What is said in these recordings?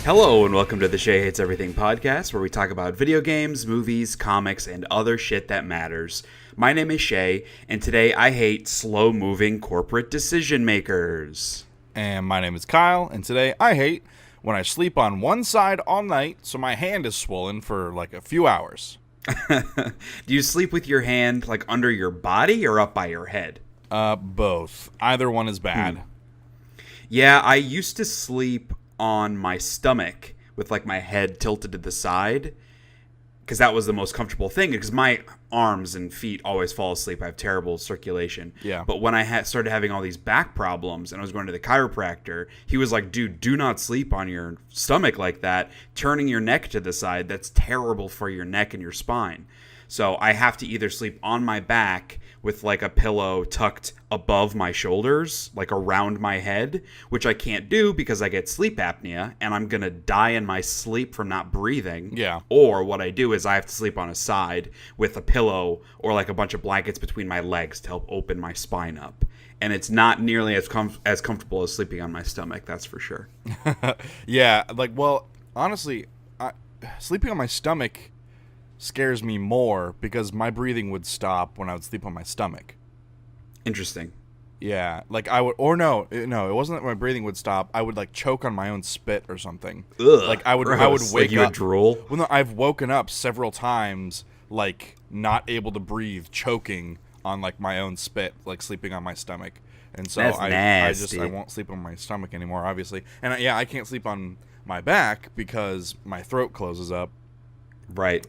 Hello and welcome to the Shea Hates Everything Podcast, where we talk about video games, movies, comics, and other shit that matters. My name is Shea, and today I hate slow-moving corporate decision makers. And my name is Kyle, and today I hate when I sleep on one side all night so my hand is swollen for like a few hours. Do you sleep with your hand like under your body or up by your head? Both. Either one is bad. Yeah, I used to sleep on my stomach with like my head tilted to the side because that was the most comfortable thing, because my arms and feet always fall asleep. I have terrible circulation. Yeah. But when I started having all these back problems and I was going to the chiropractor, he was like, dude, do not sleep on your stomach like that. Turning your neck to the side, that's terrible for your neck and your spine. So I have to either sleep on my back with like a pillow tucked above my shoulders, like around my head, which I can't do because I get sleep apnea and I'm going to die in my sleep from not breathing. Yeah. Or what I do is I have to sleep on a side with a pillow or like a bunch of blankets between my legs to help open my spine up. And it's not nearly as comfortable as sleeping on my stomach, that's for sure. Yeah, honestly, sleeping on my stomach scares me more because my breathing would stop when I would sleep on my stomach. Interesting. Yeah, like I would, or no, it wasn't that my breathing would stop. I would like choke on my own spit or something. Ugh, like I would gross. wake up. Like you would drool? Well, no, I've woken up several times, like not able to breathe, choking on like my own spit, like sleeping on my stomach. And so That's I nasty. won't sleep on my stomach anymore, obviously. And I can't sleep on my back because my throat closes up. Right.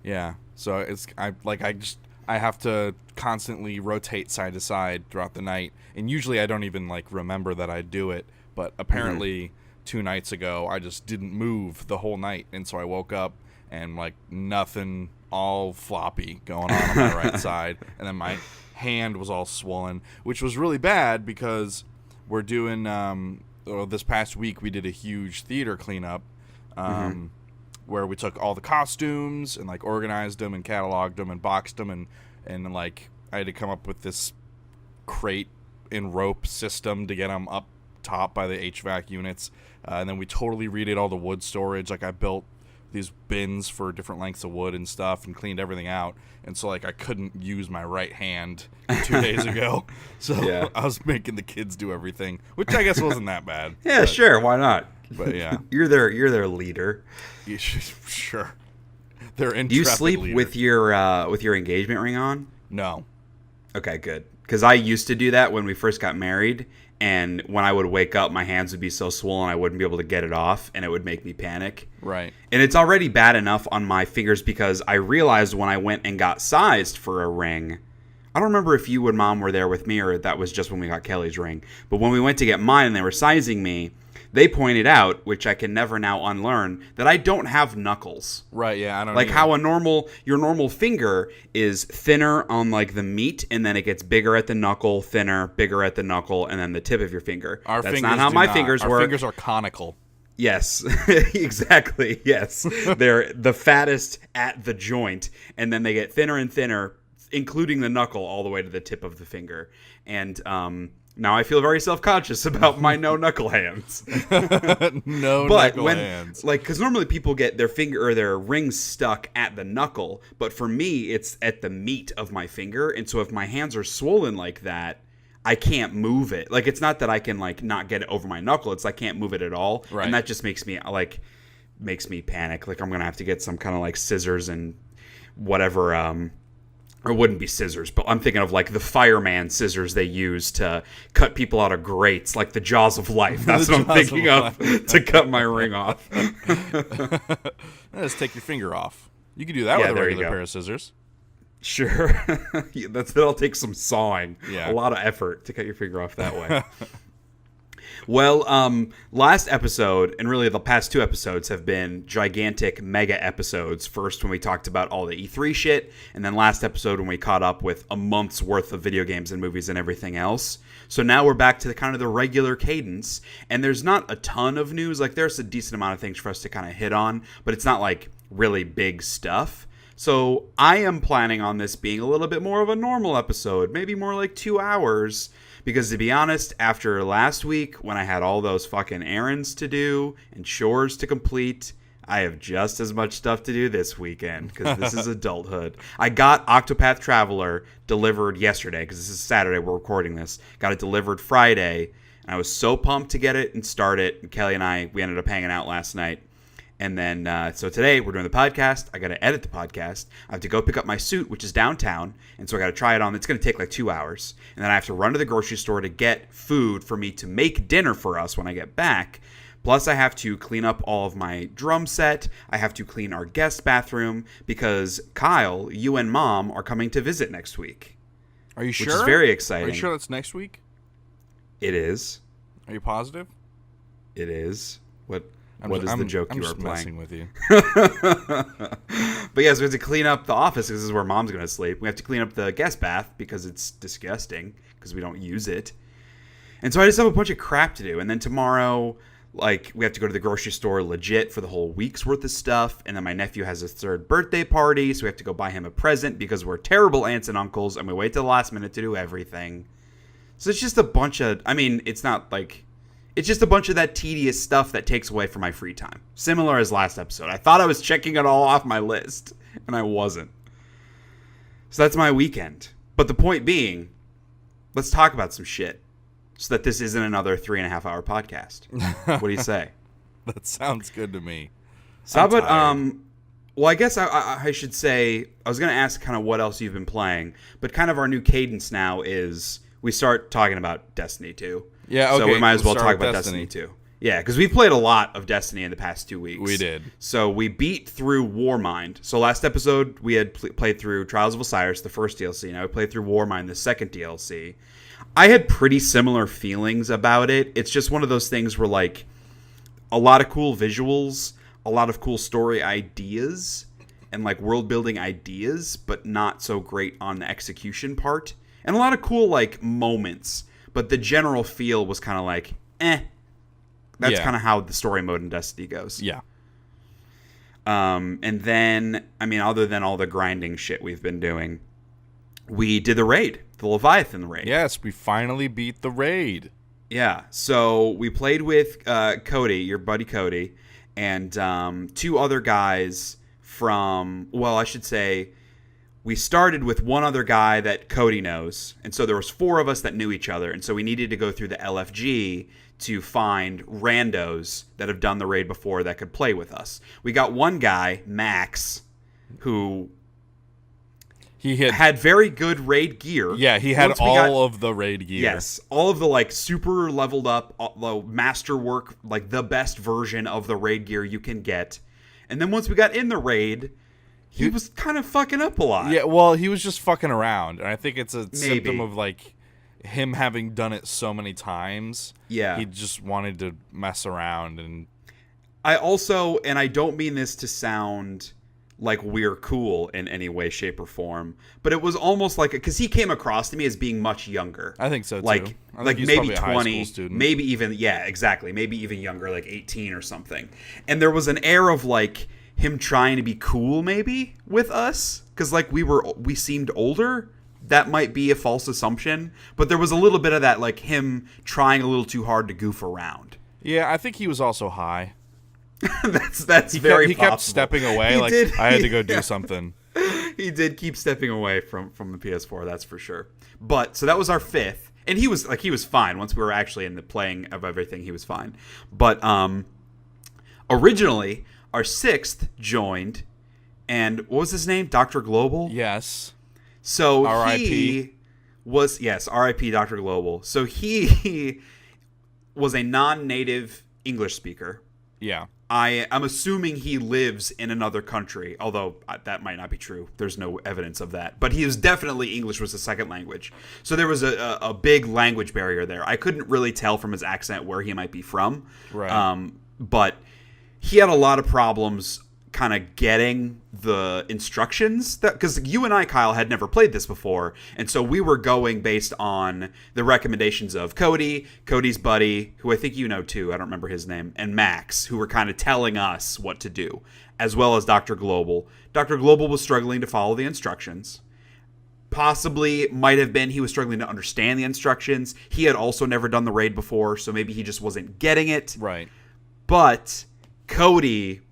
Yeah. So I have to constantly rotate side to side throughout the night, and usually I don't even like remember that I do it. But apparently, 2 nights ago, I just didn't move the whole night, and so I woke up and like nothing, all floppy going on my right side, and then my hand was all swollen, which was really bad because we're doing. This past week we did a huge theater cleanup. Where we took all the costumes and like organized them and cataloged them and boxed them and like I had to come up with this crate and rope system to get them up top by the HVAC units, and then we totally redid all the wood storage. Like I built these bins for different lengths of wood and stuff and cleaned everything out, and so like I couldn't use my right hand 2 days ago, so yeah. I was making the kids do everything, which I guess wasn't that bad. Yeah, sure, why not? But yeah, you're their leader. Yeah, sure. They're intrepid. Do you sleep leader. with your engagement ring on? No. Okay, good. Because I used to do that when we first got married, and when I would wake up, my hands would be so swollen I wouldn't be able to get it off, and it would make me panic. Right. And it's already bad enough on my fingers because I realized when I went and got sized for a ring. I don't remember if you and Mom were there with me or that was just when we got Kelly's ring. But when we went to get mine and they were sizing me, they pointed out, which I can never now unlearn, that I don't have knuckles. Right, yeah, I don't like either. How your normal finger is thinner on like the meat, and then it gets bigger at the knuckle, thinner, bigger at the knuckle, and then the tip of your finger. That's not how my fingers work. Our fingers are conical. Yes, exactly. Yes, they're the fattest at the joint, and then they get thinner and thinner, including the knuckle, all the way to the tip of the finger. And now I feel very self-conscious about my no knuckle hands. Knuckle hands. Like, because normally people get their finger or their ring stuck at the knuckle, but for me, it's at the meat of my finger. And so if my hands are swollen like that, I can't move it. Like, it's not that I can like not get it over my knuckle. It's I can't move it at all. Right. And that just makes me panic. Like I'm gonna have to get some kind of like scissors and whatever. Or it wouldn't be scissors, but I'm thinking of like the fireman scissors they use to cut people out of grates, like the jaws of life. That's what I'm thinking of to cut my ring off. Just take your finger off. You could do that with a regular pair of scissors. Sure. That'll take some sawing. Yeah. A lot of effort to cut your finger off that way. Well, last episode, and really the past 2 episodes have been gigantic mega episodes. First, when we talked about all the E3 shit, and then last episode when we caught up with a month's worth of video games and movies and everything else. So now we're back to the kind of the regular cadence, and there's not a ton of news. Like, there's a decent amount of things for us to kind of hit on, but it's not like really big stuff. So I am planning on this being a little bit more of a normal episode, maybe more like 2 hours. Because to be honest, after last week, when I had all those fucking errands to do and chores to complete, I have just as much stuff to do this weekend because this is adulthood. I got Octopath Traveler delivered yesterday because this is Saturday. We're recording this. Got it delivered Friday. And I was so pumped to get it and start it. And Kelly and I, we ended up hanging out last night. And then, so today we're doing the podcast. I got to edit the podcast. I have to go pick up my suit, which is downtown. And so I got to try it on. It's going to take like 2 hours. And then I have to run to the grocery store to get food for me to make dinner for us when I get back. Plus, I have to clean up all of my drum set. I have to clean our guest bathroom because Kyle, you and Mom are coming to visit next week. Are you sure? Which is very exciting. Are you sure that's next week? It is. Are you positive? It is. What is the joke you are playing? I'm just messing with you. But yes, we have to clean up the office because this is where Mom's going to sleep. We have to clean up the guest bath because it's disgusting because we don't use it. And so I just have a bunch of crap to do. And then tomorrow, like, we have to go to the grocery store legit for the whole week's worth of stuff. And then my nephew has his 3rd birthday party, so we have to go buy him a present because we're terrible aunts and uncles and we wait till the last minute to do everything. So it's just a bunch of, I mean, it's not like, it's just a bunch of that tedious stuff that takes away from my free time. Similar as last episode. I thought I was checking it all off my list, and I wasn't. So that's my weekend. But the point being, let's talk about some shit so that this isn't another 3.5-hour podcast. What do you say? That sounds good to me. So how about, well, I guess I should say, I was going to ask kind of what else you've been playing, but kind of our new cadence now is we start talking about Destiny 2. Yeah, okay. So we might as well talk about Destiny 2. Yeah, because we played a lot of Destiny in the past 2 weeks. We did. So we beat through Warmind. So last episode, we had played through Trials of Osiris, the first DLC. Now we played through Warmind, the second DLC. I had pretty similar feelings about it. It's just one of those things where, like, a lot of cool visuals, a lot of cool story ideas, and, like, world-building ideas, but not so great on the execution part. And a lot of cool, like, moments. But the general feel was kind of like, eh. That's kind of how the story mode in Destiny goes. Yeah. And then, I mean, other than all the grinding shit we've been doing, we did the raid, the Leviathan raid. Yes, we finally beat the raid. Yeah. So we played with Cody, your buddy Cody, and 2 other guys from, well, I should say, we started with one other guy that Cody knows. And so there was 4 of us that knew each other. And so we needed to go through the LFG to find randos that have done the raid before that could play with us. We got one guy, Max, who he had very good raid gear. Yeah, he had all of the raid gear. Yes, all of the, like, super leveled up, masterwork, like the best version of the raid gear you can get. And then once we got in the raid, he was kind of fucking up a lot. Yeah, well, he was just fucking around. And I think it's a symptom of, like, him having done it so many times. Yeah. He just wanted to mess around. And I also, and I don't mean this to sound like we're cool in any way, shape, or form, but it was almost like, because he came across to me as being much younger. I think so, too. Like maybe 20, maybe even, yeah, exactly. Maybe even younger, like 18 or something. And there was an air of, like, him trying to be cool maybe with us, because, like, we seemed older. That might be a false assumption, but there was a little bit of that, like, him trying a little too hard to goof around. Yeah, I think he was also high. that's very possible. He kept stepping away, I had to go do something. He did keep stepping away from the PS4, that's for sure. But so that was our 5th, and he was fine. Once we were actually in the playing of everything, he was fine. But originally our 6th joined, and what was his name? Dr. Global? Yes. So R.I.P. he was, yes, R.I.P. Dr. Global. So he was a non-native English speaker. Yeah. I'm assuming he lives in another country, although that might not be true. There's no evidence of that. But he was definitely, English was a second language. So there was a big language barrier there. I couldn't really tell from his accent where he might be from. Right. But he had a lot of problems kind of getting the instructions, that because you and I, Kyle, had never played this before, and so we were going based on the recommendations of Cody's buddy, who I think you know too, I don't remember his name, and Max, who were kind of telling us what to do, as well as Dr. Global. Dr. Global was struggling to follow the instructions, Possibly might have been he was struggling to understand the instructions. He had also never done the raid before, so maybe he just wasn't getting it. Right. But Cody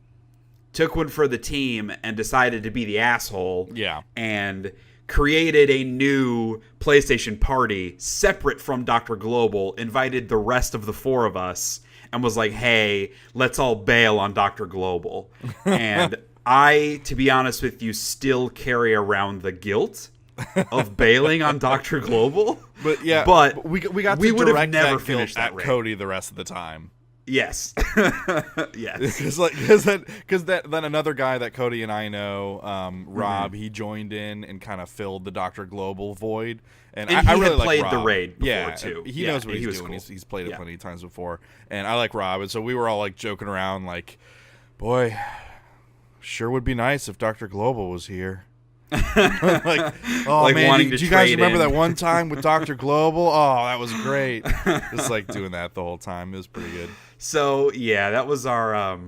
took one for the team and decided to be the asshole. Yeah. And created a new PlayStation party separate from Dr. Global, invited the rest of the 4 of us, and was like, hey, let's all bail on Dr. Global. And I, to be honest with you, still carry around the guilt of bailing on Dr. Global. But yeah, but we got to we would have direct never that finished guilt that at raid. Cody the rest of the time. Yes. Yes. Because then another guy that Cody and I know, Rob, he joined in and kind of filled the Dr. Global void. And he I really had like played Rob. the raid before, yeah, too. He Yeah, knows what and he's he was doing. cool. He's played it Yeah. plenty of times before. And I like Rob. And so we were all like joking around like, boy, sure would be nice if Dr. Global was here. Like, oh like man, wanting do to you guys trade remember in. that one time with Dr. Global? Oh, that was great. Just like doing that the whole time. It was pretty good. So, yeah, that was our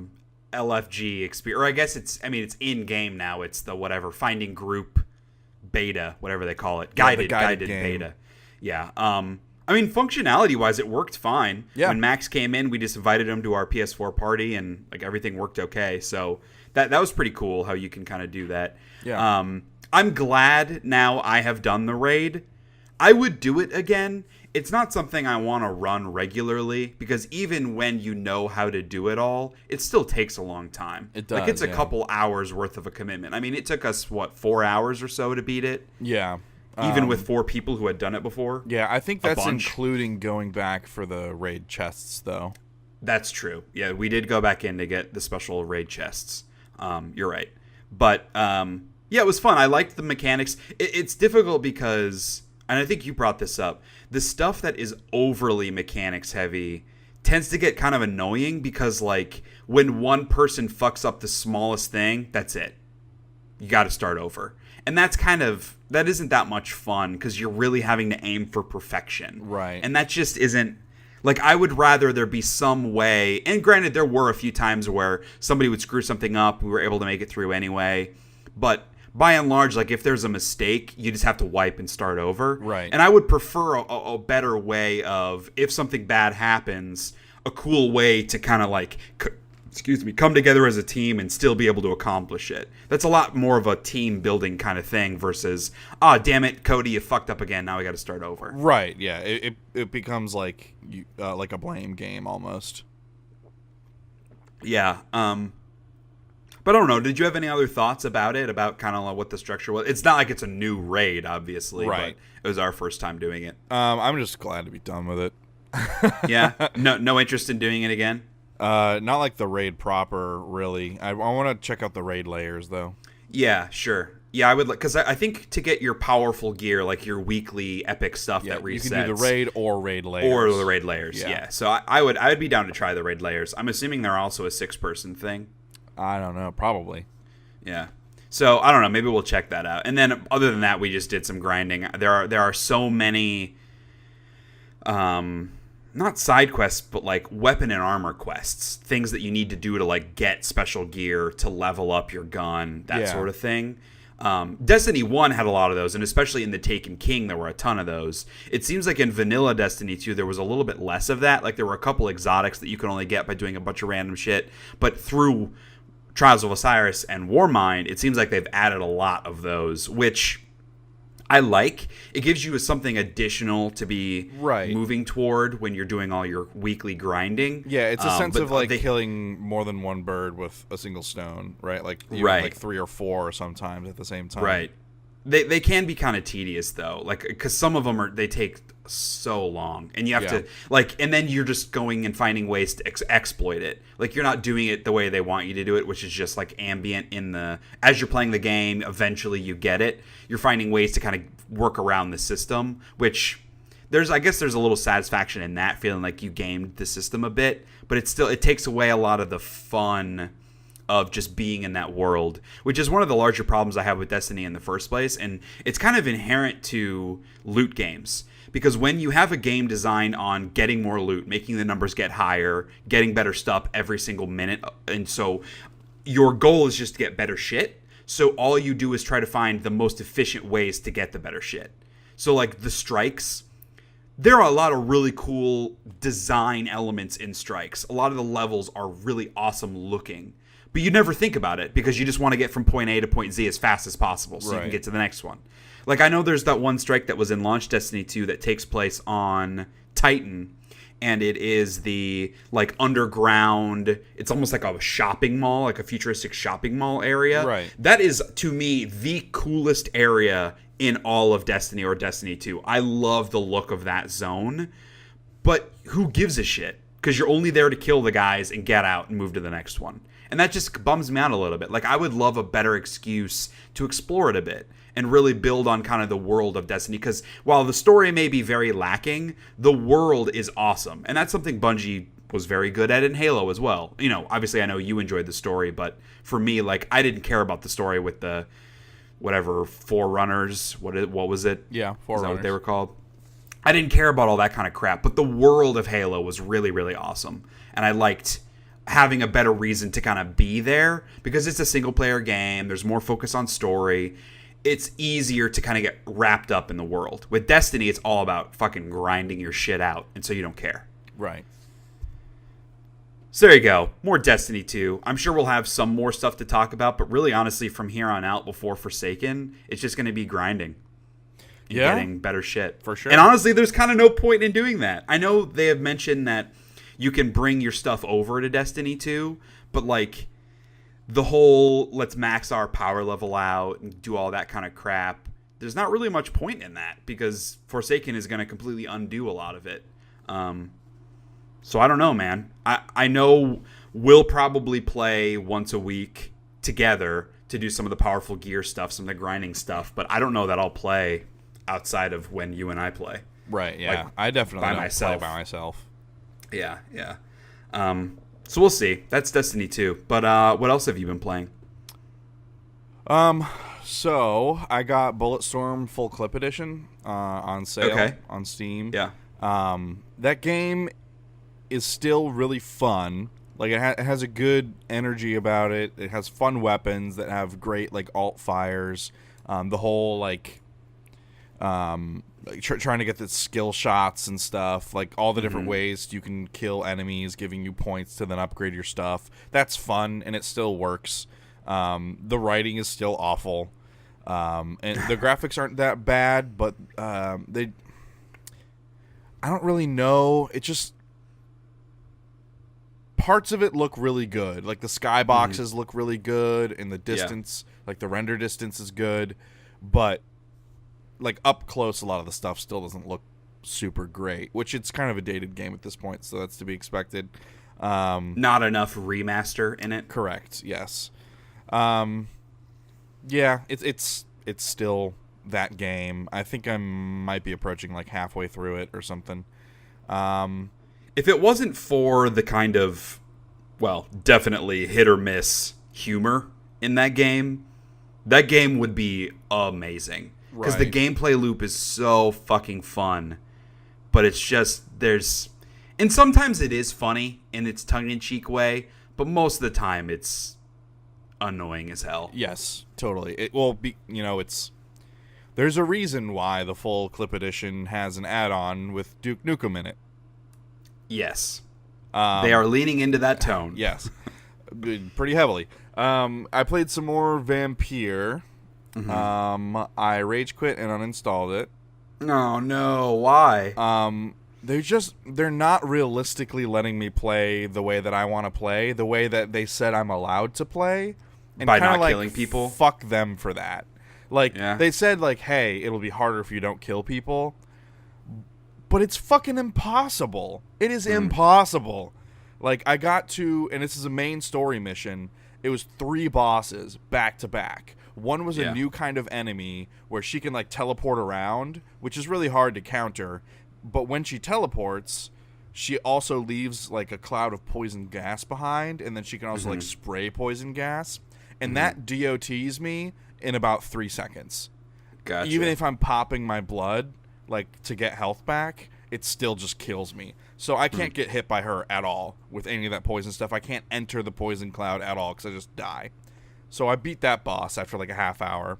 LFG experience. Or I guess it's in game now. It's the whatever, finding group beta, whatever they call it. Guided game. beta. Yeah. I mean, functionality-wise, it worked fine. Yeah. When Max came in, we just invited him to our PS4 party, and like everything worked okay. So that was pretty cool how you can kind of do that. Yeah. I'm glad now I have done the raid. I would do it again. It's not something I want to run regularly because even when you know how to do it all, it still takes a long time. It does, Like it's a yeah. couple hours worth of a commitment. I mean, it took us 4 hours or so to beat it, Yeah. even with 4 people who had done it before. Yeah, I think that's bunch. including going back for the raid chests, though. That's true. Yeah, we did go back in to get the special raid chests. You're right. But yeah, it was fun. I liked the mechanics. It's difficult because, and I think you brought this up, the stuff that is overly mechanics heavy tends to get kind of annoying because, like, when one person fucks up the smallest thing, that's it. You got to start over. And that isn't that much fun because you're really having to aim for perfection. Right. And that just isn't, like, I would rather there be some way, and granted, there were a few times where somebody would screw something up, we were able to make it through anyway, but by and large, like, if there's a mistake, you just have to wipe and start over. Right. And I would prefer a better way of, if something bad happens, a cool way to kind of, like, come together as a team and still be able to accomplish it. That's a lot more of a team building kind of thing versus, damn it, Cody, you fucked up again, now we got to start over. Right, yeah. It becomes like like a blame game almost. Yeah. But I don't know. Did you have any other thoughts about it? About kind of like what the structure was? It's not like it's a new raid, obviously. Right. But it was our first time doing it. I'm just glad to be done with it. Yeah. No interest in doing it again? Not like the raid proper, really. I want to check out the raid layers, though. Yeah, sure. Yeah, I would, because I think to get your powerful gear, like your weekly epic stuff that resets. You can do the raid or raid layers. Or the raid layers, Yeah. yeah. So I would be down to try the raid layers. I'm assuming they're also a 6-person thing. I don't know, probably. Yeah. So I don't know. Maybe we'll check that out. And then other than that, we just did some grinding. There are so many, not side quests, but like weapon and armor quests, things that you need to do to like get special gear to level up your gun, that sort of thing. Destiny 1 had a lot of those, and especially in the Taken King, there were a ton of those. It seems like in vanilla Destiny 2, there was a little bit less of that. Like there were a couple exotics that you could only get by doing a bunch of random shit, but through Trials of Osiris and Warmind, it seems like they've added a lot of those, which I like. It gives you something additional to be moving toward when you're doing all your weekly grinding. Yeah, it's a sense of like killing more than one bird with a single stone, right? Like like 3 or 4 sometimes at the same time. Right. They can be kind of tedious though, like because some of them they take so long, and you have to and then you're just going and finding ways to exploit it. Like you're not doing it the way they want you to do it, which is just like ambient as you're playing the game. Eventually, you get it. You're finding ways to kind of work around the system, which I guess there's a little satisfaction in that, feeling like you gamed the system a bit, but it takes away a lot of the fun of just being in that world, which is one of the larger problems I have with Destiny in the first place. And it's kind of inherent to loot games, because when you have a game designed on getting more loot, making the numbers get higher, getting better stuff every single minute, and so your goal is just to get better shit. So all you do is try to find the most efficient ways to get the better shit. So like the strikes, there are a lot of really cool design elements in strikes. A lot of the levels are really awesome looking. But you never think about it because you just want to get from point A to point Z as fast as possible so you can get to the next one. Like, I know there's that one strike that was in Launch Destiny 2 that takes place on Titan, and it is the, like, underground, it's almost like a shopping mall, like a futuristic shopping mall area. Right. That is, to me, the coolest area in all of Destiny or Destiny 2. I love the look of that zone, but who gives a shit? Because you're only there to kill the guys and get out and move to the next one. And that just bums me out a little bit. Like, I would love a better excuse to explore it a bit and really build on kind of the world of Destiny. Because while the story may be very lacking, the world is awesome. And that's something Bungie was very good at in Halo as well. You know, obviously I know you enjoyed the story, but for me, like, I didn't care about the story with the, whatever, Forerunners. What was it? Yeah, Is that Forerunners. what they were called? I didn't care about all that kind of crap. But the world of Halo was really, really awesome. And I liked having a better reason to kind of be there because it's a single player game. There's more focus on story. It's easier to kind of get wrapped up in the world. With Destiny, it's all about fucking grinding your shit out, and so you don't care. Right. So there you go. More Destiny 2. I'm sure we'll have some more stuff to talk about, but really, honestly, from here on out before Forsaken, it's just going to be grinding. And getting better shit. For sure. And honestly, there's kind of no point in doing that. I know they have mentioned that you can bring your stuff over to Destiny 2, but like the whole let's max our power level out and do all that kind of crap, there's not really much point in that because Forsaken is going to completely undo a lot of it. So I don't know, man. I know we'll probably play once a week together to do some of the powerful gear stuff, some of the grinding stuff, but I don't know that I'll play outside of when you and I play. Right, yeah. Like, I definitely by don't myself. play by myself. Yeah. So we'll see. That's Destiny 2. But what else have you been playing? So I got Bulletstorm Full Clip Edition on sale on Steam. Yeah. That game is still really fun. Like it has a good energy about it. It has fun weapons that have great like alt fires. The whole like trying to get the skill shots and stuff, like all the different ways you can kill enemies, giving you points to then upgrade your stuff. That's fun, and it still works. The writing is still awful, and the graphics aren't that bad, but I don't really know. It just parts of it look really good. Like the skyboxes look really good, and the distance, like the render distance, is good, but like up close, a lot of the stuff still doesn't look super great, which it's kind of a dated game at this point, so that's to be expected. Not enough remaster in it. Correct. Yes. Yeah, it's still that game. I think I might be approaching like halfway through it or something. If it wasn't for the kind of, well, definitely hit or miss humor in that game would be amazing. Because the gameplay loop is so fucking fun. But it's just, and sometimes it is funny in its tongue-in-cheek way, but most of the time it's annoying as hell. Yes, totally. It will be, there's a reason why the full clip edition has an add-on with Duke Nukem in it. Yes. They are leaning into that tone. Yes. Pretty heavily. I played some more Vampyr. I rage quit and uninstalled it. Oh no, why? They're not realistically letting me play the way that I want to play, the way that they said I'm allowed to play. And by not like, killing people? Fuck them for that. Like, they said, like, hey, it'll be harder if you don't kill people. But it's fucking impossible. It is impossible. Like, I got to, and this is a main story mission, it was 3 bosses back to back. One was a new kind of enemy where she can, like, teleport around, which is really hard to counter. But when she teleports, she also leaves, like, a cloud of poison gas behind, and then she can also, like, spray poison gas. And that DOTs me in about 3 seconds. Gotcha. Even if I'm popping my blood, like, to get health back, it still just kills me. So I can't get hit by her at all with any of that poison stuff. I can't enter the poison cloud at all because I just die. So I beat that boss after like a half hour.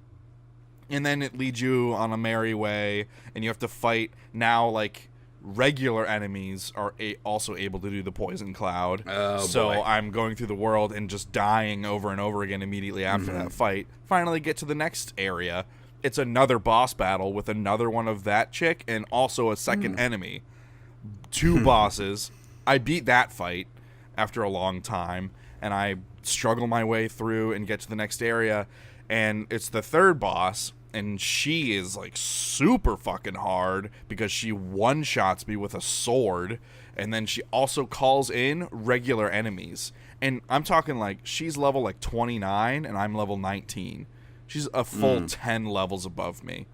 And then it leads you on a merry way, and you have to fight now, like, regular enemies are also able to do the poison cloud. Oh, so boy. I'm going through the world and just dying over and over again immediately after that fight. Finally get to the next area. It's another boss battle with another one of that chick and also a second enemy. 2 bosses. I beat that fight after a long time, and I struggle my way through and get to the next area, and it's the third boss. And she is, like, super fucking hard because she one-shots me with a sword. And then she also calls in regular enemies. And I'm talking, like, she's level, like, 29 and I'm level 19. She's a full 10 levels above me.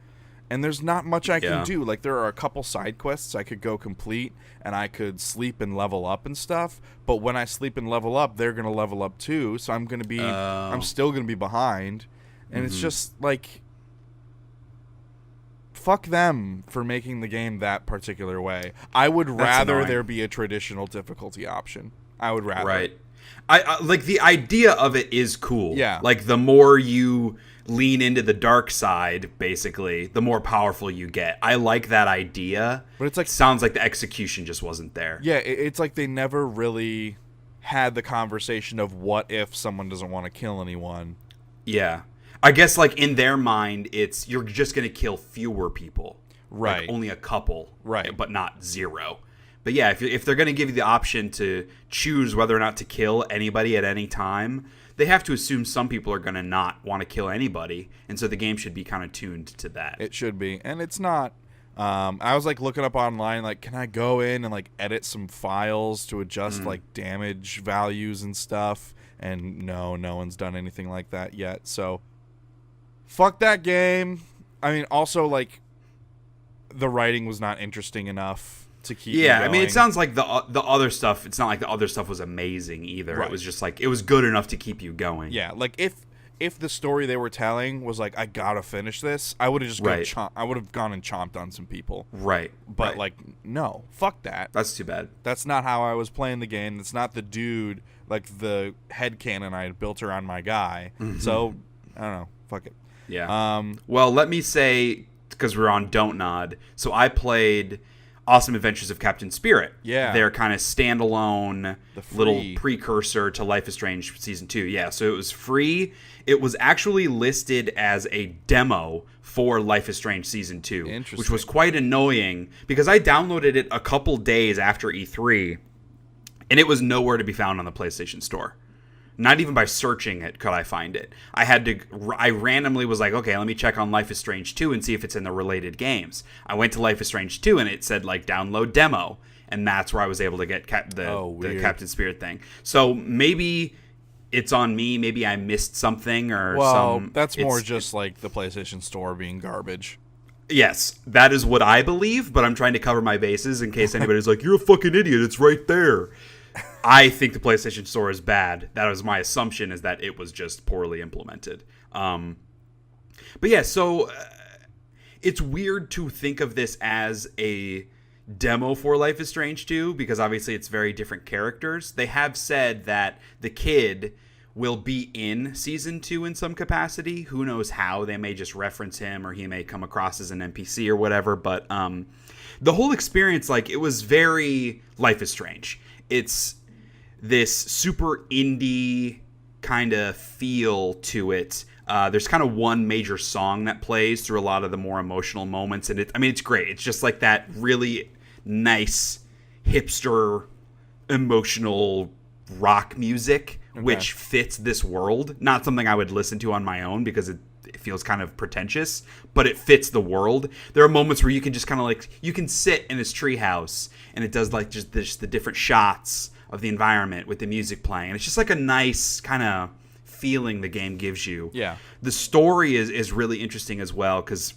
And there's not much I can do. Like, there are a couple side quests I could go complete. And I could sleep and level up and stuff. But when I sleep and level up, they're going to level up too. So I'm going to be... I'm still going to be behind. And it's just, like... Fuck them for making the game that particular way. I would rather there be a traditional difficulty option. I would rather. Right. I like the idea of it is cool. Yeah. Like the more you lean into the dark side, basically, the more powerful you get. I like that idea. But it's like sounds like the execution just wasn't there. Yeah, it's like they never really had the conversation of what if someone doesn't want to kill anyone. Yeah. I guess, like, in their mind, it's you're just going to kill fewer people. Right. Like, only a couple. Right. But not 0. But, yeah, if they're going to give you the option to choose whether or not to kill anybody at any time, they have to assume some people are going to not want to kill anybody. And so the game should be kind of tuned to that. It should be. And it's not. I was, like, looking up online, like, can I go in and, like, edit some files to adjust, like, damage values and stuff? And no one's done anything like that yet. So... Fuck that game. I mean, also, like, the writing was not interesting enough to keep me going. I mean, it sounds like the other stuff, it's not like the other stuff was amazing either. Right. It was just like, it was good enough to keep you going. Yeah, like, if the story they were telling was like, I gotta finish this, I would have just I would have gone and chomped on some people. Right. But, like, no. Fuck that. That's too bad. That's not how I was playing the game. That's not the dude, like, the headcanon I had built around my guy. So, I don't know. Fuck it. Yeah. Well, let me say, because we're on Don't Nod, so I played Awesome Adventures of Captain Spirit. Yeah. Their kind of standalone little precursor to Life is Strange Season 2. Yeah, so it was free. It was actually listed as a demo for Life is Strange Season 2, which was quite annoying because I downloaded it a couple days after E3, and it was nowhere to be found on the PlayStation Store. Not even by searching it could I find it. I randomly was like, okay, let me check on Life is Strange 2 and see if it's in the related games. I went to Life is Strange 2 and it said, like, download demo. And that's where I was able to get the Captain Spirit thing. So maybe it's on me. Maybe I missed something or that's more just like the PlayStation Store being garbage. Yes, that is what I believe, but I'm trying to cover my bases in case anybody's like, you're a fucking idiot. It's right there. I think the PlayStation Store is bad. That was my assumption, is that it was just poorly implemented. But yeah, so it's weird to think of this as a demo for Life is Strange 2 because obviously it's very different characters. They have said that the kid will be in Season 2 in some capacity. Who knows how? They may just reference him or he may come across as an NPC or whatever. But the whole experience, like, it was very Life is Strange. It's this super indie kind of feel to it. There's kind of one major song that plays through a lot of the more emotional moments, and it's great. It's just like that really nice hipster emotional rock music, which fits this world. Not something I would listen to on my own because it feels kind of pretentious, but it fits the world. There are moments where you can just kind of like, you can sit in this treehouse and it does like just the different shots of the environment with the music playing. And it's just like a nice kind of feeling the game gives you. Yeah. The story is really interesting as well because,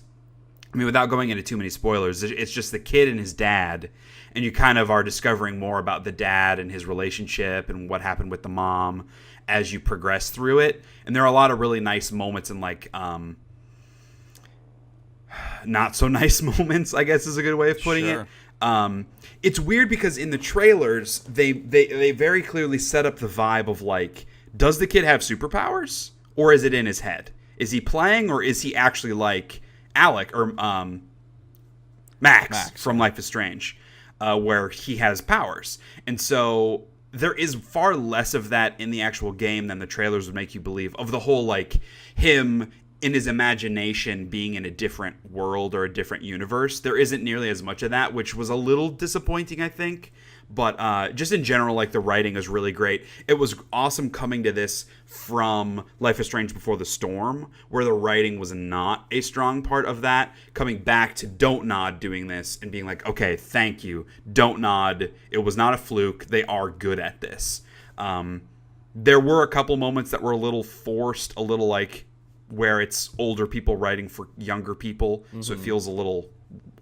I mean, without going into too many spoilers, it's just the kid and his dad, and you kind of are discovering more about the dad and his relationship and what happened with the mom as you progress through it. And there are a lot of really nice moments and like not so nice moments, I guess is a good way of putting it. It's weird because in the trailers they very clearly set up the vibe of like, does the kid have superpowers or is it in his head? Is he playing, or is he actually like Alec or Max from Life is Strange, where he has powers? And so there is far less of that in the actual game than the trailers would make you believe, of the whole, like, him in his imagination being in a different world or a different universe. There isn't nearly as much of that, which was a little disappointing, I think. But just in general, like, the writing is really great. It was awesome coming to this from Life is Strange Before the Storm, where the writing was not a strong part of that. Coming back to Don't Nod doing this and being like, okay, thank you. Don't Nod. It was not a fluke. They are good at this. There were a couple moments that were a little forced, a little like where it's older people writing for younger people. Mm-hmm. So it feels a little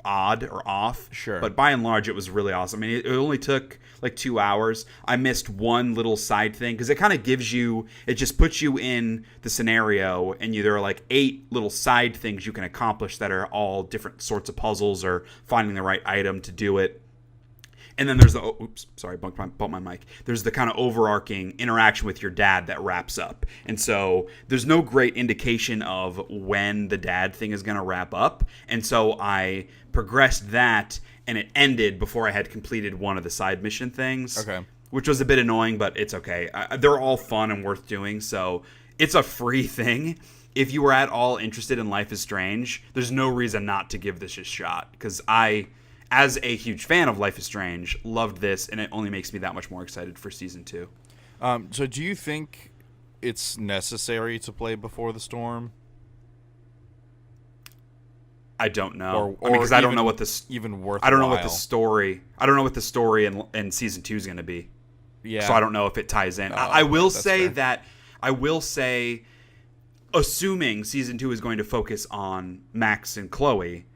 odd or off. Sure. But by and large, it was really awesome. I mean, it only took like 2 hours. I missed one little side thing because it kind of gives you, it just puts you in the scenario, and there are like 8 little side things you can accomplish that are all different sorts of puzzles or finding the right item to do it. And then there's the, bumped my mic. There's the kind of overarching interaction with your dad that wraps up. And so there's no great indication of when the dad thing is going to wrap up. And so I progressed that, and it ended before I had completed one of the side mission things. Okay. Which was a bit annoying, but it's okay. They're all fun and worth doing, so it's a free thing. If you were at all interested in Life is Strange, there's no reason not to give this a shot, because I, as a huge fan of Life is Strange, loved this, and it only makes me that much more excited for Season 2. So do you think it's necessary to play Before the Storm? I don't know. Or because I don't know what this even worth. I don't know what the story. I don't know what the story in Season 2 is going to be. Yeah. So I don't know if it ties in. Oh, I will that's say fair. that I will say, assuming Season 2 is going to focus on Max and Chloe,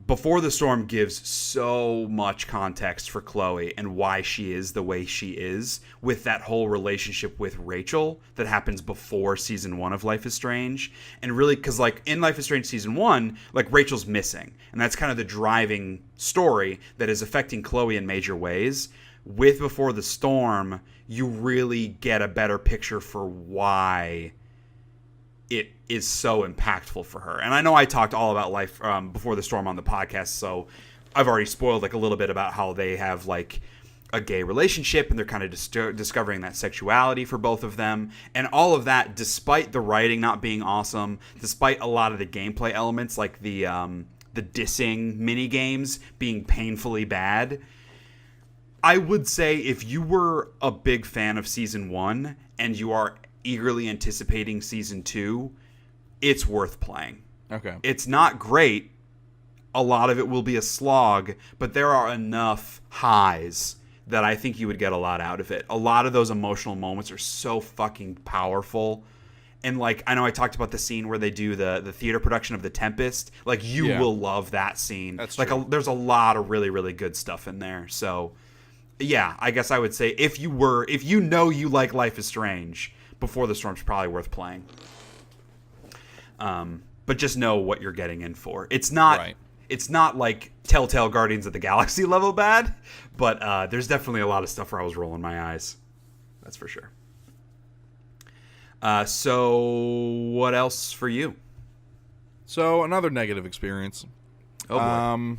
Before the Storm gives so much context for Chloe and why she is the way she is, with that whole relationship with Rachel that happens before Season 1 of Life is Strange. And really, because like in Life is Strange Season 1, like Rachel's missing. And that's kind of the driving story that is affecting Chloe in major ways. With Before the Storm, you really get a better picture for why it is so impactful for her. And I know I talked all about Life Before the Storm on the podcast, so I've already spoiled like a little bit about how they have like a gay relationship, and they're kind of discovering that sexuality for both of them, and all of that despite the writing not being awesome, despite a lot of the gameplay elements like the dissing mini games being painfully bad. I would say if you were a big fan of Season 1 and you are eagerly anticipating Season 2, it's worth playing. Okay. It's not great. A lot of it will be a slog, but there are enough highs that I think you would get a lot out of it. A lot of those emotional moments are so fucking powerful. And like, I know I talked about the scene where they do the theater production of The Tempest. Like, you will love that scene. That's like true. There's a lot of really, really good stuff in there. So yeah, I guess I would say if you know you like Life is Strange, Before the Storm's probably worth playing. But just know what you're getting in for. It's not Right. It's not like Telltale Guardians of the Galaxy level bad, but there's definitely a lot of stuff where I was rolling my eyes. That's for sure. So what else for you? So another negative experience. Oh boy.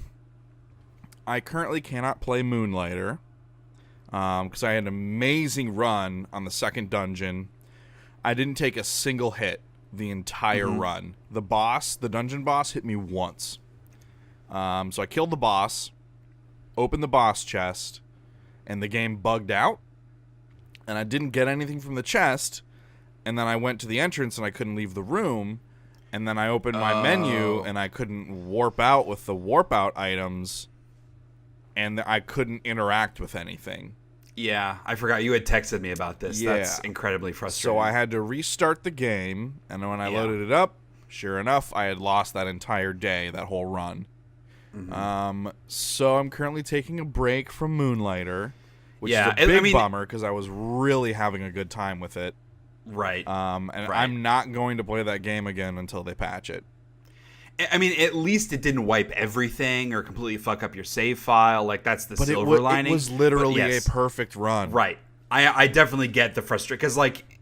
I currently cannot play Moonlighter because I had an amazing run on the second dungeon. I didn't take a single hit the entire run. The dungeon boss, hit me once. So I killed the boss, opened the boss chest, and the game bugged out. And I didn't get anything from the chest. And then I went to the entrance and I couldn't leave the room. And then I opened my menu and I couldn't warp out with the warp out items. And I couldn't interact with anything. Yeah, I forgot you had texted me about this. Yeah. That's incredibly frustrating. So I had to restart the game, and when I loaded it up, sure enough, I had lost that entire day, that whole run. So I'm currently taking a break from Moonlighter, which is a big bummer because I was really having a good time with it. Right. I'm not going to play that game again until they patch it. I mean, at least it didn't wipe everything or completely fuck up your save file. Like, that's the silver lining. It was literally a perfect run. Right. I definitely get the frustration. Because, like,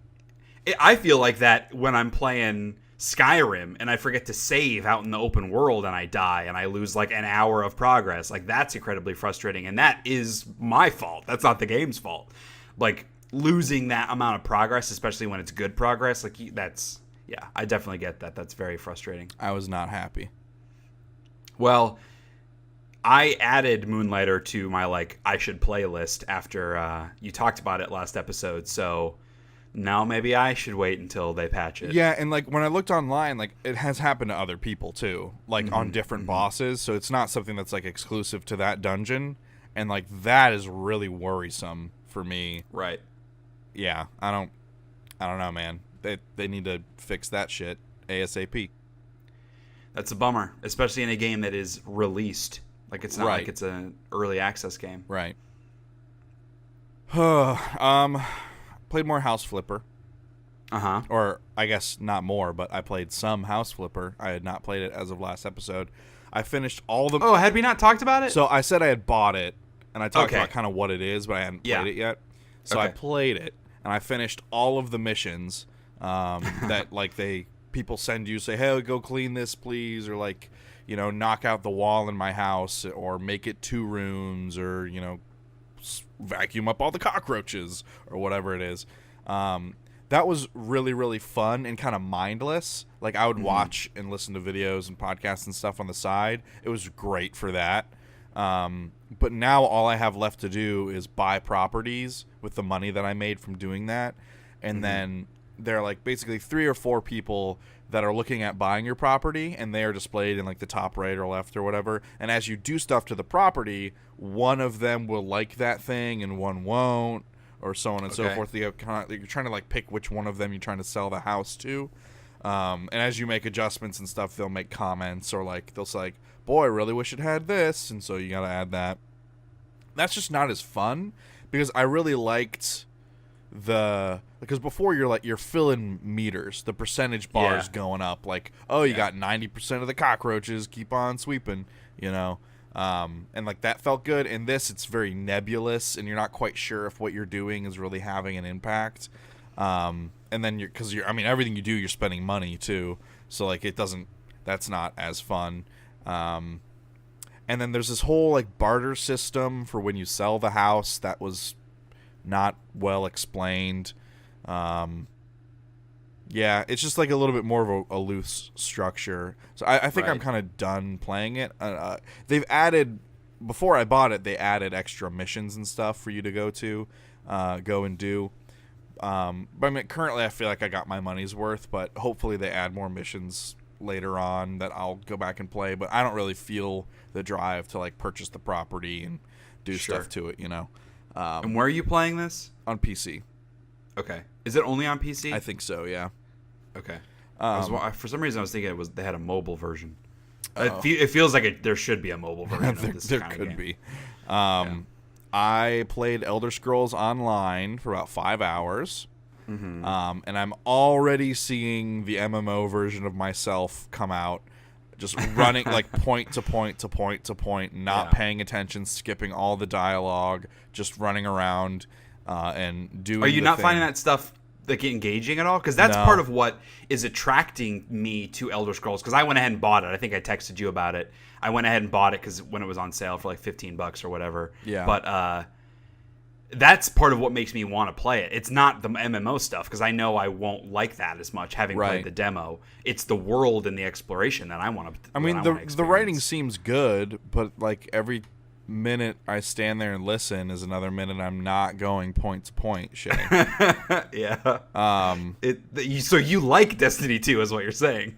I feel like that when I'm playing Skyrim and I forget to save out in the open world and I die and I lose like an hour of progress. Like, that's incredibly frustrating, and that is my fault. That's not the game's fault. Like, losing that amount of progress, especially when it's good progress, like, that's, yeah, I definitely get that. That's very frustrating. I was not happy. Well, I added Moonlighter to my, like, I should play list after you talked about it last episode, so now maybe I should wait until they patch it. Yeah, and like when I looked online, like it has happened to other people too, like on different bosses, so it's not something that's like exclusive to that dungeon, and like that is really worrisome for me. Right. Yeah, I don't know, man. They need to fix that shit ASAP. That's a bummer, especially in a game that is released. Like, it's not Right. like it's an early access game. Right. Played more House Flipper. Uh-huh. Or, I guess not more, but I played some House Flipper. I had not played it as of last episode. I finished all the... Oh, had we not talked about it? So, I said I had bought it, and I talked Okay. about kind of what it is, but I hadn't played it yet. So, I Okay. played it, and I finished all of the missions that, like, people send you, say, hey, go clean this, please, or, like, you know, knock out the wall in my house, or make it 2 rooms, or, you know, vacuum up all the cockroaches, or whatever it is. That was really, really fun and kind of mindless. Like, I would watch and listen to videos and podcasts and stuff on the side. It was great for that. But now all I have left to do is buy properties with the money that I made from doing that. And then there are, like, basically 3 or 4 people that are looking at buying your property, and they are displayed in, like, the top right or left or whatever. And as you do stuff to the property, one of them will like that thing and one won't, or so on and so forth. You're trying to, like, pick which one of them you're trying to sell the house to. And as you make adjustments and stuff, they'll make comments, or, like, they'll say, like, boy, I really wish it had this, and so you gotta add that. That's just not as fun, because I really liked because before you're filling meters, the percentage bars going up, like, oh, you got 90% of the cockroaches, keep on sweeping, you know. And like that felt good. In this, it's very nebulous, and you're not quite sure if what you're doing is really having an impact. And then because everything you do, you're spending money too, so like that's not as fun. And then there's this whole like barter system for when you sell the house that was not well explained. Yeah, it's just like a little bit more of a loose structure. So I think I'm kind of done playing it. They've added, before I bought it, they added extra missions and stuff for you to go and do. But I mean, currently I feel like I got my money's worth, but hopefully they add more missions later on that I'll go back and play. But I don't really feel the drive to like purchase the property and do stuff to it, you know. And where are you playing this? On PC. Okay. Is it only on PC? I think so, yeah. Okay. For some reason, I was thinking they had a mobile version. It feels like there should be a mobile version of this there kind could of game. be. I played Elder Scrolls Online for about 5 hours. And I'm already seeing the MMO version of myself come out, just running like point to point to point to point, not paying attention, skipping all the dialogue, just running around and doing. Are you not finding that stuff like engaging at all? Because that's part of what is attracting me to Elder Scrolls. Because I went ahead and bought it. I think I texted you about it. I went ahead and bought it because when it was on sale for like $15 or whatever. Yeah. But that's part of what makes me want to play it. It's not the MMO stuff, because I know I won't like that as much having played the demo. It's the world and the exploration that I want to. I mean, the writing seems good, but like every minute I stand there and listen is another minute I'm not going point to point, Shay. Yeah. So you like Destiny 2 is what you're saying.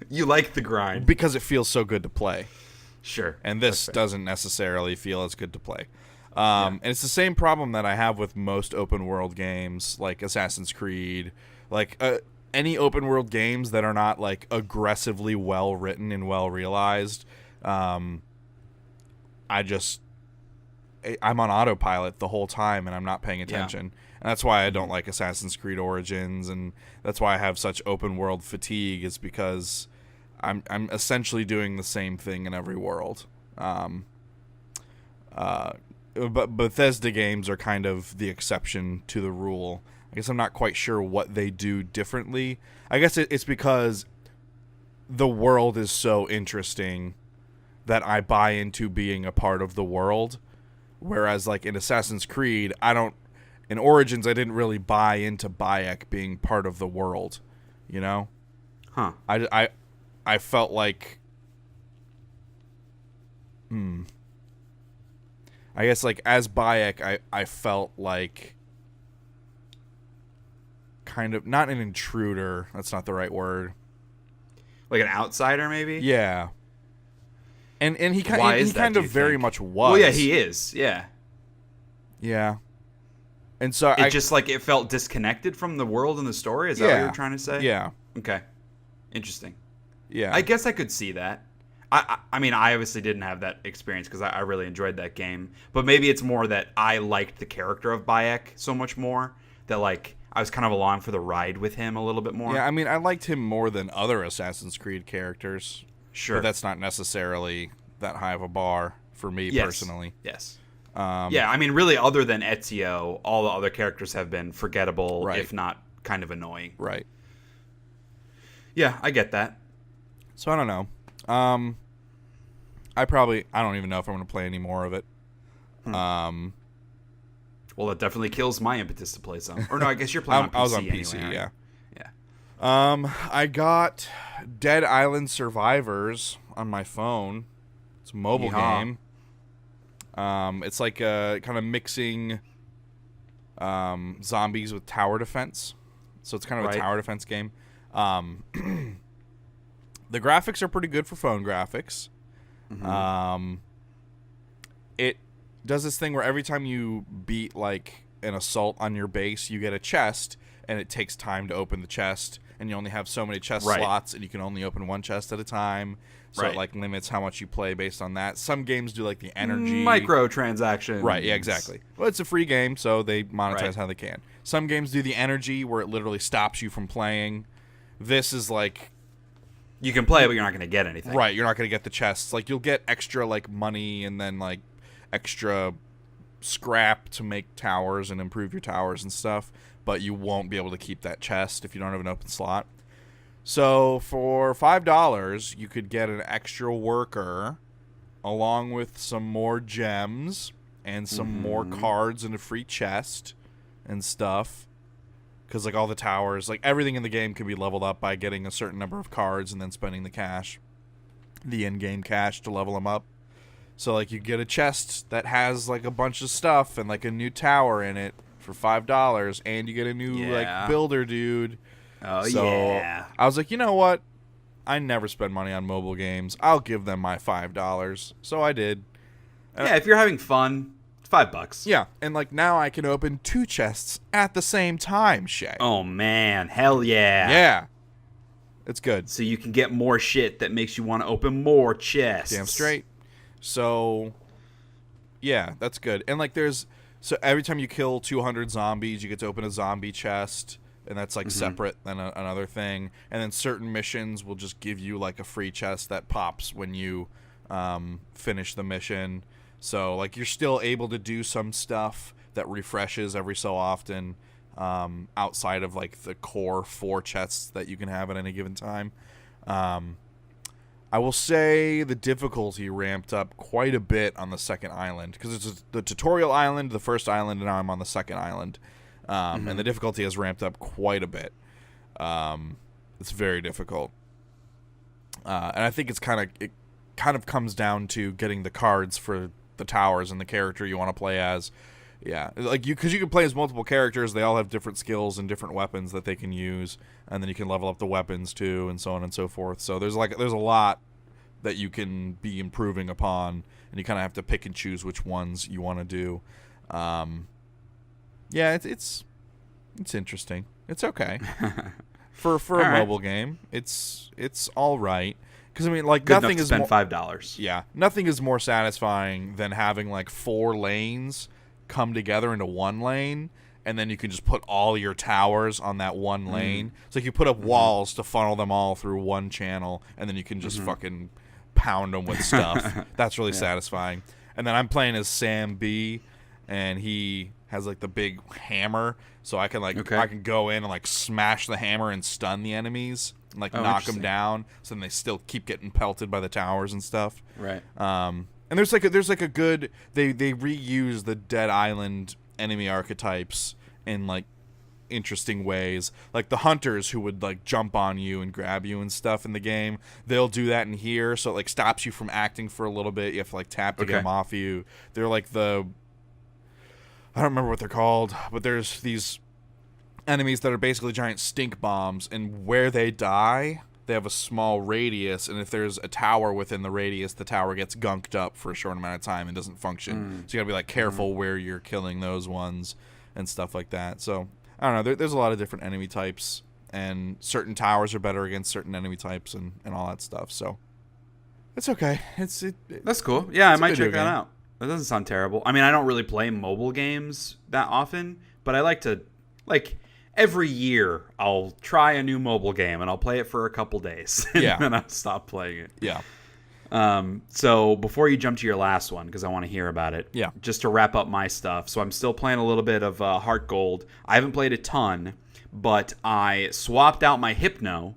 You like the grind. Because it feels so good to play. Sure. And this doesn't necessarily feel as good to play. And it's the same problem that I have with most open world games, like Assassin's Creed, like any open world games that are not like aggressively well written and well realized. I'm on autopilot the whole time, and I'm not paying attention. And that's why I don't like Assassin's Creed Origins, and that's why I have such open world fatigue, is because I'm essentially doing the same thing in every world. But Bethesda games are kind of the exception to the rule. I guess I'm not quite sure what they do differently. I guess it's because the world is so interesting that I buy into being a part of the world. Whereas, like, in Assassin's Creed, in Origins, I didn't really buy into Bayek being part of the world, you know? Huh. I felt like... I guess, like, as Bayek, I felt like... kind of... Not an intruder. That's not the right word. Like an outsider, maybe? Yeah. And he kind of very much was. Well, yeah, he is. Yeah. Yeah. And so it felt disconnected from the world and the story. Is that what you're trying to say? Yeah. Okay. Interesting. Yeah. I guess I could see that. I mean, I obviously didn't have that experience because I really enjoyed that game. But maybe it's more that I liked the character of Bayek so much more that, like, I was kind of along for the ride with him a little bit more. Yeah, I mean, I liked him more than other Assassin's Creed characters. Sure. But that's not necessarily that high of a bar for me personally. Yes. Yeah, I mean, really, other than Ezio, all the other characters have been forgettable, right. if not kind of annoying. Right. Yeah, I get that. So I don't know. I don't even know if I'm going to play any more of it. Well, that definitely kills my impetus to play some. Or no, I guess you're playing on PC. I was on PC, anyway, yeah. Yeah. I got Dead Island Survivors on my phone. It's a mobile game. It's like kind of mixing zombies with tower defense. So it's kind of a tower defense game. The graphics are pretty good for phone graphics. Mm-hmm. It does this thing where every time you beat like an assault on your base, you get a chest, and it takes time to open the chest, and you only have so many chest slots, and you can only open one chest at a time. So it like limits how much you play based on that. Some games do like the energy microtransactions. Right, yeah, exactly. Well, it's a free game, so they monetize how they can. Some games do the energy where it literally stops you from playing. This is like you can play, but you're not going to get anything. Right, you're not going to get the chests. Like you'll get extra like money and then like extra scrap to make towers and improve your towers and stuff, but you won't be able to keep that chest if you don't have an open slot. So for $5, you could get an extra worker along with some more gems and some more cards and a free chest and stuff. Because like all the towers, like everything in the game can be leveled up by getting a certain number of cards and then spending the cash, the in-game cash to level them up. So like you get a chest that has like a bunch of stuff and like a new tower in it for $5, and you get a new like builder dude. Oh, so yeah. I was like, you know what? I never spend money on mobile games. I'll give them my $5. So I did. Yeah, if you're having fun, it's $5. Yeah, and like now I can open 2 chests at the same time, Shea. Oh, man. Hell yeah. Yeah. It's good. So you can get more shit that makes you want to open more chests. Damn straight. So, yeah, that's good. And like so every time you kill 200 zombies, you get to open a zombie chest. And that's like separate than another thing. And then certain missions will just give you like a free chest that pops when you finish the mission. So like you're still able to do some stuff that refreshes every so often outside of like the core 4 chests that you can have at any given time. I will say the difficulty ramped up quite a bit on the second island because it's the tutorial island, the first island, and now I'm on the second island. And the difficulty has ramped up quite a bit. It's very difficult. And I think it kind of comes down to getting the cards for the towers and the character you want to play as. Yeah, like because you can play as multiple characters. They all have different skills and different weapons that they can use, and then you can level up the weapons too, and so on and so forth. So there's a lot that you can be improving upon, and you kind of have to pick and choose which ones you want to do. Yeah, it's interesting. It's okay for a mobile game. It's all right because I mean, like good nothing enough to is spend $5. Yeah, nothing is more satisfying than having like 4 lanes come together into one lane, and then you can just put all your towers on that one lane. It's like you put up walls to funnel them all through one channel, and then you can just fucking pound them with stuff. That's really satisfying. And then I'm playing as Sam B, and he has like the big hammer, so I can Okay. I can go in and like smash the hammer and stun the enemies and like knock them down, so then they still keep getting pelted by the towers and stuff. Right. And there's like a good they reuse the Dead Island enemy archetypes in like interesting ways. Like the hunters who would like jump on you and grab you and stuff in the game, they'll do that in here, so it like stops you from acting for a little bit. You have to like tap to get them off you. They're like I don't remember what they're called, but there's these enemies that are basically giant stink bombs, and where they die, they have a small radius, and if there's a tower within the radius, the tower gets gunked up for a short amount of time and doesn't function. So you gotta be like careful where you're killing those ones and stuff like that. So I don't know. There's a lot of different enemy types, and certain towers are better against certain enemy types and all that stuff. So it's okay. That's cool. Yeah, I might check that game. out. That doesn't sound terrible. I mean, I don't really play mobile games that often, but I like to, like, every year I'll try a new mobile game and I'll play it for a couple days and then I'll stop playing it. Yeah. So before you jump to your last one, because I want to hear about it, just to wrap up my stuff. So I'm still playing a little bit of Heart Gold. I haven't played a ton, but I swapped out my Hypno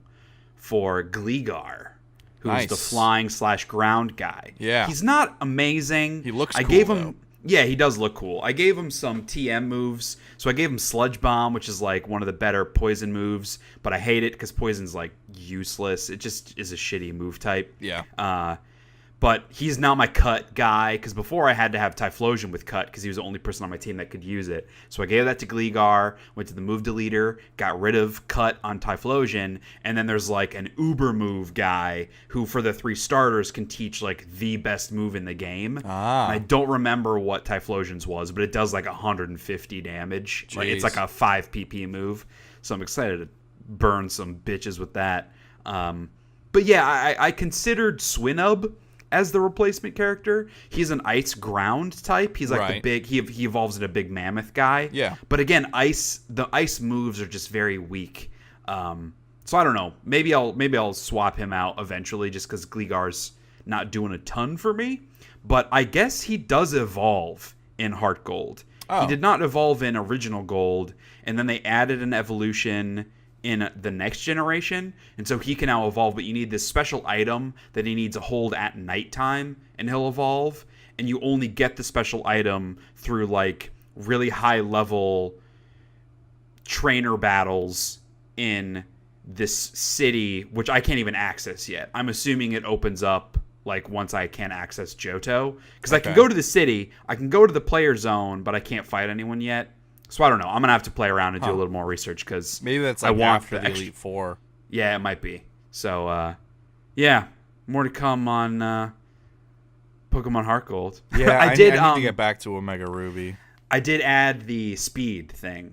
for Gligar, who's the flying/ground guy. Yeah. He's not amazing. He looks I cool, gave him though. Yeah, he does look cool. I gave him some TM moves. So I gave him Sludge Bomb, which is like one of the better poison moves, but I hate it because poison's like useless. It just is a shitty move type. Yeah. But he's now my Cut guy, because before I had to have Typhlosion with Cut because he was the only person on my team that could use it. So I gave that to Gligar, went to the move deleter, got rid of Cut on Typhlosion, and then there's like an Uber move guy who for the 3 starters can teach like the best move in the game. And I don't remember what Typhlosion's was, but it does like 150 damage. Like it's like a 5 PP move. So I'm excited to burn some bitches with that. But yeah, I considered Swinub as the replacement character. He's an ice ground type. He's like the big, he evolves into a big mammoth guy. Yeah. But again, the ice moves are just very weak. So I don't know. Maybe I'll swap him out eventually just because Gligar's not doing a ton for me. But I guess he does evolve in Heart Gold. He did not evolve in Original Gold, and then they added an evolution in the next generation, and so he can now evolve, but you need this special item that he needs to hold at nighttime and he'll evolve, and you only get the special item through like really high level trainer battles in this city, which I can't even access yet. I'm assuming it opens up like once I can access Johto, because I can go to the city, I can go to the player zone, but I can't fight anyone yet. So I don't know. I'm gonna have to play around and do a little more research because maybe that's like after the Elite Four. Yeah, it might be. So yeah, more to come on Pokemon Heart Gold. Yeah, I need to get back to Omega Ruby. I did add the speed thing.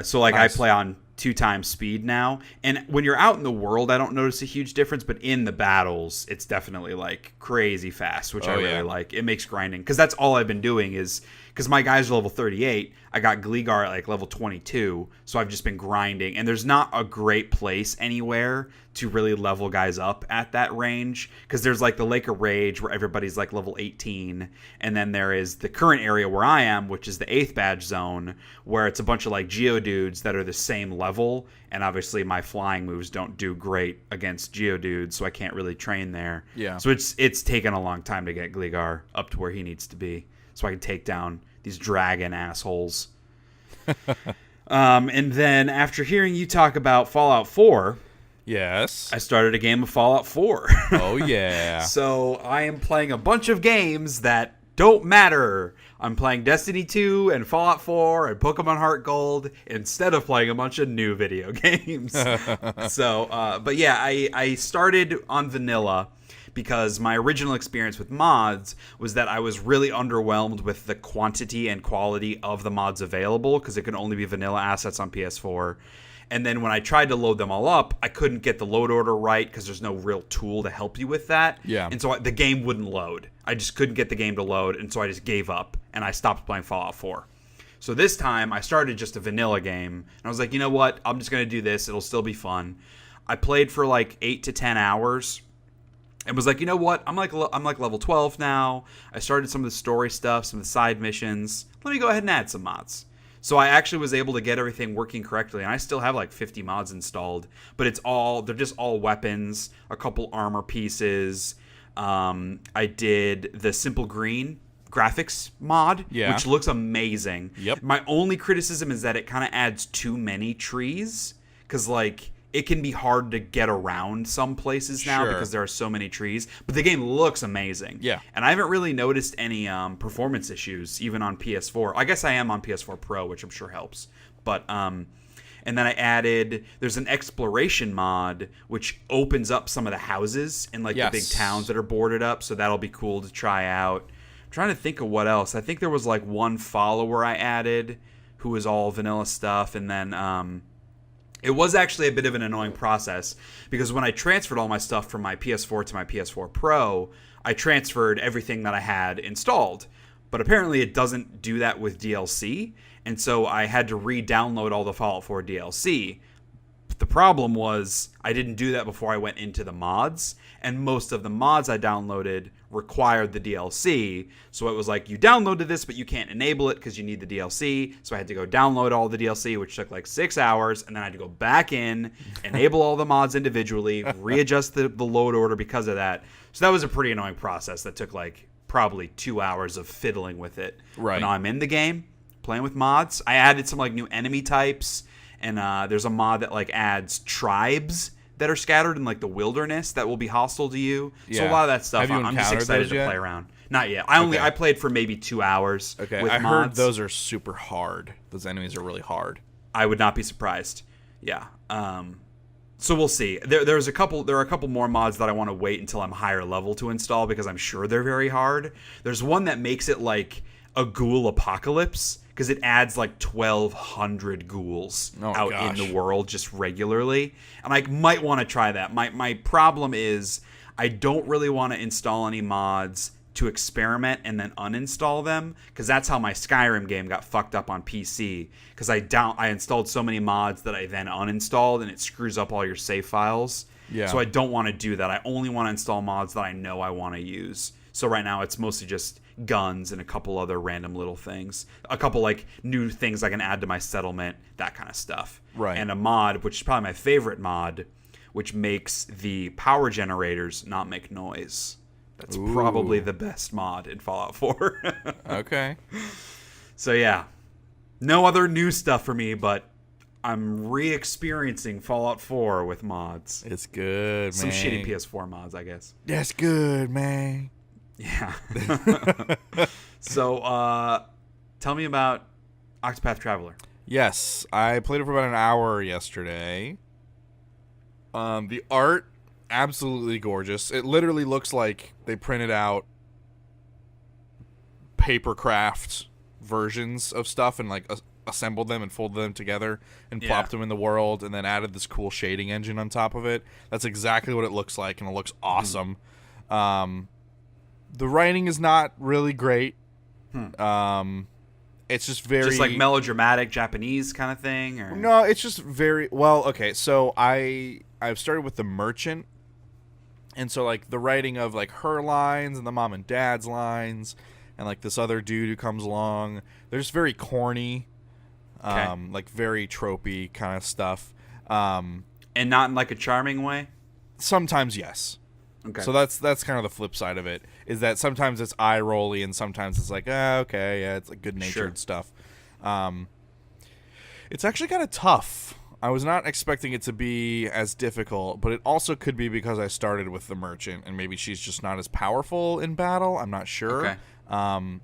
So like I play on 2 times speed now, and when you're out in the world, I don't notice a huge difference, but in the battles, it's definitely like crazy fast, which I really like. It makes grinding, because that's all I've been doing is because my guys are level 38. I got Gligar at like level 22, so I've just been grinding, and there's not a great place anywhere to really level guys up at that range, because there's like the Lake of Rage where everybody's like level 18, and then there is the current area where I am, which is the 8th badge zone, where it's a bunch of like Geodudes that are the same level, and obviously my flying moves don't do great against Geodudes, so I can't really train there. Yeah. So it's taken a long time to get Gligar up to where he needs to be, so I can take down these dragon assholes. And then after hearing you talk about Fallout 4, yes, I started a game of Fallout 4. Oh yeah. So I am playing a bunch of games that don't matter. I'm playing Destiny 2 and Fallout 4 and Pokemon Heart Gold instead of playing a bunch of new video games. So, but yeah, I started on vanilla because my original experience with mods was that I was really underwhelmed with the quantity and quality of the mods available, because it could only be vanilla assets on PS4. And then when I tried to load them all up, I couldn't get the load order right because there's no real tool to help you with that. Yeah. And so the game wouldn't load. I just couldn't get the game to load, and so I just gave up, and I stopped playing Fallout 4. So this time, I started just a vanilla game, and I was like, you know what? I'm just going to do this. It'll still be fun. I played for like 8 to 10 hours. and was like, you know what? I'm like level 12 now. I started some of the story stuff, some of the side missions. Let me go ahead and add some mods. So I actually was able to get everything working correctly, and I still have like 50 mods installed. But they're just all weapons, a couple armor pieces. I did the Simple Green graphics mod, which looks amazing. Yep. My only criticism is that it kind of adds too many trees, because like it can be hard to get around some places now because there are so many trees. But the game looks amazing. Yeah. And I haven't really noticed any performance issues, even on PS4. I guess I am on PS4 Pro, which I'm sure helps. But and then there's an exploration mod, which opens up some of the houses in like the big towns that are boarded up. So that'll be cool to try out. I'm trying to think of what else. I think there was like one follower I added who was all vanilla stuff. And then it was actually a bit of an annoying process because when I transferred all my stuff from my PS4 to my PS4 Pro, I transferred everything that I had installed. But apparently it doesn't do that with DLC, and so I had to re-download all the Fallout 4 DLC. But the problem was I didn't do that before I went into the mods, and most of the mods I downloaded required the DLC. So it was like, you downloaded this, but you can't enable it because you need the DLC. So I had to go download all the DLC, which took like 6 hours, and then I had to go back in, enable all the mods individually, readjust the load order because of that. So that was a pretty annoying process that took like probably 2 hours of fiddling with it. Right. But now I'm in the game, playing with mods. I added some like new enemy types, and there's a mod that like adds tribes that are scattered in like the wilderness that will be hostile to you. Yeah. So a lot of that stuff I'm just excited to play around. Not yet. I played for maybe 2 hours. Okay. With I mods. heard those are super hard. Those enemies are really hard. I would not be surprised. Yeah. So we'll see. There are a couple more mods that I want to wait until I'm higher level to install because I'm sure they're very hard. There's one that makes it like a ghoul apocalypse because it adds like 1,200 ghouls in the world just regularly. And I might want to try that. My problem is I don't really want to install any mods to experiment and then uninstall them, because that's how my Skyrim game got fucked up on PC, because I installed so many mods that I then uninstalled, and it screws up all your save files. Yeah. So I don't want to do that. I only want to install mods that I know I want to use. So right now it's mostly just guns and a couple other random little things. A couple like new things I can add to my settlement, that kind of stuff. Right. And a mod, which is probably my favorite mod, which makes the power generators not make noise. That's probably the best mod in Fallout 4. Okay. So yeah. No other new stuff for me, but I'm re-experiencing Fallout 4 with mods. It's good, man. Some shitty PS4 mods, I guess. That's good, man. Yeah. So, tell me about Octopath Traveler. Yes, I played it for about an hour yesterday. The art, absolutely gorgeous. It literally looks like they printed out papercraft versions of stuff and like assembled them and folded them together and plopped them in the world and then added this cool shading engine on top of it. That's exactly what it looks like, and it looks awesome. The writing is not really great. It's just very... Just like melodramatic Japanese kind of thing? Or? No, it's just very... Well, okay, so I've started with The Merchant, and so like the writing of like her lines and the mom and dad's lines and like this other dude who comes along, they're just very corny, like very tropey kind of stuff. And not in like a charming way? Sometimes, yes. Okay. So that's kind of the flip side of it, is that sometimes it's eye-rolly and sometimes it's like, okay, yeah, it's like good-natured stuff. It's actually kind of tough. I was not expecting it to be as difficult, but it also could be because I started with the Merchant and maybe she's just not as powerful in battle. I'm not sure. Okay.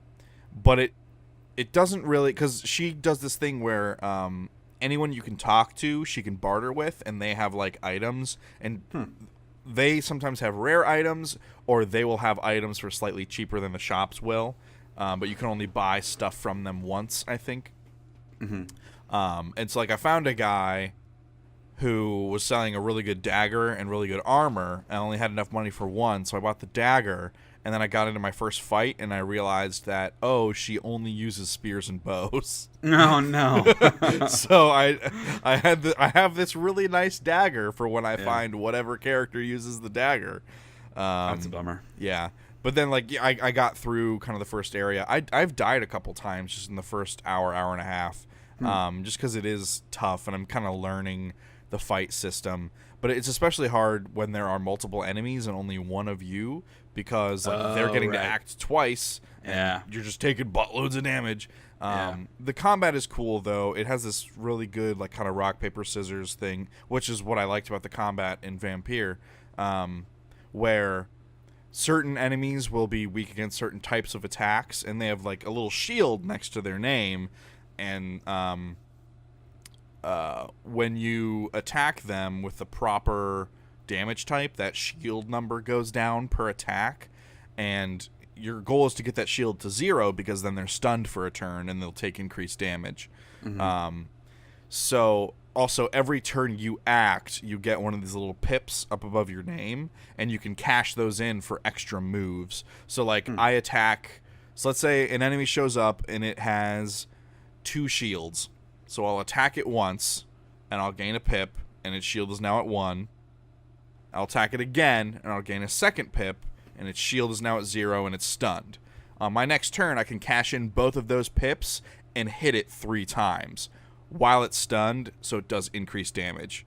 But it doesn't really, because she does this thing where anyone you can talk to, she can barter with, and they have like items, and they sometimes have rare items, or they will have items for slightly cheaper than the shops will, but you can only buy stuff from them once, I think. And so like I found a guy who was selling a really good dagger and really good armor. I only had enough money for one, so I bought the dagger, and then I got into my first fight, and I realized that, she only uses spears and bows. Oh, no. So I have this really nice dagger for when I find whatever character uses the dagger. That's a bummer. Yeah. But then, like, I got through kind of the first area. I've died a couple times just in the first hour and a half, just because it is tough, and I'm kind of learning the fight system. But it's especially hard when there are multiple enemies and only one of you, because like, they're getting to act twice, and you're just taking buttloads of damage. The combat is cool, though. It has this really good, like, kind of rock, paper, scissors thing, which is what I liked about the combat in Vampyr, where certain enemies will be weak against certain types of attacks, and they have like a little shield next to their name, and when you attack them with the proper damage type, that shield number goes down per attack, and your goal is to get that shield to 0, because then they're stunned for a turn and they'll take increased damage. So also, every turn you act, you get one of these little pips up above your name, and you can cash those in for extra moves. So, like, I attack... So, let's say an enemy shows up, and it has 2 shields. So, I'll attack it once, and I'll gain a pip, and its shield is now at 1. I'll attack it again, and I'll gain a second pip, and its shield is now at 0, and it's stunned. On my next turn, I can cash in both of those pips and hit it 3 times while it's stunned, so it does increased damage.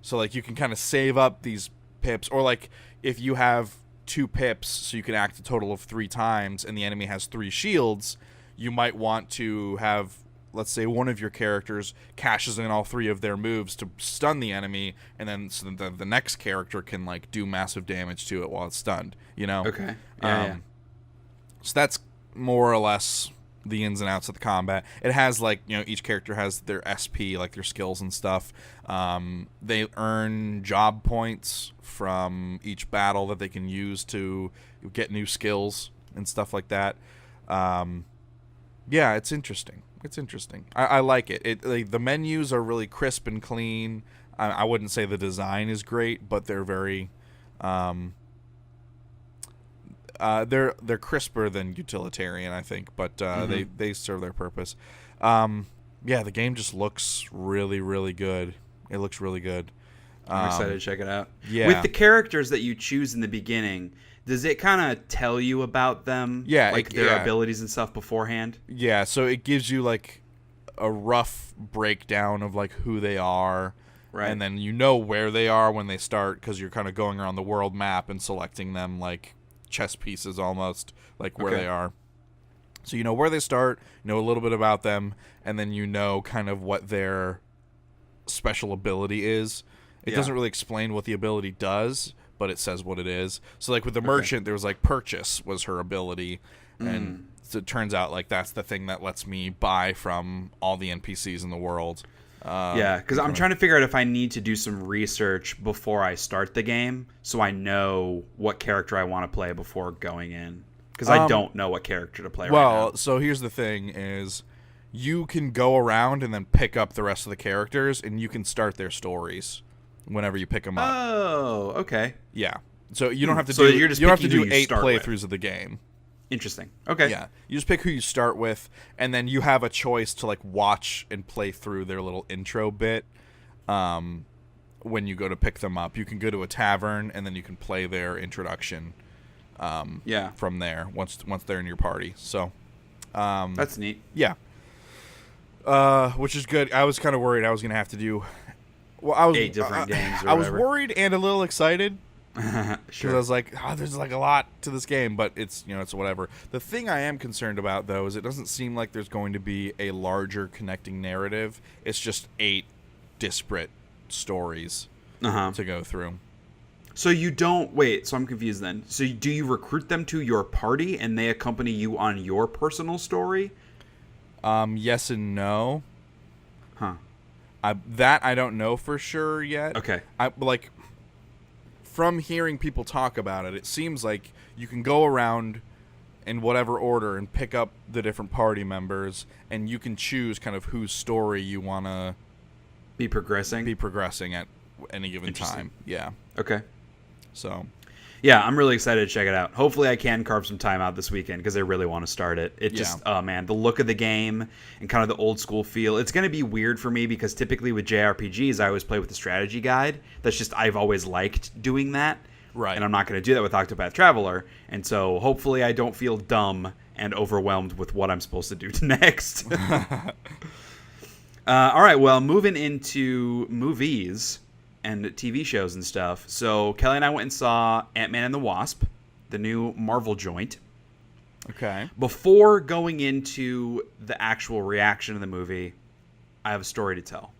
So, like, you can kind of save up these pips, or, like, if you have 2 pips, so you can act a total of 3 times, and the enemy has 3 shields, you might want to have, let's say, one of your characters cashes in all 3 of their moves to stun the enemy, and then so that the next character can, like, do massive damage to it while it's stunned, you know? Okay. So that's more or less the ins and outs of the combat. It has, like, you know, each character has their SP, like their skills and stuff. They earn job points from each battle that they can use to get new skills and stuff like that. Yeah, it's interesting. It's interesting. I like it. Like, the menus are really crisp and clean. I wouldn't say the design is great, but they're very... they're crisper than utilitarian, I think, but they serve their purpose. Yeah, the game just looks really, really good. It looks really good. I'm excited to check it out. Yeah. With the characters that you choose in the beginning, does it kind of tell you about them? Yeah, like their abilities and stuff beforehand? Yeah, so it gives you, like, a rough breakdown of, like, who they are. Right. And then you know where they are when they start, because you're kind of going around the world map and selecting them, like, chess pieces almost, like where they are. So you know where they start, you know a little bit about them, and then you know kind of what their special ability is. It doesn't really explain what the ability does, but it says what it is. So like with the merchant, there was like purchase was her ability, and so it turns out like that's the thing that lets me buy from all the NPCs in the world. Yeah, because I'm trying to figure out if I need to do some research before I start the game, so I know what character I want to play before going in. Because I don't know what character to play right now. Well, so here's the thing is, you can go around and then pick up the rest of the characters, and you can start their stories whenever you pick them up. Oh, okay. Yeah. So you don't have to So do, you're just you don't have to picking do who you 8 start playthroughs with. of the game. Interesting. Okay. Yeah. You just pick who you start with, and then you have a choice to like watch and play through their little intro bit. When you go to pick them up, you can go to a tavern, and then you can play their introduction. From there, once they're in your party. So, that's neat. Yeah. Which is good. I was kind of worried I was gonna have to do. Well, I was 8 different games. Or I was worried and a little excited. Sure. Because I was like, there's like a lot to this game, but it's it's whatever. The thing I am concerned about though is it doesn't seem like there's going to be a larger connecting narrative. It's just 8 disparate stories to go through. So you don't wait. So I'm confused then. So do you recruit them to your party and they accompany you on your personal story? Yes and no. Huh. That I don't know for sure yet. Okay. From hearing people talk about it, it seems like you can go around in whatever order and pick up the different party members, and you can choose kind of whose story you want to be progressing at any given time. Yeah. Okay. So. Yeah, I'm really excited to check it out. Hopefully I can carve some time out this weekend because I really want to start it. It just, oh man, the look of the game and kind of the old school feel. It's going to be weird for me because typically with JRPGs, I always play with the strategy guide. That's just, I've always liked doing that. Right. And I'm not going to do that with Octopath Traveler. And so hopefully I don't feel dumb and overwhelmed with what I'm supposed to do next. All right, well, moving into movies and TV shows and stuff. So Kelly and I went and saw Ant-Man and the Wasp, the new Marvel joint. Okay. Before going into the actual reaction of the movie, I have a story to tell.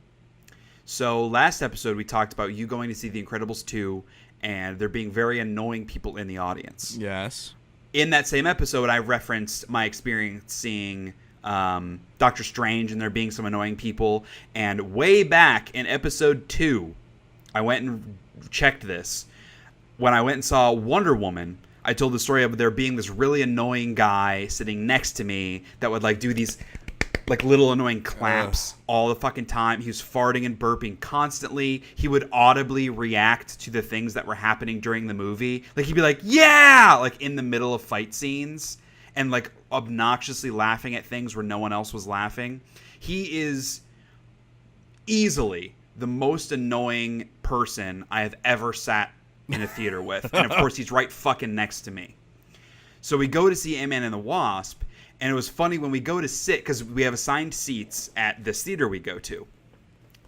So last episode, we talked about you going to see The Incredibles 2 and there being very annoying people in the audience. Yes. In that same episode, I referenced my experience seeing Doctor Strange and there being some annoying people. And way back in episode 2, I went and checked this. When I went and saw Wonder Woman, I told the story of there being this really annoying guy sitting next to me that would like do these like little annoying claps all the fucking time. He was farting and burping constantly. He would audibly react to the things that were happening during the movie. Like he'd be like, yeah, like in the middle of fight scenes and like obnoxiously laughing at things where no one else was laughing. He is easily the most annoying person I have ever sat in a theater with. And of course, he's right fucking next to me. So we go to see Ant-Man and the Wasp. And it was funny when we go to sit, because we have assigned seats at this theater we go to.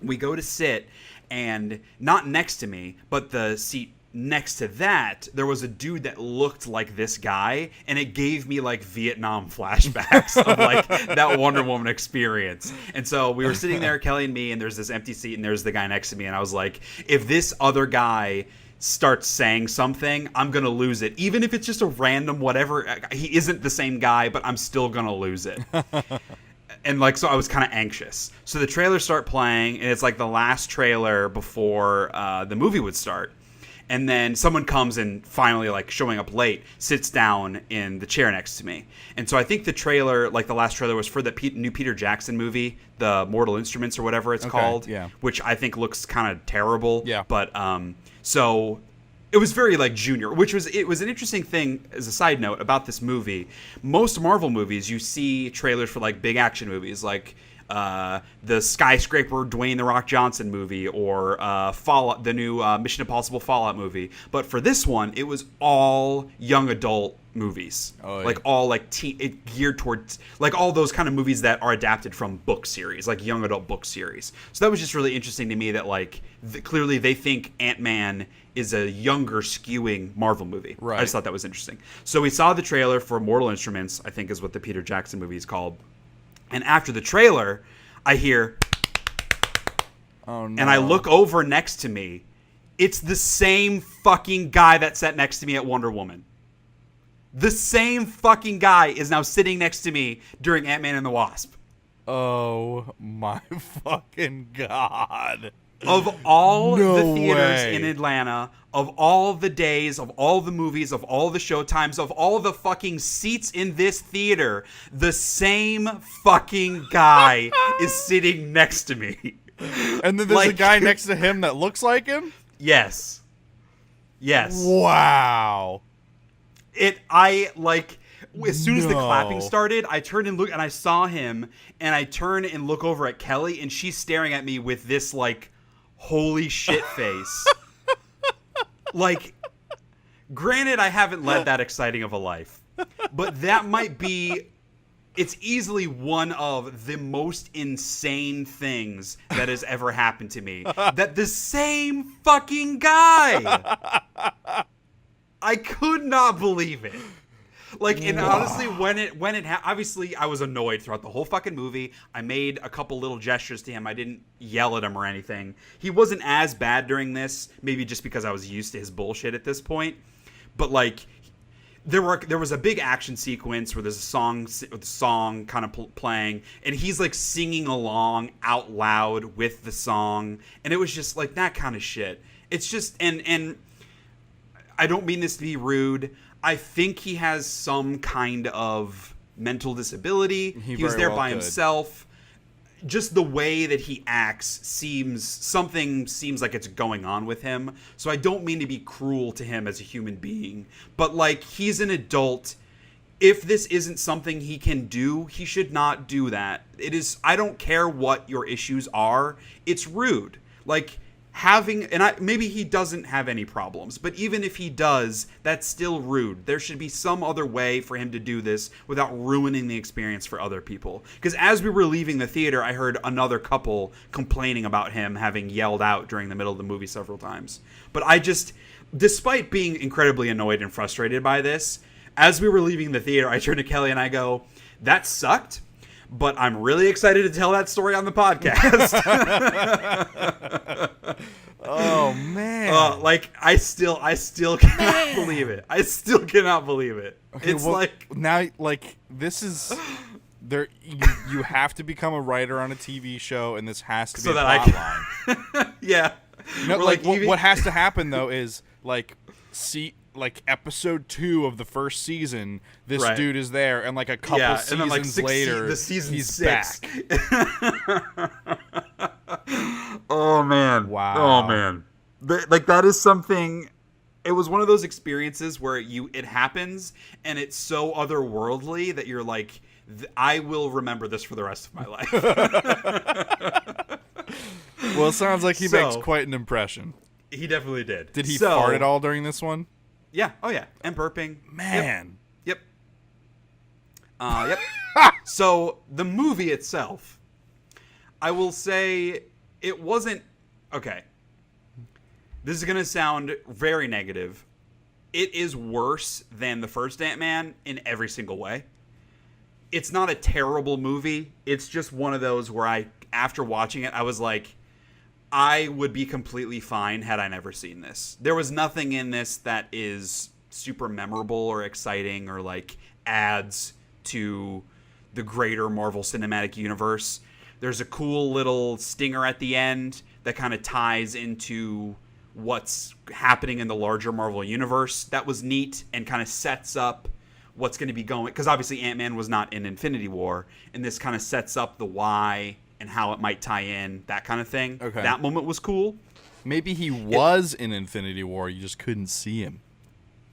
We go to sit, and not next to me, but the seat next to that, there was a dude that looked like this guy, and it gave me like Vietnam flashbacks of like that Wonder Woman experience. And so we were sitting there, Kelly and me, and there's this empty seat, and there's the guy next to me, and I was like, if this other guy starts saying something, I'm gonna lose it. Even if it's just a random whatever, he isn't the same guy, but I'm still gonna lose it. And like, so I was kind of anxious. So the trailers start playing, and it's like the last trailer before the movie would start. And then someone comes and finally, like showing up late, sits down in the chair next to me. And so I think the trailer, like the last trailer, was for the new Peter Jackson movie, the Mortal Instruments or whatever it's called, yeah. Which I think looks kind of terrible. Yeah. But so it was very like junior, it was an interesting thing as a side note about this movie. Most Marvel movies, you see trailers for like big action movies, like the Skyscraper Dwayne The Rock Johnson movie, or Fallout, the new Mission Impossible Fallout movie. But for this one, it was all young adult movies, like all like geared towards like all those kind of movies that are adapted from book series, like young adult book series. So that was just really interesting to me that like clearly they think Ant-Man is a younger skewing Marvel movie. Right. I just thought that was interesting. So we saw the trailer for Mortal Instruments, I think is what the Peter Jackson movie is called. And after the trailer, I hear, oh no! And I look over next to me. It's the same fucking guy that sat next to me at Wonder Woman. The same fucking guy is now sitting next to me during Ant-Man and the Wasp. Oh my fucking God. Of all No the theaters way. in Atlanta, of all the days, of all the movies, of all the showtimes, of all the fucking seats in this theater, the same fucking guy is sitting next to me. And then there's a guy next to him that looks like him? Yes. Yes. Wow. As soon as the clapping started, I turned and looked, and I saw him, and I turn and look over at Kelly, and she's staring at me with this, like, holy shit face. Like, granted, I haven't led that exciting of a life, but that might be, it's easily one of the most insane things that has ever happened to me. That the same fucking guy. I could not believe it. Like, and honestly, when it obviously I was annoyed throughout the whole fucking movie. I made a couple little gestures to him. I didn't yell at him or anything. He wasn't as bad during this, maybe just because I was used to his bullshit at this point. But like, there was a big action sequence where there's a song kind of playing, and he's like singing along out loud with the song, and it was just like that kind of shit. It's just and I don't mean this to be rude. I think he has some kind of mental disability. He was there by himself. Just the way that he acts seems like it's going on with him. So I don't mean to be cruel to him as a human being, but like, he's an adult. If this isn't something he can do, he should not do that. It is, I don't care what your issues are. It's rude. Like, maybe he doesn't have any problems, but even if he does, that's still rude. There should be some other way for him to do this without ruining the experience for other people. Because as we were leaving the theater, I heard another couple complaining about him having yelled out during the middle of the movie several times. But despite being incredibly annoyed and frustrated by this, as we were leaving the theater, I turned to Kelly and I go, that sucked, but I'm really excited to tell that story on the podcast. Oh man! I still cannot believe it. I still cannot believe it. Okay, it's now, this is there. You have to become a writer on a TV show, and this has to be a plot line. Yeah. No, what has to happen though is episode 2 of the first season, this dude is there, and a couple seasons later, he's 6. back. Oh man! Wow! Oh man! That is something. It was one of those experiences where it happens, and it's so otherworldly that you're like, I will remember this for the rest of my life. Well, it sounds like he makes quite an impression. He definitely did. Did he fart at all during this one? Yeah. Oh, yeah. And burping. Man. Yep. Yep. So the movie itself, I will say it wasn't... Okay. This is going to sound very negative. It is worse than the first Ant-Man in every single way. It's not a terrible movie. It's just one of those where after watching it, I was like... I would be completely fine had I never seen this. There was nothing in this that is super memorable or exciting or adds to the greater Marvel Cinematic Universe. There's a cool little stinger at the end that kind of ties into what's happening in the larger Marvel Universe. That was neat and kind of sets up what's going to be going. Because obviously Ant-Man was not in Infinity War, and this kind of sets up the why and how it might tie in, that kind of thing. Okay. That moment was cool. Maybe he was in Infinity War, you just couldn't see him.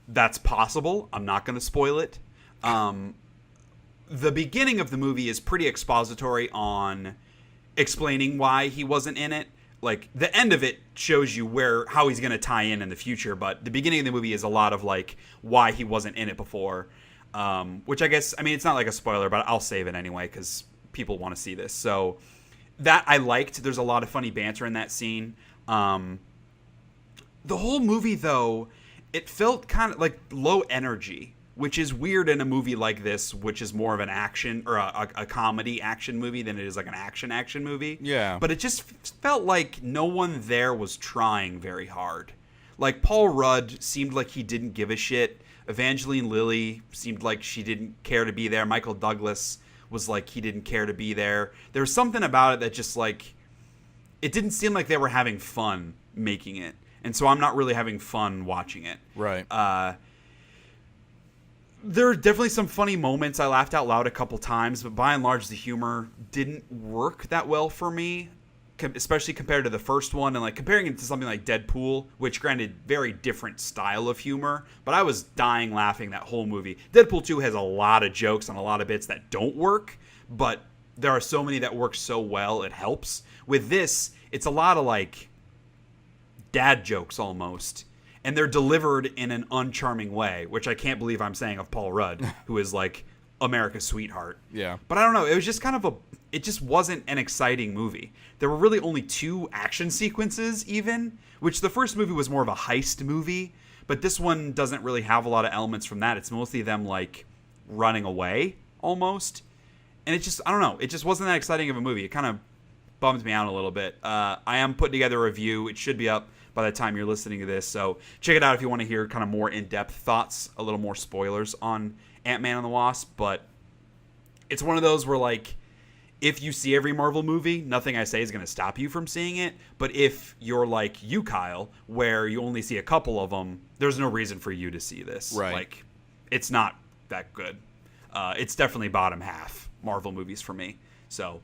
That's possible. I'm not going to spoil it. The beginning of the movie is pretty expository on explaining why he wasn't in it. The end of it shows you how he's going to tie in the future, but the beginning of the movie is a lot of why he wasn't in it before. Which I guess, it's not a spoiler, but I'll save it anyway because people want to see this. So that I liked. There's a lot of funny banter in that scene. The whole movie, though, it felt kind of low energy, which is weird in a movie like this, which is more of an action or a comedy action movie than it is an action movie. Yeah. But it just felt like no one there was trying very hard. Paul Rudd seemed like he didn't give a shit. Evangeline Lilly seemed like she didn't care to be there. Michael Douglas was he didn't care to be there. There was something about it that just it didn't seem like they were having fun making it. And so I'm not really having fun watching it. Right. There are definitely some funny moments. I laughed out loud a couple times, but by and large, the humor didn't work that well for me, especially compared to the first one. And comparing it to something like Deadpool, which granted, very different style of humor, but I was dying laughing that whole movie. Deadpool 2 has a lot of jokes and a lot of bits that don't work, but there are so many that work so well, it helps. With this, it's a lot of dad jokes almost, and they're delivered in an uncharming way, which I can't believe I'm saying of Paul Rudd, who is America's sweetheart. Yeah. But I don't know, it was just it just wasn't an exciting movie. There were really only 2 action sequences even, which the first movie was more of a heist movie, but this one doesn't really have a lot of elements from that. It's mostly them running away almost. And it just, I don't know, it just wasn't that exciting of a movie. It kind of bummed me out a little bit. I am putting together a review. It should be up by the time you're listening to this. So check it out if you want to hear kind of more in-depth thoughts, a little more spoilers on Ant-Man and the Wasp. But it's one of those where if you see every Marvel movie, nothing I say is going to stop you from seeing it. But if you're like you, Kyle, where you only see a couple of them, there's no reason for you to see this. Right. It's not that good. It's definitely bottom half Marvel movies for me. So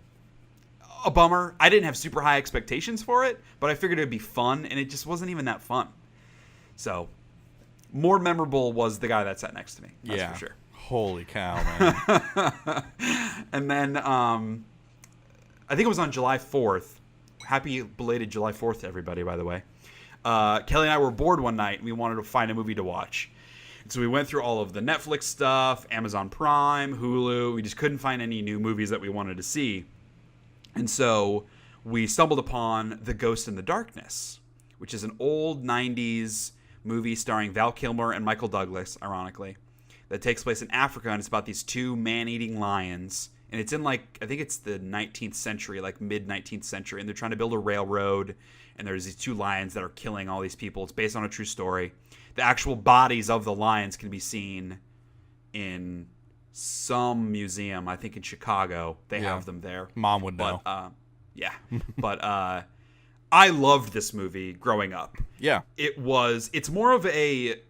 a bummer. I didn't have super high expectations for it, but I figured it'd be fun, and it just wasn't even that fun. So more memorable was the guy that sat next to me. That's for sure. Holy cow, man. And then I think it was on July 4th, Happy belated July 4th to everybody, by the way. Kelly and I were bored one night, and we wanted to find a movie to watch. And so we went through all of the Netflix stuff, Amazon Prime, Hulu. We just couldn't find any new movies that we wanted to see. And so we stumbled upon The Ghost in the Darkness, which is an old 90s movie starring Val Kilmer and Michael Douglas, ironically, that takes place in Africa, and it's about these two man-eating lions. And it's in, like, I think it's the 19th century, like mid-19th century, and they're trying to build a railroad, and there's these two lions that are killing all these people. It's based on a true story. The actual bodies of the lions can be seen in some museum, I think in Chicago. They have them there. Mom would know. Yeah. But I loved this movie growing up. Yeah. It's more of a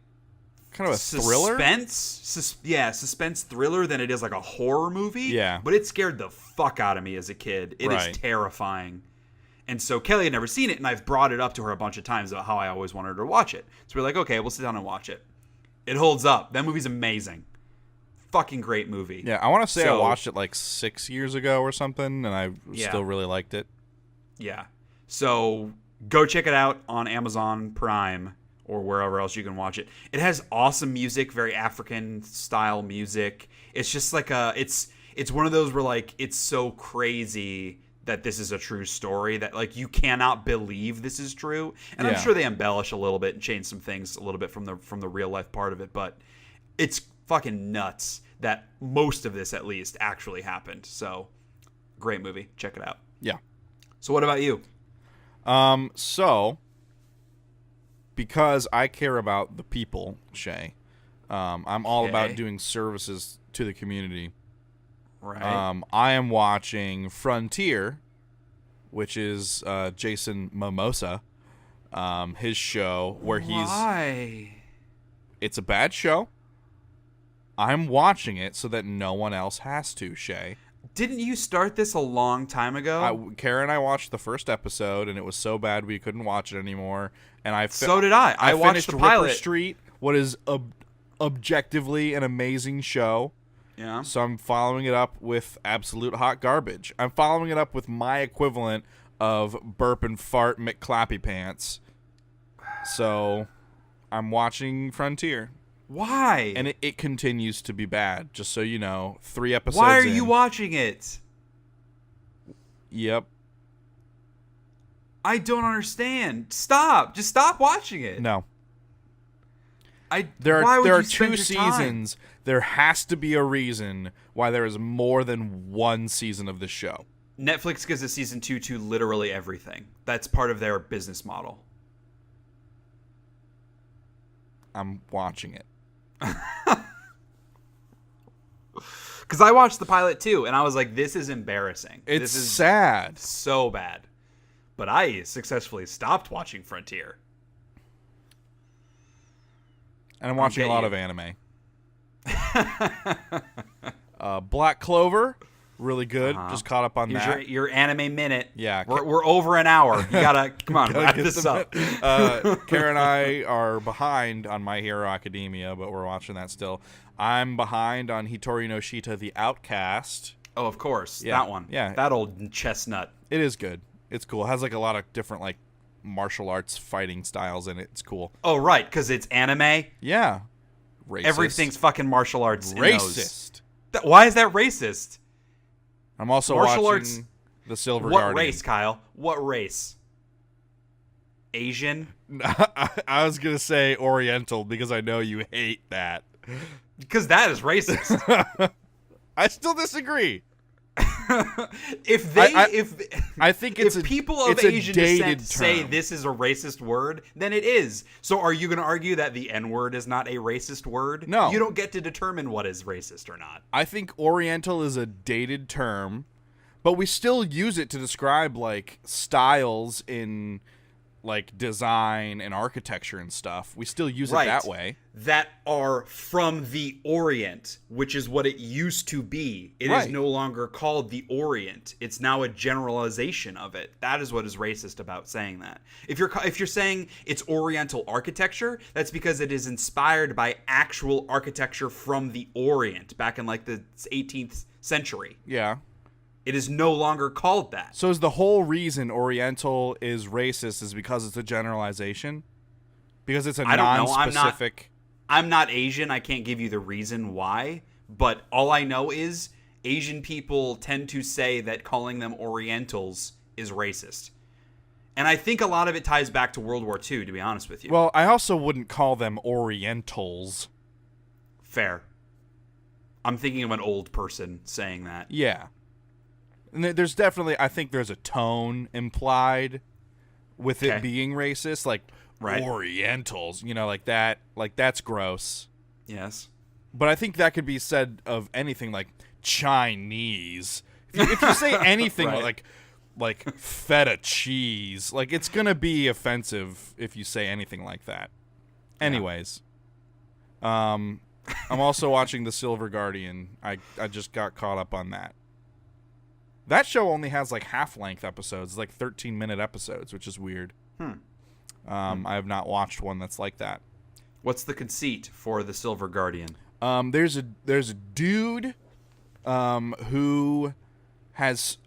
kind of a thriller? Suspense thriller than it is like a horror movie. Yeah. But it scared the fuck out of me as a kid. It is terrifying. And so Kelly had never seen it, and I've brought it up to her a bunch of times about how I always wanted her to watch it. So we're like, okay, we'll sit down and watch it. It holds up. That movie's amazing. Fucking great movie. Yeah, I want to say I watched it like 6 years ago or something, and I still really liked it. Yeah. So go check it out on Amazon Prime or wherever else you can watch it. It has awesome music, very African style music. It's just like it's one of those where like it's so crazy that this is a true story that like you cannot believe this is true. And I'm sure they embellish a little bit and change some things a little bit from the real life part of it, but it's fucking nuts that most of this at least actually happened. So great movie. Check it out. Yeah. So what about you? So because I care about the people, Shay, I'm all about doing services to the community. Right. I am watching Frontier, which is Jason Momoa, his show where it's a bad show. I'm watching it so that no one else has to, Shay. Didn't you start this a long time ago? Kara and I watched the first episode, and it was so bad we couldn't watch it anymore. And so did I. I watched the pilot. Ripper Street, what is objectively an amazing show. Yeah. So I'm following it up with absolute hot garbage. I'm following it up with my equivalent of burp and fart McClappy Pants. So I'm watching Frontier. Why? And it continues to be bad, just so you know. 3 episodes Why are you watching it? Yep. I don't understand. Stop. Just stop watching it. No. There are 2 seasons. There has to be a reason why there is more than 1 season of this show. Netflix gives a season 2 to literally everything. That's part of their business model. I'm watching it. Because I watched the pilot too, and I was like, this is embarrassing. This is sad. So bad. But I successfully stopped watching Frontier. And I'm watching a lot of anime. Black Clover, really good. Just caught up on that. Your anime minute. Yeah. We're over an hour. You gotta, come on, wrap this up. Kara and I are behind on My Hero Academia, but we're watching that still. I'm behind on Hitori no Shita, The Outcast. Oh, of course. Yeah. That one. Yeah. That old chestnut. It is good. It's cool. It has like a lot of different like martial arts fighting styles in it. It's cool. Oh, right, because it's anime? Yeah. Racist. Everything's fucking martial arts. Racist. Why is that racist? I'm also watching The Silver Guardian. What race, Kyle? What race? Asian? I was going to say Oriental because I know you hate that. Because that is racist. I still disagree. I think if people of Asian descent say term. this is a racist word, then it is. So are you going to argue that the N-word is not a racist word? No. You don't get to determine what is racist or not. I think Oriental is a dated term, but we still use it to describe like styles in like design and architecture and stuff. We still use it that way. That are from the Orient, which is what it used to be. It is no longer called the Orient. It's now a generalization of it. That is what is racist about saying that. If you're saying it's Oriental architecture, that's because it is inspired by actual architecture from the Orient back in like the 18th century. Yeah. It is no longer called that. So is the whole reason Oriental is racist is because it's a generalization? Because it's a non-specific... I'm not Asian. I can't give you the reason why. But all I know is Asian people tend to say that calling them Orientals is racist. And I think a lot of it ties back to World War II, to be honest with you. Well, I also wouldn't call them Orientals. Fair. I'm thinking of an old person saying that. Yeah. And there's definitely, I think there's a tone implied with it being racist. Like, Orientals, like that. Like, that's gross. Yes. But I think that could be said of anything like Chinese. If you say anything like feta cheese, like it's gonna be offensive if you say anything like that. Yeah. Anyways, I'm also watching The Silver Guardian. I just got caught up on that. That show only has like half-length episodes, like 13-minute episodes, which is weird. I have not watched one that's like that. What's the conceit for The Silver Guardian? There's a dude who has,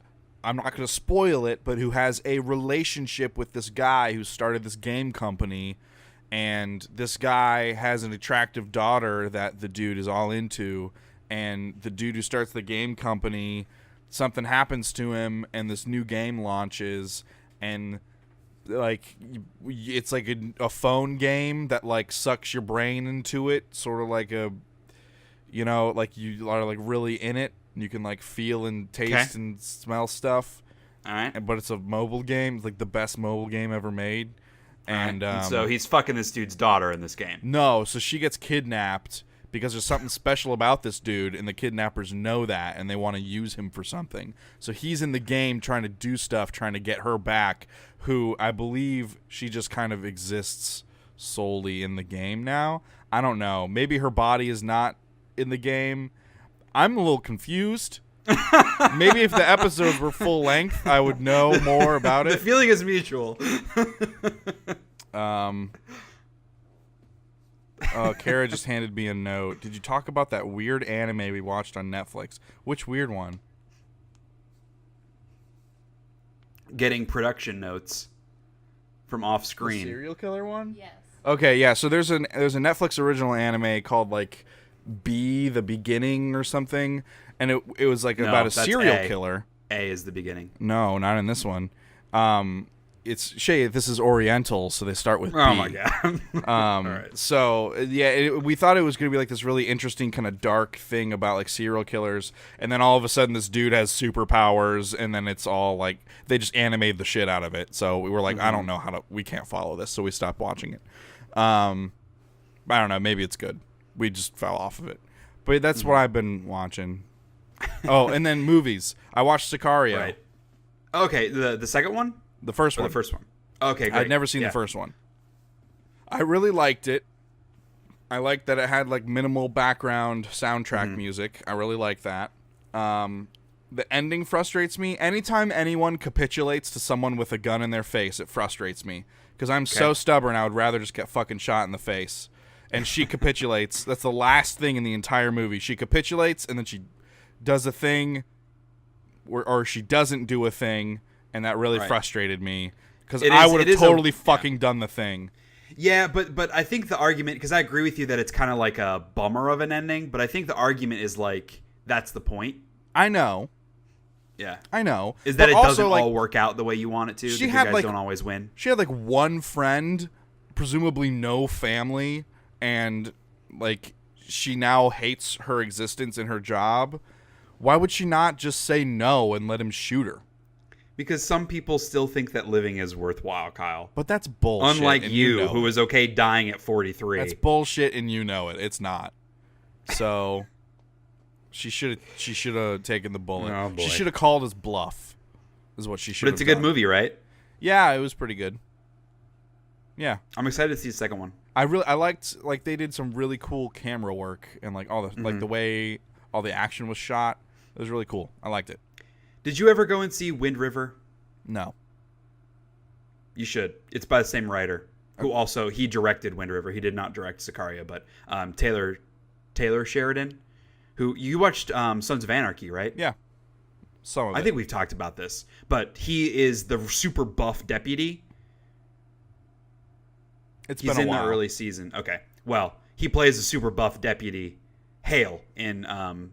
I'm not going to spoil it, but who has a relationship with this guy who started this game company, and this guy has an attractive daughter that the dude is all into, and the dude who starts the game company, something happens to him, and this new game launches, and like it's like a phone game that like sucks your brain into it, sort of like a, like you are like really in it, and you can like feel and taste and smell stuff. All right. But it's a mobile game, like the best mobile game ever made. And so he's fucking this dude's daughter in this game. No, so she gets kidnapped because there's something special about this dude, and the kidnappers know that, and they want to use him for something. So he's in the game trying to do stuff, trying to get her back, who I believe she just kind of exists solely in the game now. I don't know. Maybe her body is not in the game. I'm a little confused. Maybe if the episodes were full length, I would know more about it. The feeling is mutual. Kara just handed me a note. Did you talk about that weird anime we watched on Netflix? Which weird one? Getting production notes from off screen. The serial killer one? Yes. Okay, yeah. So there's a Netflix original anime called like B the Beginning or something, and it was like about a serial killer. A is the beginning. No, not in this one. It's Shea. This is Oriental, so they start with B. Oh my god! All right. So yeah, we thought it was going to be like this really interesting kind of dark thing about like serial killers, and then all of a sudden this dude has superpowers, and then it's all like they just animate the shit out of it. So we were like, I don't know we can't follow this, so we stopped watching it. I don't know, maybe it's good. We just fell off of it, but that's what I've been watching. Oh, and then movies. I watched Sicario. Right. Okay, the second one. The first one. The first one. Okay, great. I'd never seen the first one. I really liked it. I liked that it had like minimal background soundtrack music. I really like that. The ending frustrates me. Anytime anyone capitulates to someone with a gun in their face, it frustrates me. Because I'm so stubborn, I would rather just get fucking shot in the face. And she capitulates. That's the last thing in the entire movie. She capitulates, and then she does a thing, or she doesn't do a thing. And that really frustrated me because I would have totally fucking done the thing. Yeah, but I think the argument, because I agree with you that it's kind of like a bummer of an ending, but I think the argument is like that's the point. I know. Yeah, I know. Is that it doesn't all work out the way you want it to? She had guys don't always win. She had like one friend, presumably no family, and like she now hates her existence in her job. Why would she not just say no and let him shoot her? Because some people still think that living is worthwhile, Kyle. But that's bullshit. Unlike you, who is okay dying at 43. That's bullshit, and you know it. It's not. So she should have taken the bullet. Oh, boy. She should have called his bluff. Is what she should have done. But it's a good movie, right? Yeah, it was pretty good. Yeah. I'm excited to see the second one. I liked like they did some really cool camera work and like all the like the way all the action was shot. It was really cool. I liked it. Did you ever go and see Wind River? No. You should. It's by the same writer, who also, he directed Wind River. He did not direct Sicario, but Taylor Sheridan, who, you watched Sons of Anarchy, right? Yeah. Some of I it. think we've talked about this, but he is the super buff deputy. He's in the early season. Okay. Well, he plays a super buff deputy, Hale, in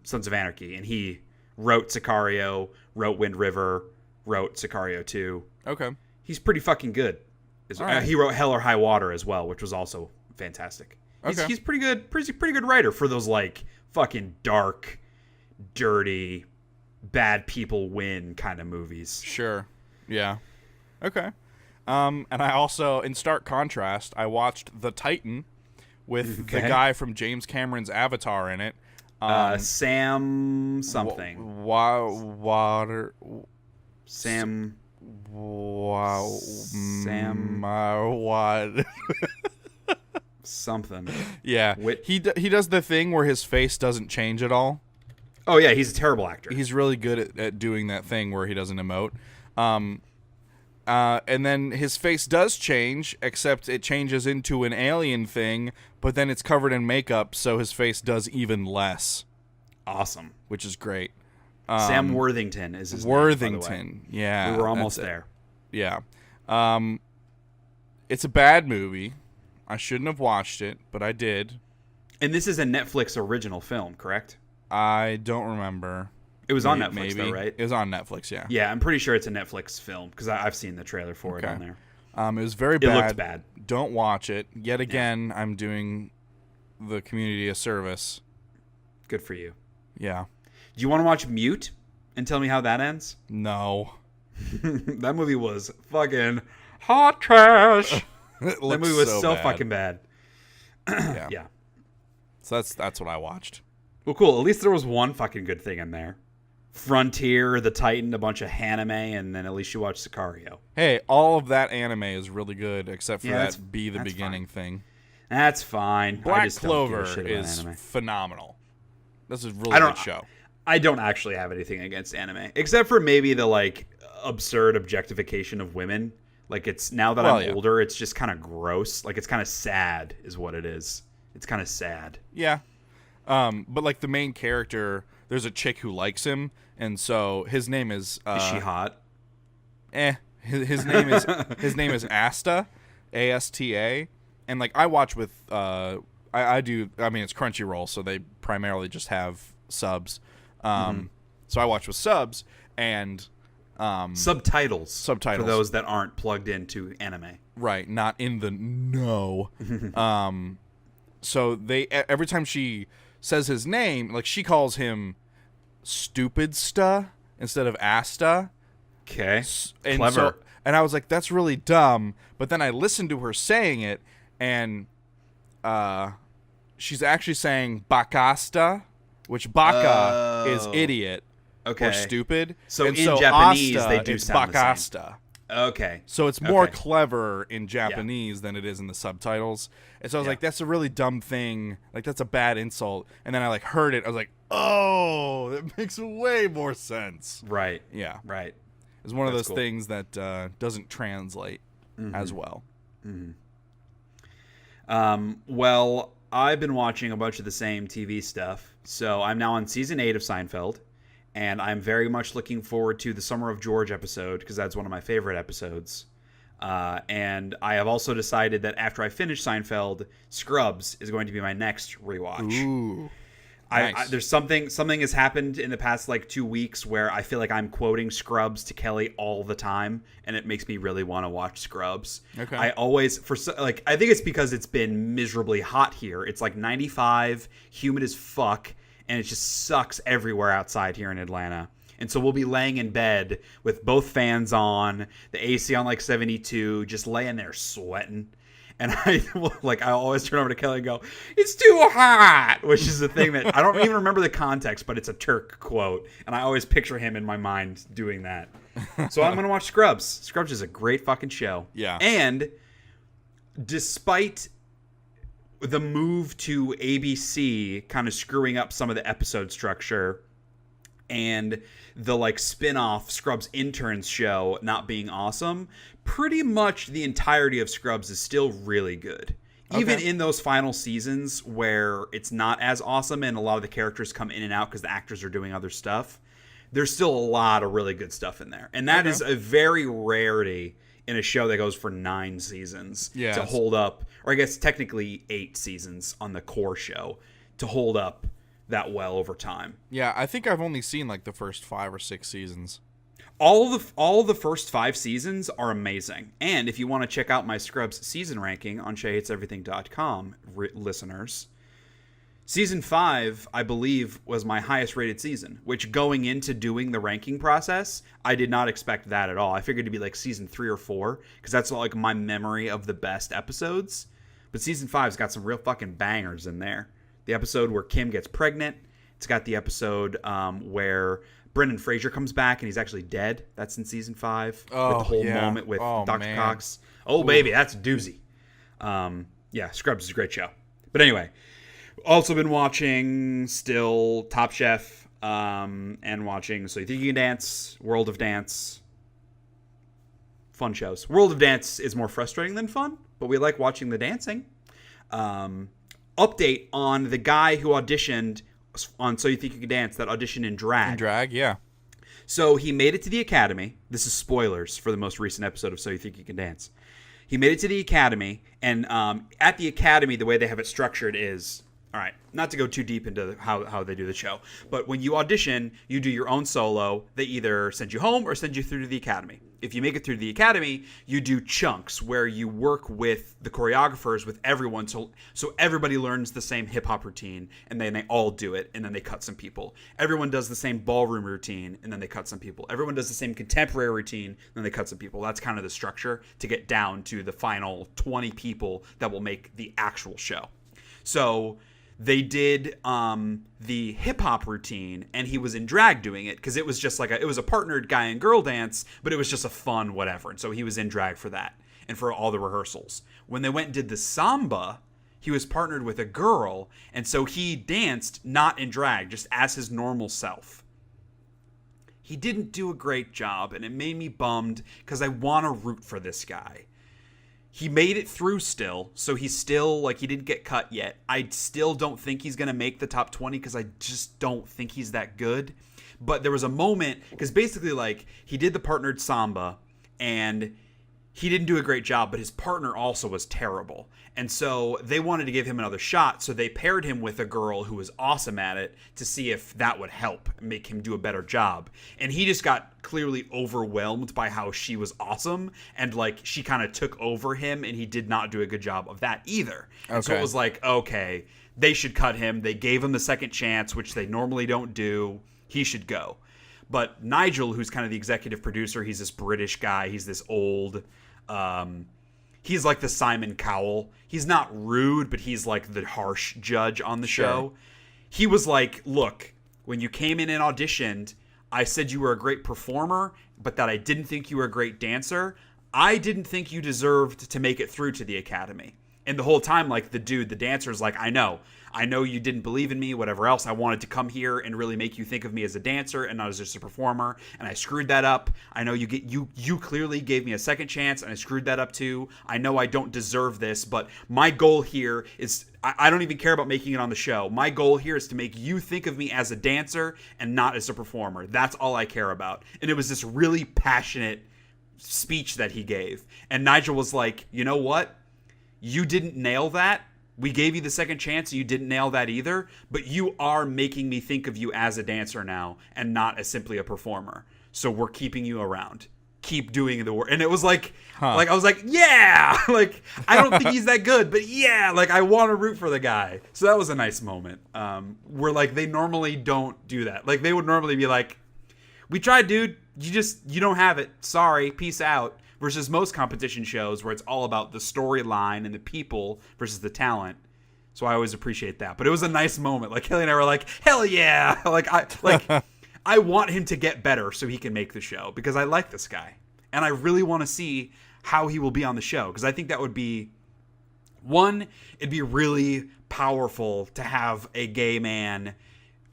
Sons of Anarchy, and he wrote Sicario, wrote Wind River, wrote Sicario 2. Okay. He's pretty fucking good. Right. He wrote Hell or High Water as well, which was also fantastic. He's pretty good. Pretty good writer for those like fucking dark, dirty, bad people win kind of movies. Sure. Yeah. Okay. And I also, in stark contrast, I watched The Titan with the guy from James Cameron's Avatar in it. Sam something. Water. Sam. Wow. Sam. What? Something. Yeah. He does the thing where his face doesn't change at all. Oh, yeah. He's a terrible actor. He's really good at doing that thing where he doesn't emote. And then his face does change, except it changes into an alien thing, but then it's covered in makeup, so his face does even less. Awesome. Which is great. Sam Worthington is his Worthington, name, by the way. Yeah. We were almost there. Yeah. It's a bad movie. I shouldn't have watched it, but I did. And this is a Netflix original film, correct? I don't remember. It was on Netflix, though, right? It was on Netflix, yeah. Yeah, I'm pretty sure it's a Netflix film, because I've seen the trailer for it on there. It was very bad. It looked bad. Don't watch it. Yet again, I'm doing the community a service. Good for you. Yeah. Do you want to watch Mute and tell me how that ends? No. That movie was fucking hot trash. That movie was so bad. fucking bad. Yeah. So that's what I watched. Well, cool. At least there was one fucking good thing in there. Frontier, The Titan, a bunch of anime, and then at least you watched Sicario. Hey, all of that anime is really good, except for Yeah, that Be the Beginning thing. That's fine. Black Clover is phenomenal. This is a really good show. I don't actually have anything against anime, except for maybe the like absurd objectification of women. Like it's now that I'm older, it's just kind of gross. Like it's kind of sad, is what it is. It's kind of sad. Yeah, but like the main character, there's a chick who likes him, and so his name is. Is she hot? His name is Asta, Asta, and like I watch with I do. I mean, it's Crunchyroll, so they primarily just have subs. So I watch with subs and subtitles for those that aren't plugged into anime. Right, not in the know. So they every time she says his name, like she calls him Stupid Sta instead of Asta. Okay, and clever. And I was like, that's really dumb. But then I listened to her saying it, and she's actually saying Bakasta, which Baka is idiot or stupid. So and in Japanese, Asta, they do it's sound Bakasta. the same. Okay. So it's more clever in Japanese than it is in the subtitles. And so I was like, that's a really dumb thing. Like, that's a bad insult. And then I, like, heard it. I was like, oh, that makes way more sense. Right. Yeah. Right. It's one of those things that doesn't translate as well. Well, I've been watching a bunch of the same TV stuff. So I'm now on season 8 of Seinfeld. And I'm very much looking forward to the Summer of George episode because that's one of my favorite episodes. And I have also decided that after I finish Seinfeld, Scrubs is going to be my next rewatch. Ooh, nice. There's something has happened in the past like 2 weeks where I feel like I'm quoting Scrubs to Kelly all the time, and it makes me really want to watch Scrubs. Okay. I always I think it's because it's been miserably hot here. It's like 95, humid as fuck. And it just sucks everywhere outside here in Atlanta. And so we'll be laying in bed with both fans on, the AC on like 72, just laying there sweating. And I always turn over to Kelly and go, "It's too hot," which is the thing that I don't even remember the context, but it's a Turk quote. And I always picture him in my mind doing that. So I'm going to watch Scrubs. Scrubs is a great fucking show. Yeah. And despite the move to ABC kind of screwing up some of the episode structure and the like spin-off Scrubs Interns show not being awesome, pretty much the entirety of Scrubs is still really good. Even in those final seasons where it's not as awesome and a lot of the characters come in and out because the actors are doing other stuff, there's still a lot of really good stuff in there. And that is a very rarity in a show that goes for 9 seasons to hold up, or I guess technically 8 seasons on the core show, to hold up that well over time. Yeah, I think I've only seen like the first 5 or 6 seasons. All the first 5 seasons are amazing. And if you want to check out my Scrubs season ranking on SheaHatesEverything.com, listeners, Season 5, I believe, was my highest rated season, which going into doing the ranking process, I did not expect that at all. I figured it'd be like Season 3 or 4, because that's like my memory of the best episodes. But Season 5's got some real fucking bangers in there. The episode where Kim gets pregnant. It's got the episode where Brendan Fraser comes back and he's actually dead. That's in Season 5. With the whole moment with Dr. Cox. Oh, baby, that's a doozy. Scrubs is a great show. But anyway... Also been watching still Top Chef and watching So You Think You Can Dance, World of Dance. Fun shows. World of Dance is more frustrating than fun, but we like watching the dancing. Update on the guy who auditioned on So You Think You Can Dance, that auditioned in drag. In drag, yeah. So he made it to the Academy. This is spoilers for the most recent episode of So You Think You Can Dance. He made it to the Academy, and at the Academy, the way they have it structured is... All right, not to go too deep into how they do the show, but when you audition, you do your own solo. They either send you home or send you through to the Academy. If you make it through to the Academy, you do chunks where you work with the choreographers, with everyone, so everybody learns the same hip-hop routine, and then they all do it, and then they cut some people. Everyone does the same ballroom routine, and then they cut some people. Everyone does the same contemporary routine, and then they cut some people. That's kind of the structure to get down to the final 20 people that will make the actual show. So... They did the hip-hop routine, and he was in drag doing it, because it was just like it was a partnered guy and girl dance, but it was just a fun whatever. And so he was in drag for that and for all the rehearsals. When they went and did the samba, he was partnered with a girl, and so he danced not in drag, just as his normal self. He didn't do a great job, and it made me bummed, because I want to root for this guy. He made it through still, so he's still, like, he didn't get cut yet. I still don't think he's going to make the top 20 because I just don't think he's that good. But there was a moment, because basically, like, he did the partnered samba, and he didn't do a great job, but his partner also was terrible. And so they wanted to give him another shot, so they paired him with a girl who was awesome at it to see if that would help make him do a better job. And he just got clearly overwhelmed by how she was awesome, and like she kind of took over him, and he did not do a good job of that either. And so it was like, okay, they should cut him. They gave him the second chance, which they normally don't do. He should go. But Nigel, who's kind of the executive producer, he's this British guy. He's this old... he's like the Simon Cowell. He's not rude, but he's like the harsh judge on the show. He was like, look, when you came in and auditioned, I said you were a great performer, but that I didn't think you were a great dancer. I didn't think you deserved to make it through to the Academy. And the whole time, like, the dude, the dancer, is like, I know you didn't believe in me, whatever else. I wanted to come here and really make you think of me as a dancer and not as just a performer, and I screwed that up. I know you clearly gave me a second chance, and I screwed that up too. I know I don't deserve this, but my goal here is, I don't even care about making it on the show. My goal here is to make you think of me as a dancer and not as a performer. That's all I care about. And it was this really passionate speech that he gave. And Nigel was like, you know what? You didn't nail that. We gave you the second chance and you didn't nail that either, but you are making me think of you as a dancer now and not as simply a performer. So we're keeping you around. Keep doing the work. And it was like, I was like, yeah, like, I don't think he's that good, but yeah, like, I want to root for the guy. So that was a nice moment. Where like, they normally don't do that. Like, they would normally be like, we tried, dude. You don't have it. Sorry. Peace out. Versus most competition shows where it's all about the storyline and the people versus the talent. So I always appreciate that. But it was a nice moment. Like, Kelly and I were like, hell yeah. I want him to get better so he can make the show because I like this guy. And I really want to see how he will be on the show. Because I think that would be, one, it'd be really powerful to have a gay man,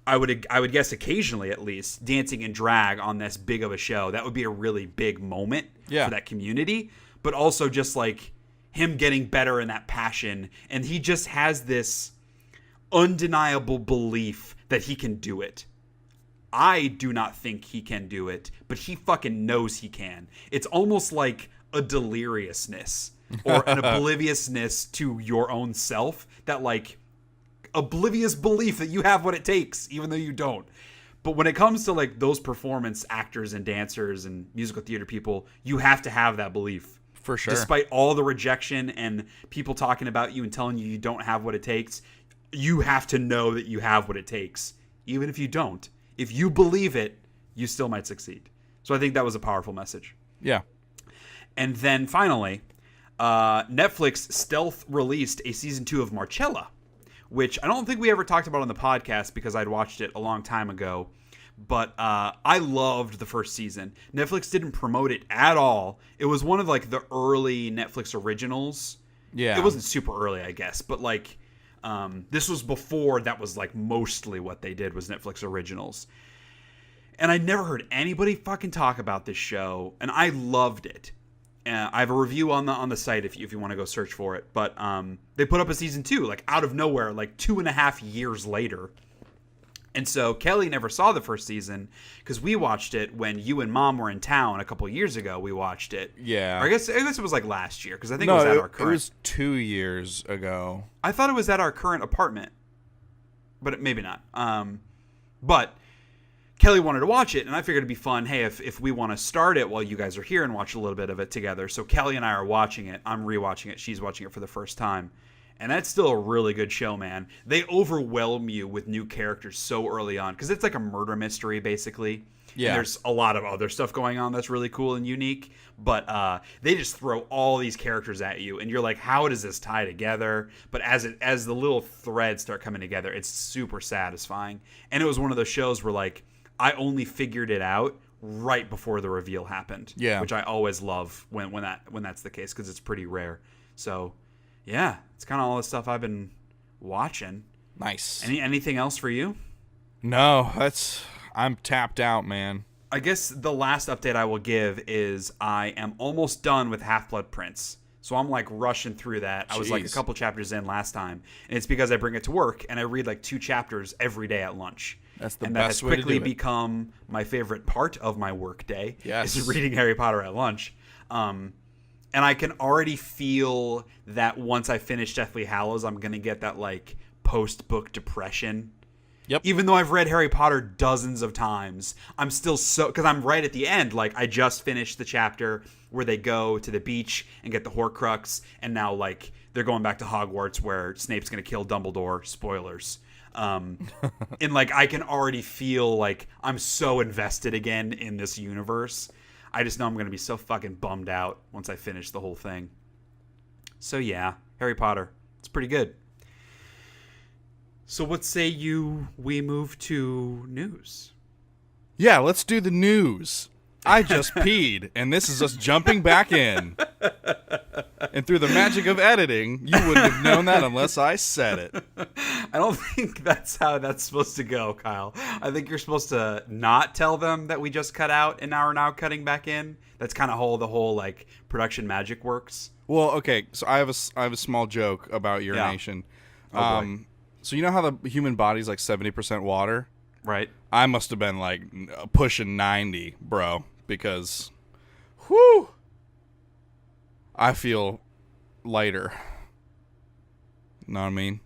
I would guess occasionally at least, dancing in drag on this big of a show. That would be a really big moment for that community. But also just like him getting better in that passion. And he just has this undeniable belief that he can do it. I do not think he can do it, but he fucking knows he can. It's almost like a deliriousness or an obliviousness to your own self, that like oblivious belief that you have what it takes, even though you don't. But when it comes to like those performance actors and dancers and musical theater people, you have to have that belief. For sure. Despite all the rejection and people talking about you and telling you don't have what it takes, you have to know that you have what it takes. Even if you don't. If you believe it, you still might succeed. So I think that was a powerful message. Yeah. And then finally, Netflix stealth released a season 2 of Marchella, which I don't think we ever talked about on the podcast because I'd watched it a long time ago. But I loved the first season. Netflix didn't promote it at all. It was one of like the early Netflix originals. Yeah. It wasn't super early, I guess, but like this was before that was like mostly what they did was Netflix originals. And I never heard anybody fucking talk about this show, and I loved it. I have a review on the site if you want to go search for it. But they put up a season 2 like out of nowhere, like 2.5 years later. And so Kelly never saw the first season because we watched it when you and Mom were in town a couple years ago. We watched it. Yeah. Or I guess it was like last year because I think it was at our current. It was 2 years ago. I thought it was at our current apartment, but maybe not. But Kelly wanted to watch it, and I figured it'd be fun. Hey, if we want to start it while you guys are here and watch a little bit of it together. So Kelly and I are watching it. I'm rewatching it. She's watching it for the first time. And that's still a really good show, man. They overwhelm you with new characters so early on because it's like a murder mystery, basically. Yeah. And there's a lot of other stuff going on that's really cool and unique. But they just throw all these characters at you, and you're like, how does this tie together? But as the little threads start coming together, it's super satisfying. And it was one of those shows where, like, I only figured it out right before the reveal happened. Yeah. Which I always love when that's the case because it's pretty rare. So... yeah, it's kind of all the stuff I've been watching. Nice. Anything else for you? No, I'm tapped out, man. I guess the last update I will give is I am almost done with Half-Blood Prince. So I'm like rushing through that. I was like a couple chapters in last time. And it's because I bring it to work and I read like 2 chapters every day at lunch. That's the and best way to do it. that has quickly become my favorite part of my work day. Yes. Is reading Harry Potter at lunch. And I can already feel that once I finish Deathly Hallows, I'm going to get that, like, post-book depression. Yep. Even though I've read Harry Potter dozens of times, I'm still so... because I'm right at the end. Like, I just finished the chapter where they go to the beach and get the Horcrux, and now, like, they're going back to Hogwarts where Snape's going to kill Dumbledore. Spoilers. And, like, I can already feel, like, I'm so invested again in this universe. I just know I'm going to be so fucking bummed out once I finish the whole thing. So yeah, Harry Potter. It's pretty good. So what say we move to news? Yeah, let's do the news. I just peed, and this is us jumping back in. And through the magic of editing, you wouldn't have known that unless I said it. I don't think that's how that's supposed to go, Kyle. I think you're supposed to not tell them that we just cut out and now we're now cutting back in. That's kind of how the whole like production magic works. Well, okay, so I have a small joke about urination. Yeah. Oh, boy. So you know how the human body's like 70% water? Right. I must have been like pushing 90, bro, because whew, I feel lighter. Know what I mean?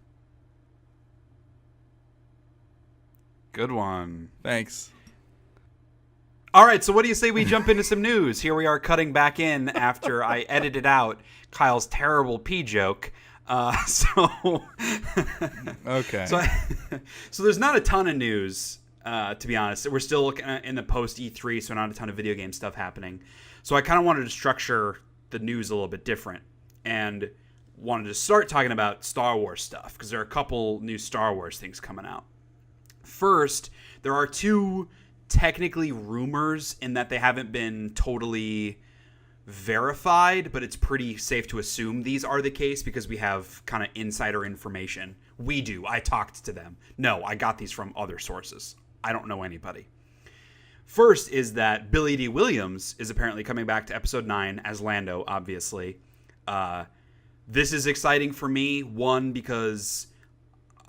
Good one. Thanks. All right, so what do you say we jump into some news? Here we are cutting back in after I edited out Kyle's terrible pee joke. Okay. So there's not a ton of news, to be honest. We're still in the post E3, so not a ton of video game stuff happening. So I kind of wanted to structure the news a little bit different and wanted to start talking about Star Wars stuff because there are a couple new Star Wars things coming out. First, there are 2 technically rumors in that they haven't been totally verified, but it's pretty safe to assume these are the case because we have kind of insider information. We do. I talked to them. No, I got these from other sources. I don't know anybody. First is that Billy D. Williams is apparently coming back to Episode 9 as Lando, obviously. This is exciting for me, one, because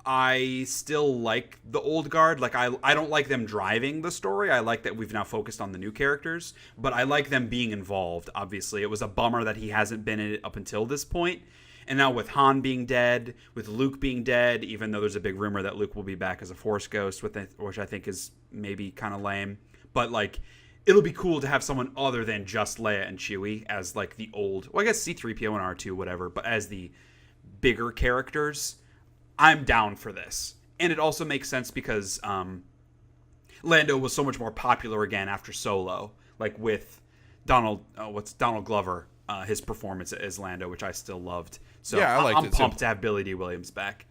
I still like the old guard. Like, I don't like them driving the story. I like that we've now focused on the new characters, but I like them being involved, obviously. It was a bummer that he hasn't been in it up until this point. And now with Han being dead, with Luke being dead, even though there's a big rumor that Luke will be back as a Force ghost, which I think is maybe kind of lame. But, like, it'll be cool to have someone other than just Leia and Chewie as, like, the old... Well, I guess C-3PO and R2, whatever, but as the bigger characters. I'm down for this. And it also makes sense because Lando was so much more popular again after Solo, like with Donald Glover, his performance as Lando, which I still loved. So yeah, I'm pumped to have Billy D. Williams back.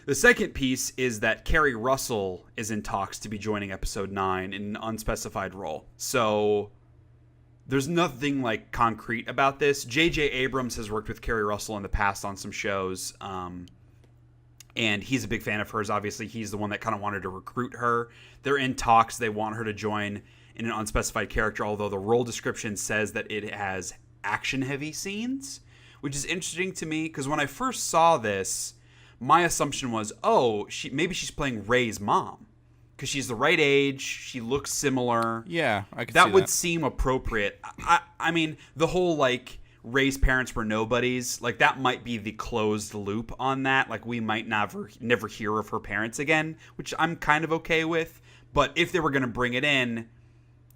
The second piece is that Kerry Russell is in talks to be joining Episode 9 in an unspecified role. So there's nothing like concrete about this. J.J. Abrams has worked with Kerry Russell in the past on some shows, and he's a big fan of hers. Obviously, he's the one that kind of wanted to recruit her. They're in talks. They want her to join in an unspecified character, although the role description says that it has action-heavy scenes, which is interesting to me because when I first saw this, my assumption was, maybe she's playing Rey's mom because she's the right age. She looks similar. Yeah, I could see that would seem appropriate. I mean, the whole, like, Rey's parents were nobodies, like, that might be the closed loop on that. Like, we might never hear of her parents again, which I'm kind of okay with. But if they were going to bring it in,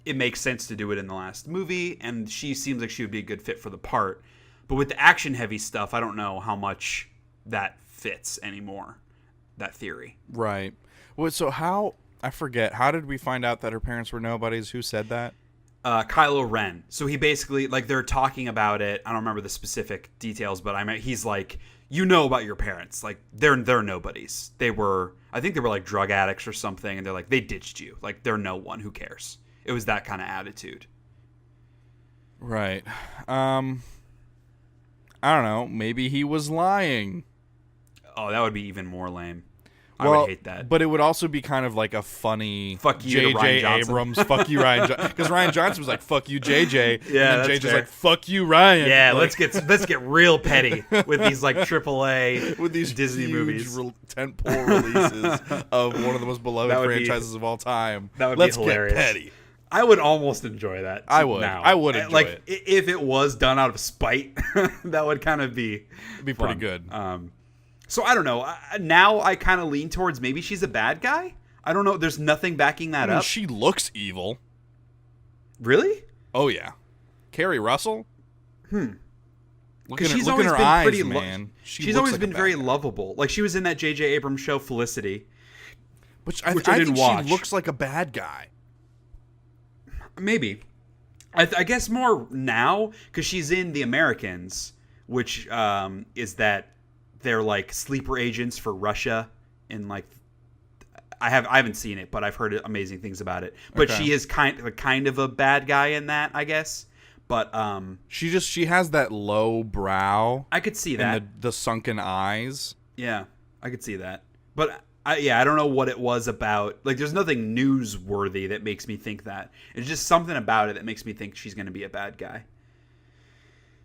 it makes sense to do it in the last movie, and she seems like she would be a good fit for the part. But with the action-heavy stuff, I don't know how much that fits anymore, that theory. Right. Well, so how did we find out that her parents were nobodies? Who said that? Kylo Ren. So he basically, like, they're talking about it. I don't remember the specific details, but he's like, you know about your parents. Like, they're nobodies. I think they were like drug addicts or something, and they're like, they ditched you. Like, they're no one. Who cares? It was that kind of attitude. Right. I don't know. Maybe he was lying. Oh, that would be even more lame. Well, I would hate that. But it would also be kind of like a funny fuck you J.J. Abrams, fuck you, Ryan Johnson. Because Ryan Johnson was like, fuck you, J.J. Yeah, and then J.J.'s like, fuck you, Ryan. Yeah, like, let's get real petty with these, like, AAA with these Disney movies. Tentpole releases of one of the most beloved franchises of all time. That would Let's be hilarious. Get petty. I would almost enjoy that. I would. Now. I would enjoy it. If it was done out of spite, that would kind of be pretty good. So I don't know. Now I kind of lean towards maybe she's a bad guy. I don't know. There's nothing backing that up. She looks evil. Really? Oh yeah. Carrie Russell. Look at her eyes, man. She's always been very lovable. Like, she was in that J.J. Abrams show Felicity, which I think watch. She looks like a bad guy. Maybe. I guess more now because she's in The Americans, which is that they're like sleeper agents for Russia. And, like, I haven't seen it, but I've heard amazing things about it. But she is kind of a bad guy in that, I guess. But she has that low brow. I could see that. And the sunken eyes. Yeah, I could see that. But I don't know what it was about. Like, there's nothing newsworthy that makes me think that. It's just something about it that makes me think she's going to be a bad guy.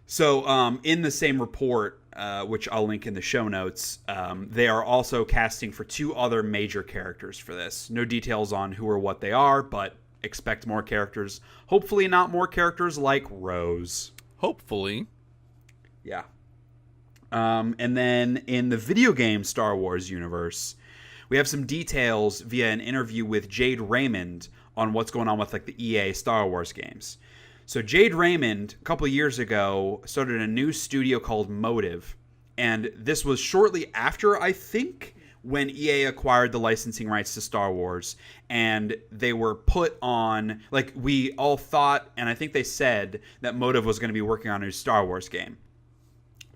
So, in the same report, which I'll link in the show notes, they are also casting for 2 other major characters for this. No details on who or what they are, but expect more characters. Hopefully not more characters like Rose. Hopefully. Yeah. And then in the video game Star Wars universe, we have some details via an interview with Jade Raymond on what's going on with, like, the EA Star Wars games. So Jade Raymond, a couple of years ago, started a new studio called Motive. And this was shortly after, I think, when EA acquired the licensing rights to Star Wars. And they were put on, like, we all thought, and I think they said, that Motive was going to be working on a new Star Wars game.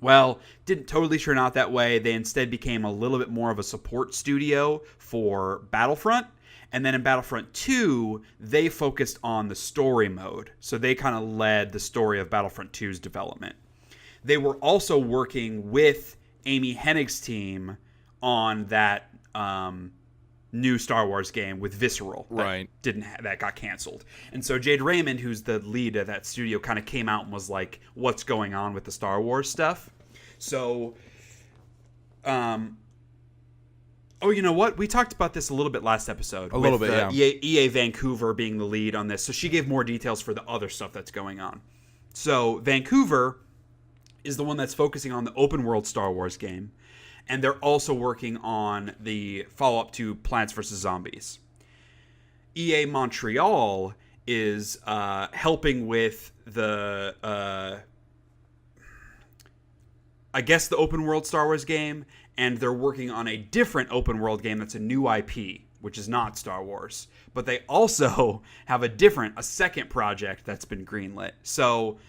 Well, didn't totally turn out that way. They instead became a little bit more of a support studio for Battlefront. And then in Battlefront 2, they focused on the story mode. So they kind of led the story of Battlefront 2's development. They were also working with Amy Hennig's team on that new Star Wars game with Visceral. Right. That got canceled. And so Jade Raymond, who's the lead of that studio, kind of came out and was like, what's going on with the Star Wars stuff? So Oh, you know what? We talked about this a little bit last episode. A little bit, yeah. EA Vancouver being the lead on this. So she gave more details for the other stuff that's going on. So Vancouver is the one that's focusing on the open world Star Wars game. And they're also working on the follow-up to Plants vs. Zombies. EA Montreal is helping with the, I guess, the open world Star Wars game. And they're working on a different open world game that's a new IP, which is not Star Wars. But they also have a second project that's been greenlit. So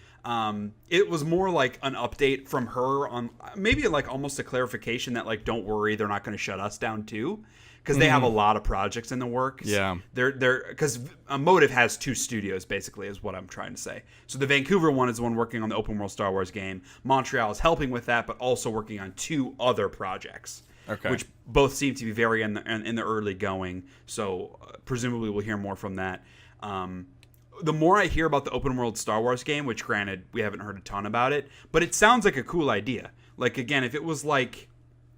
it was more like an update from her on maybe like almost a clarification that like, don't worry, they're not going to shut us down too. Because they have a lot of projects in the works. Yeah. Because Motive has 2 studios, basically, is what I'm trying to say. So the Vancouver one is the one working on the open world Star Wars game. Montreal is helping with that, but also working on 2 other projects. Okay. Which both seem to be very in the early going. So presumably we'll hear more from that. The more I hear about the open world Star Wars game, which granted, we haven't heard a ton about it, but it sounds like a cool idea. Like, again, if it was like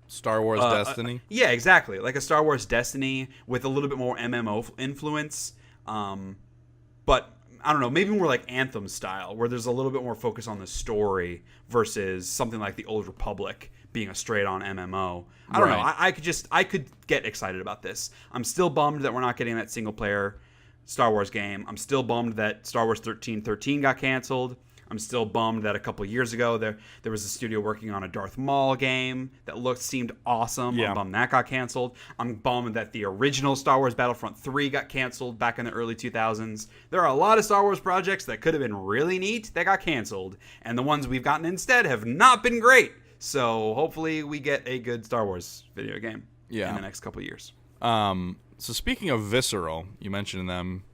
Star Wars Destiny? Yeah, exactly. Like a Star Wars Destiny with a little bit more MMO influence. But, I don't know, maybe more like Anthem style, where there's a little bit more focus on the story versus something like the Old Republic being a straight-on MMO. I don't know. I could get excited about this. I'm still bummed that we're not getting that single-player Star Wars game. I'm still bummed that Star Wars 1313 got canceled. I'm still bummed that a couple years ago there was a studio working on a Darth Maul game that seemed awesome. Yeah. I'm bummed that got canceled. I'm bummed that the original Star Wars Battlefront 3 got canceled back in the early 2000s. There are a lot of Star Wars projects that could have been really neat that got canceled, and the ones we've gotten instead have not been great. So hopefully we get a good Star Wars video game in the next couple years. So speaking of Visceral, you mentioned them.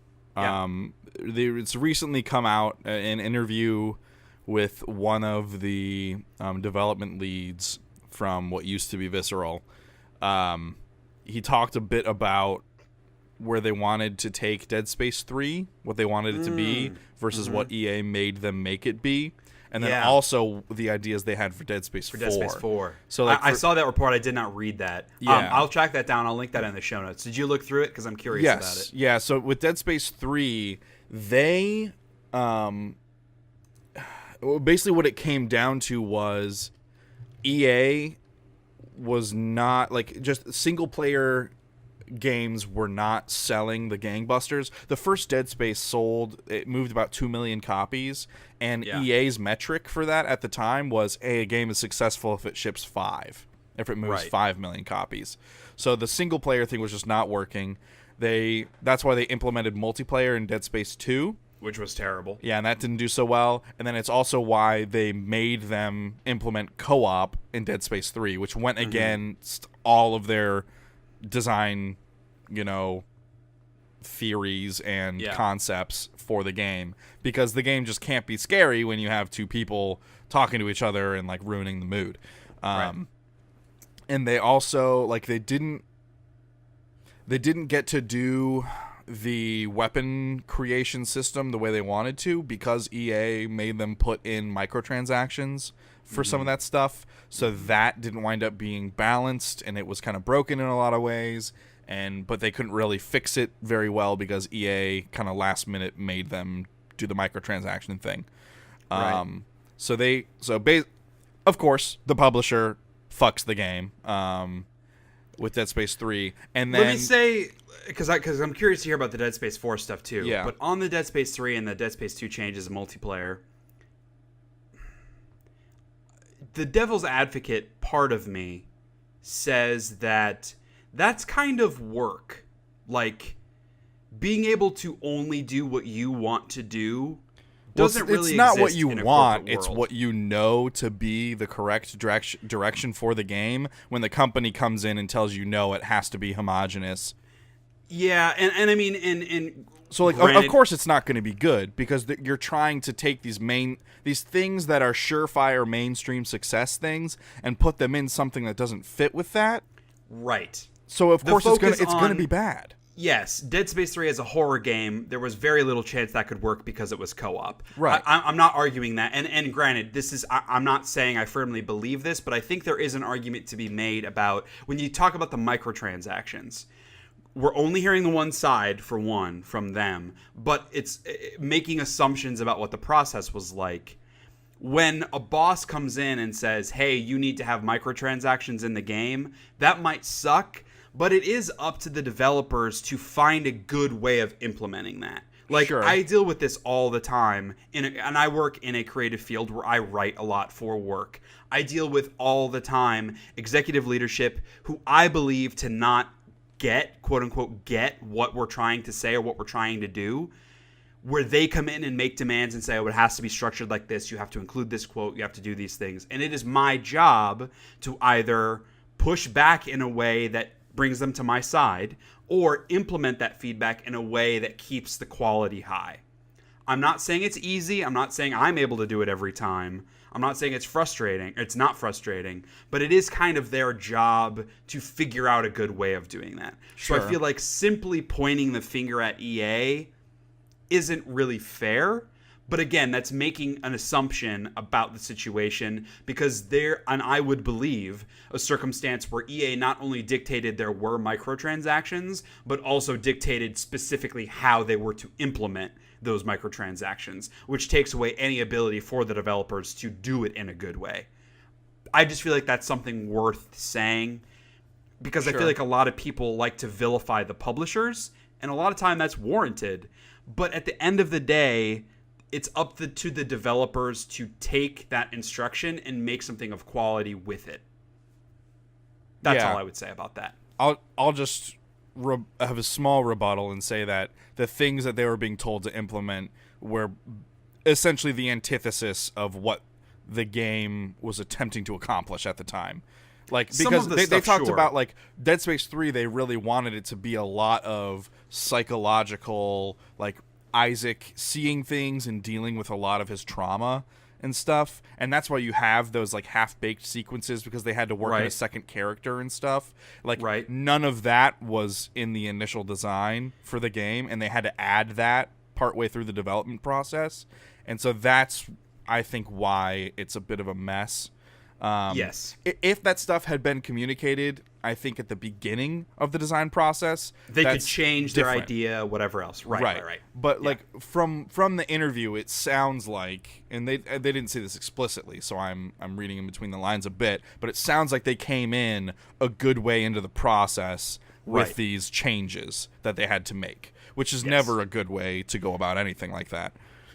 It's recently come out an interview with one of the development leads from what used to be Visceral. He talked a bit about where they wanted to take Dead Space 3, what they wanted it to be, versus what EA made them make it be. And then also the ideas they had for Dead Space 4. Dead Space 4. So like I saw that report. I did not read that. Yeah. I'll track that down. I'll link that in the show notes. Did you look through it? Because I'm curious about it. Yeah, so with Dead Space 3, they... basically what it came down to was EA was not... Like, just single-player games were not selling the gangbusters. The first Dead Space it moved about 2 million copies, and EA's metric for that at the time was, hey, a game is successful if it ships 5, if it moves 5 million copies. So the single player thing was just not working. That's why they implemented multiplayer in Dead Space 2, which was terrible. Yeah, and that didn't do so well. And then it's also why they made them implement co-op in Dead Space 3, which went against all of their design, theories and concepts for the game, because the game just can't be scary when you have 2 people talking to each other and like ruining the mood. And they also they didn't get to do the weapon creation system the way they wanted to, because EA made them put in microtransactions for some of that stuff. So that didn't wind up being balanced, and it was kind of broken in a lot of ways. But they couldn't really fix it very well because EA kind of last minute made them do the microtransaction thing. Of course, the publisher fucks the game with Dead Space 3, and then let me say, because I'm curious to hear about the Dead Space 4 stuff too. Yeah. But on the Dead Space 3 and the Dead Space 2 changes in multiplayer, the devil's advocate part of me says that that's kind of work. Like, being able to only do what you want to do doesn't really exist. It's not what you want, it's world. what you know to be the correct direction for the game when the company comes in and tells you, no, it has to be homogenous. Yeah, and I mean, and so like, granted, of course it's not going to be good, because you're trying to take these things that are surefire mainstream success things and put them in something that doesn't fit with that. Right. So of course it's going to be bad. yes, Dead Space 3 as a horror game, there was very little chance that could work because it was co-op. Right. I'm not arguing that. And granted, I'm not saying I firmly believe this, but I think there is an argument to be made about when you talk about the microtransactions. We're only hearing the one side, for one, from them, but it's making assumptions about what the process was like. When a boss comes in and says, hey, you need to have microtransactions in the game, that might suck, but it is up to the developers to find a good way of implementing that. Like, Sure. I deal with this all the time, and I work in a creative field where I write a lot for work. I deal with all the time executive leadership who I believe to not get, quote unquote, get what we're trying to say or what we're trying to do, where they come in and make demands and say, oh, it has to be structured like this. You have to include this quote. You have to do these things. And it is my job to either push back in a way that brings them to my side or implement that feedback in a way that keeps the quality high. I'm not saying it's easy. I'm not saying I'm able to do it every time. I'm not saying it's frustrating. It's not frustrating, but it is kind of their job to figure out a good way of doing that. Sure. So I feel like simply pointing the finger at EA isn't really fair. But again, that's making an assumption about the situation because and I would believe, a circumstance where EA not only dictated there were microtransactions, but also dictated specifically how they were to implement those microtransactions, which takes away any ability for the developers to do it in a good way. I just feel like that's something worth saying because Sure. I feel like a lot of people like to vilify the publishers, and a lot of time that's warranted. But at the end of the day, it's up to the developers to take that instruction and make something of quality with it. That's all I would say about that. I'll just have a small rebuttal and say that the things that they were being told to implement were essentially the antithesis of what the game was attempting to accomplish at the time. Like, because they talked about, like, Dead Space 3, they really wanted it to be a lot of psychological, like, Isaac seeing things and dealing with a lot of his trauma and stuff, and that's why you have those like half-baked sequences because they had to work in a second character and stuff. Like, none of that was in the initial design for the game, and they had to add that partway through the development process, and so that's, I think, why it's a bit of a mess. Yes. If that stuff had been communicated, I think at the beginning of the design process, they could change their idea, whatever else. Right. But like from the interview, it sounds like, and they didn't say this explicitly, so I'm reading in between the lines a bit, but it sounds like they came in a good way into the process with these changes that they had to make, which is never a good way to go about anything like that.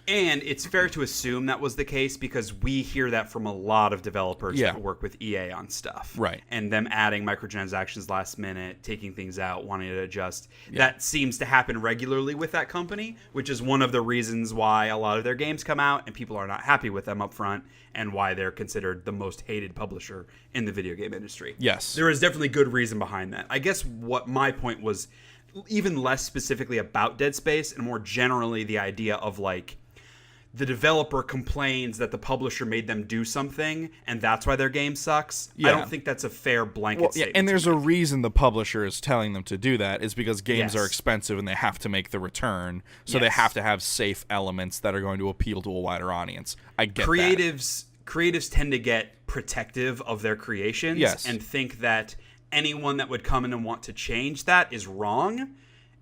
And it's fair to assume that was the case because we hear that from a lot of developers that work with EA on stuff. Right. And them adding microtransactions last minute, taking things out, wanting to adjust. That seems to happen regularly with that company, which is one of the reasons why a lot of their games come out and people are not happy with them up front and why they're considered the most hated publisher in the video game industry. Yes. There is definitely good reason behind that. I guess what my point was even less specifically about Dead Space and more generally the idea of like, the developer complains that the publisher made them do something, and that's why their game sucks. I don't think that's a fair blanket statement. And there's a reason the publisher is telling them to do that is because games are expensive and they have to make the return, so they have to have safe elements that are going to appeal to a wider audience. I get that. Creatives tend to get protective of their creations and think that anyone that would come in and want to change that is wrong.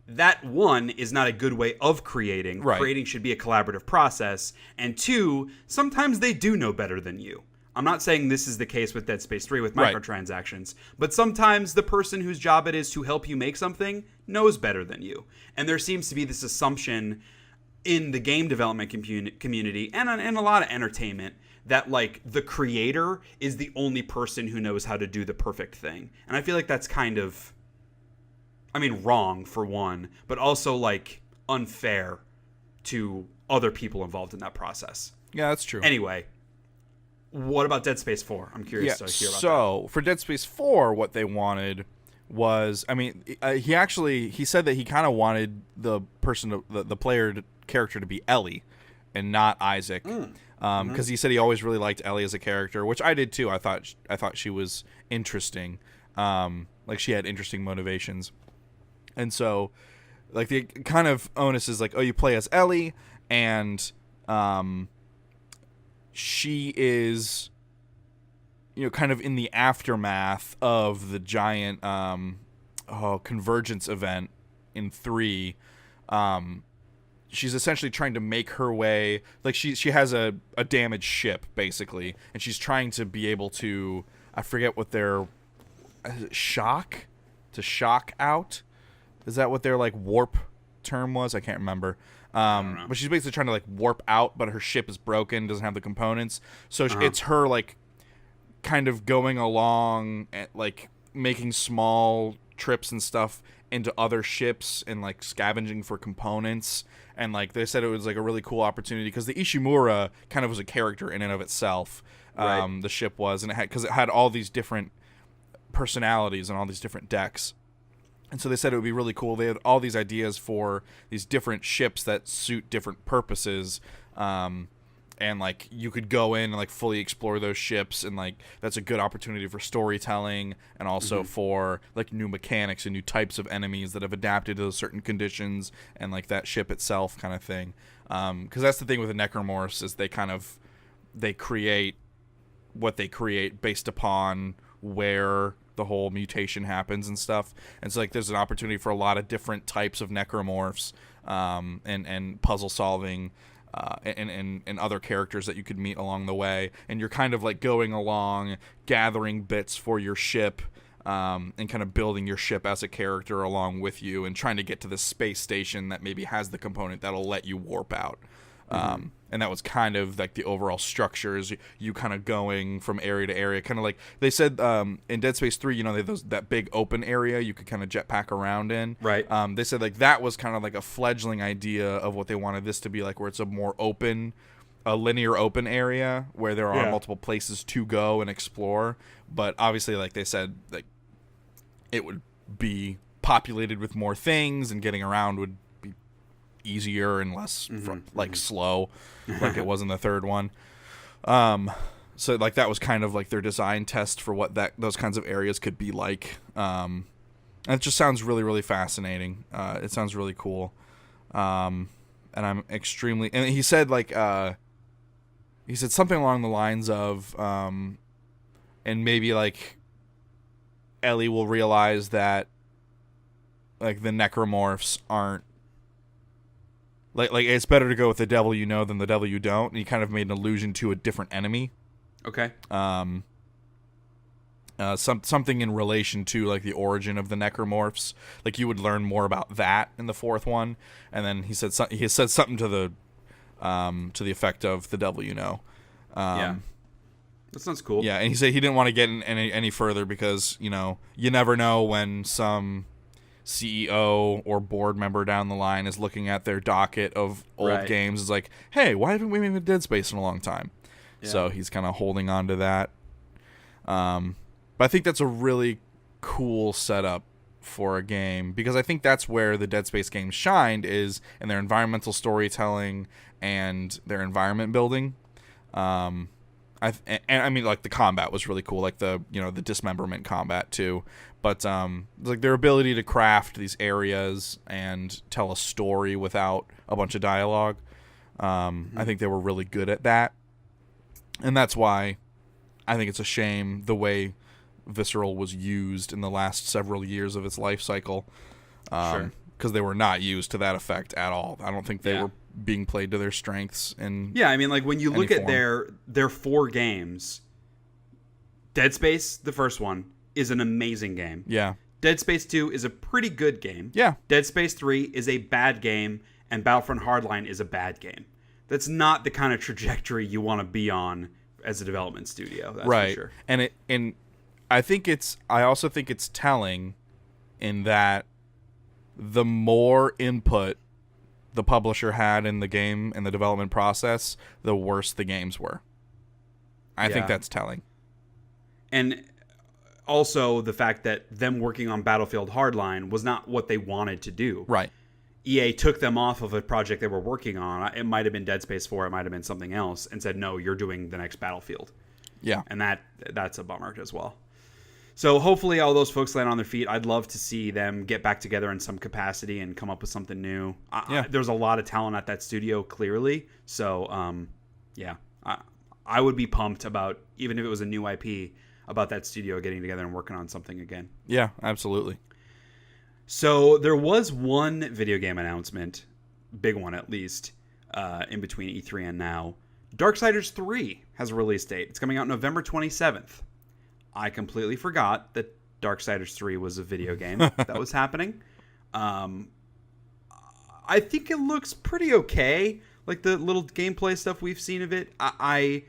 That, one, is not a good way of creating. Right. Creating should be a collaborative process. And two, sometimes they do know better than you. I'm not saying this is the case with Dead Space 3 with microtransactions, but sometimes the person whose job it is to help you make something knows better than you. And there seems to be this assumption in the game development community and in a lot of entertainment that, like, the creator is the only person who knows how to do the perfect thing. And I feel like that's kind of... wrong for one, but also like unfair to other people involved in that process. Yeah, that's true. Anyway, what about Dead Space 4? I'm curious to hear about that. So for Dead Space 4, what they wanted was, he said that he kind of wanted the character to be Ellie and not Isaac, because he said he always really liked Ellie as a character, which I did too. I thought she was interesting, like she had interesting motivations. And so, like, the kind of onus is like, oh, you play as Ellie, and she is, kind of in the aftermath of the giant convergence event in 3. She's essentially trying to make her way, like she has a damaged ship basically, and she's trying to be able to, I forget what their shock out, is that what their like warp term was? I can't remember. But she's basically trying to like warp out, but her ship is broken, doesn't have the components, so it's her like kind of going along and like making small trips and stuff into other ships and like scavenging for components. And like they said, it was like a really cool opportunity because the Ishimura kind of was a character in and of itself. Right. The ship was, and it had all these different personalities and all these different decks. And so they said it would be really cool. They had all these ideas for these different ships that suit different purposes. And like you could go in and like fully explore those ships, and like that's a good opportunity for storytelling, and also for like new mechanics and new types of enemies that have adapted to those certain conditions, and like that ship itself kind of thing. Because that's the thing with the necromorphs, is they create what they create based upon where the whole mutation happens and stuff. And so like there's an opportunity for a lot of different types of necromorphs, and puzzle solving, and other characters that you could meet along the way. And you're kind of like going along, gathering bits for your ship, and kind of building your ship as a character along with you, and trying to get to the space station that maybe has the component that'll let you warp out. And that was kind of like the overall structure, is you kind of going from area to area, kind of like they said in Dead Space 3, they had that big open area you could kind of jetpack around in. Right. They said like that was kind of like a fledgling idea of what they wanted this to be like, where it's a linear open area where there are multiple places to go and explore. But obviously, like they said, like it would be populated with more things, and getting around would be easier and less slow, like it was in the third one. So like that was kind of like their design test for what those kinds of areas could be like. And it just sounds really, really fascinating. It sounds really cool. And I'm extremely, and he said like he said something along the lines of and maybe like Ellie will realize that like the necromorphs aren't like it's better to go with the devil you know than the devil you don't, and he kind of made an allusion to a different enemy. Okay. Something in relation to like the origin of the necromorphs. Like you would learn more about that in the fourth one, and then he said something to the effect of the devil you know. Yeah. That sounds cool. Yeah, and he said he didn't want to get in any further because you never know when some CEO or board member down the line is looking at their docket of old games. It's like, hey, why haven't we made Dead Space in a long time? Yeah. So he's kind of holding on to that. But I think that's a really cool setup for a game, because I think that's where the Dead Space games shined, is in their environmental storytelling and their environment building. I mean, like the combat was really cool, like the the dismemberment combat too. But like their ability to craft these areas and tell a story without a bunch of dialogue, I think they were really good at that. And that's why I think it's a shame the way Visceral was used in the last several years of its life cycle. Sure. Because they were not used to that effect at all. I don't think they were being played to their strengths. I mean, like when you look at their 4 games, Dead Space, the first one, is an amazing game. Yeah. Dead Space 2 is a pretty good game. Yeah. Dead Space 3 is a bad game, and Battlefront Hardline is a bad game. That's not the kind of trajectory you want to be on as a development studio. That's for sure. And I also think it's telling in that the more input the publisher had in the game and the development process, the worse the games were. I think that's telling. And also the fact that them working on Battlefield Hardline was not what they wanted to do. Right. EA took them off of a project they were working on. It might have been Dead Space 4, it might have been something else, and said, no, you're doing the next Battlefield. Yeah. And that's a bummer as well. So hopefully all those folks land on their feet. I'd love to see them get back together in some capacity and come up with something new. There's a lot of talent at that studio, clearly. So, I would be pumped about, even if it was a new IP, about that studio getting together and working on something again. Yeah, absolutely. So there was one video game announcement, big one at least, in between E3 and now. Darksiders 3 has a release date. It's coming out November 27th. I completely forgot that Darksiders 3 was a video game that was happening. I think it looks pretty okay. Like the little gameplay stuff we've seen of it. I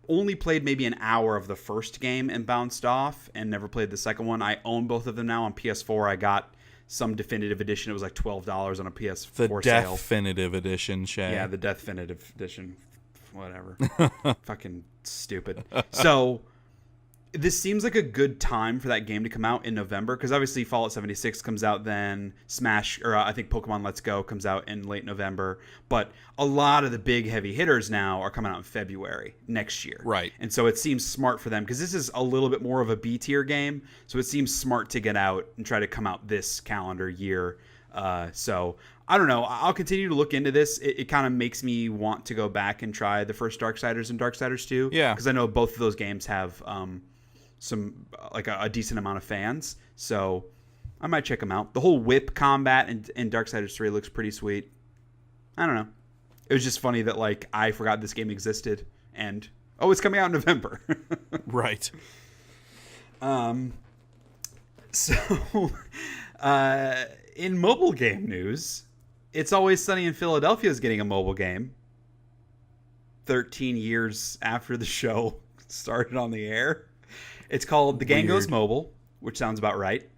only played maybe an hour of the first game and bounced off and never played the second one. I own both of them now on PS4. I got some definitive edition. It was like $12 on a PS4 the sale. Definitive edition, Shea. Yeah, the Definitive edition. Whatever. Fucking stupid. So this seems like a good time for that game to come out in November, because obviously Fallout 76 comes out then, Smash, or I think Pokemon Let's Go comes out in late November, but a lot of the big heavy hitters now are coming out in February next year. Right. And so it seems smart for them, because this is a little bit more of a B tier game, so it seems smart to get out and try to come out this calendar year. So I don't know. I'll continue to look into this. It kind of makes me want to go back and try the first Darksiders and Darksiders 2. Yeah. Because I know both of those games have some like a decent amount of fans, so I might check them out. The whole whip combat in Darksiders 3 looks pretty sweet. I don't know. It was just funny that like I forgot this game existed, and it's coming out in November. Right. So in mobile game news, It's Always Sunny in Philadelphia is getting a mobile game 13 years after the show started on the air. It's called The Gang Goes Mobile, which sounds about right.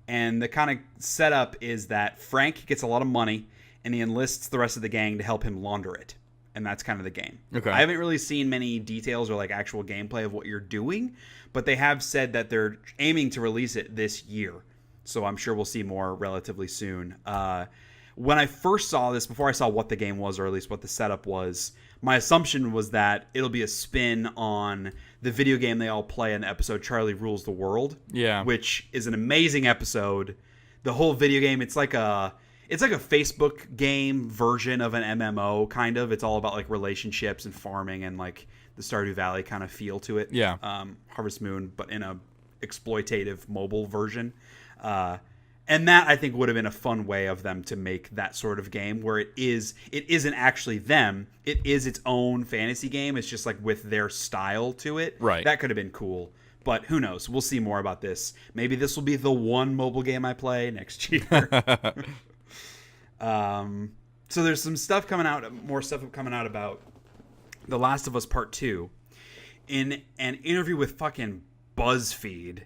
And the kind of setup is that Frank gets a lot of money, and he enlists the rest of the gang to help him launder it. And that's kind of the game. Okay. I haven't really seen many details or like actual gameplay of what you're doing, but they have said that they're aiming to release it this year. So I'm sure we'll see more relatively soon. When I first saw this, before I saw what the game was, or at least what the setup was, my assumption was that it'll be a spin on the video game they all play in the episode Charlie Rules the World. Yeah. Which is an amazing episode. The whole video game, it's like a Facebook game version of an MMO, kind of. It's all about like relationships and farming and like the Stardew Valley kind of feel to it. Yeah. Harvest Moon, but in a exploitative mobile version. And that, I think, would have been a fun way of them to make that sort of game where it isn't actually them. It is its own fantasy game. It's just like with their style to it. Right. That could have been cool. But who knows? We'll see more about this. Maybe this will be the one mobile game I play next year. So there's some stuff coming out, more stuff coming out about The Last of Us Part 2. In an interview with fucking BuzzFeed,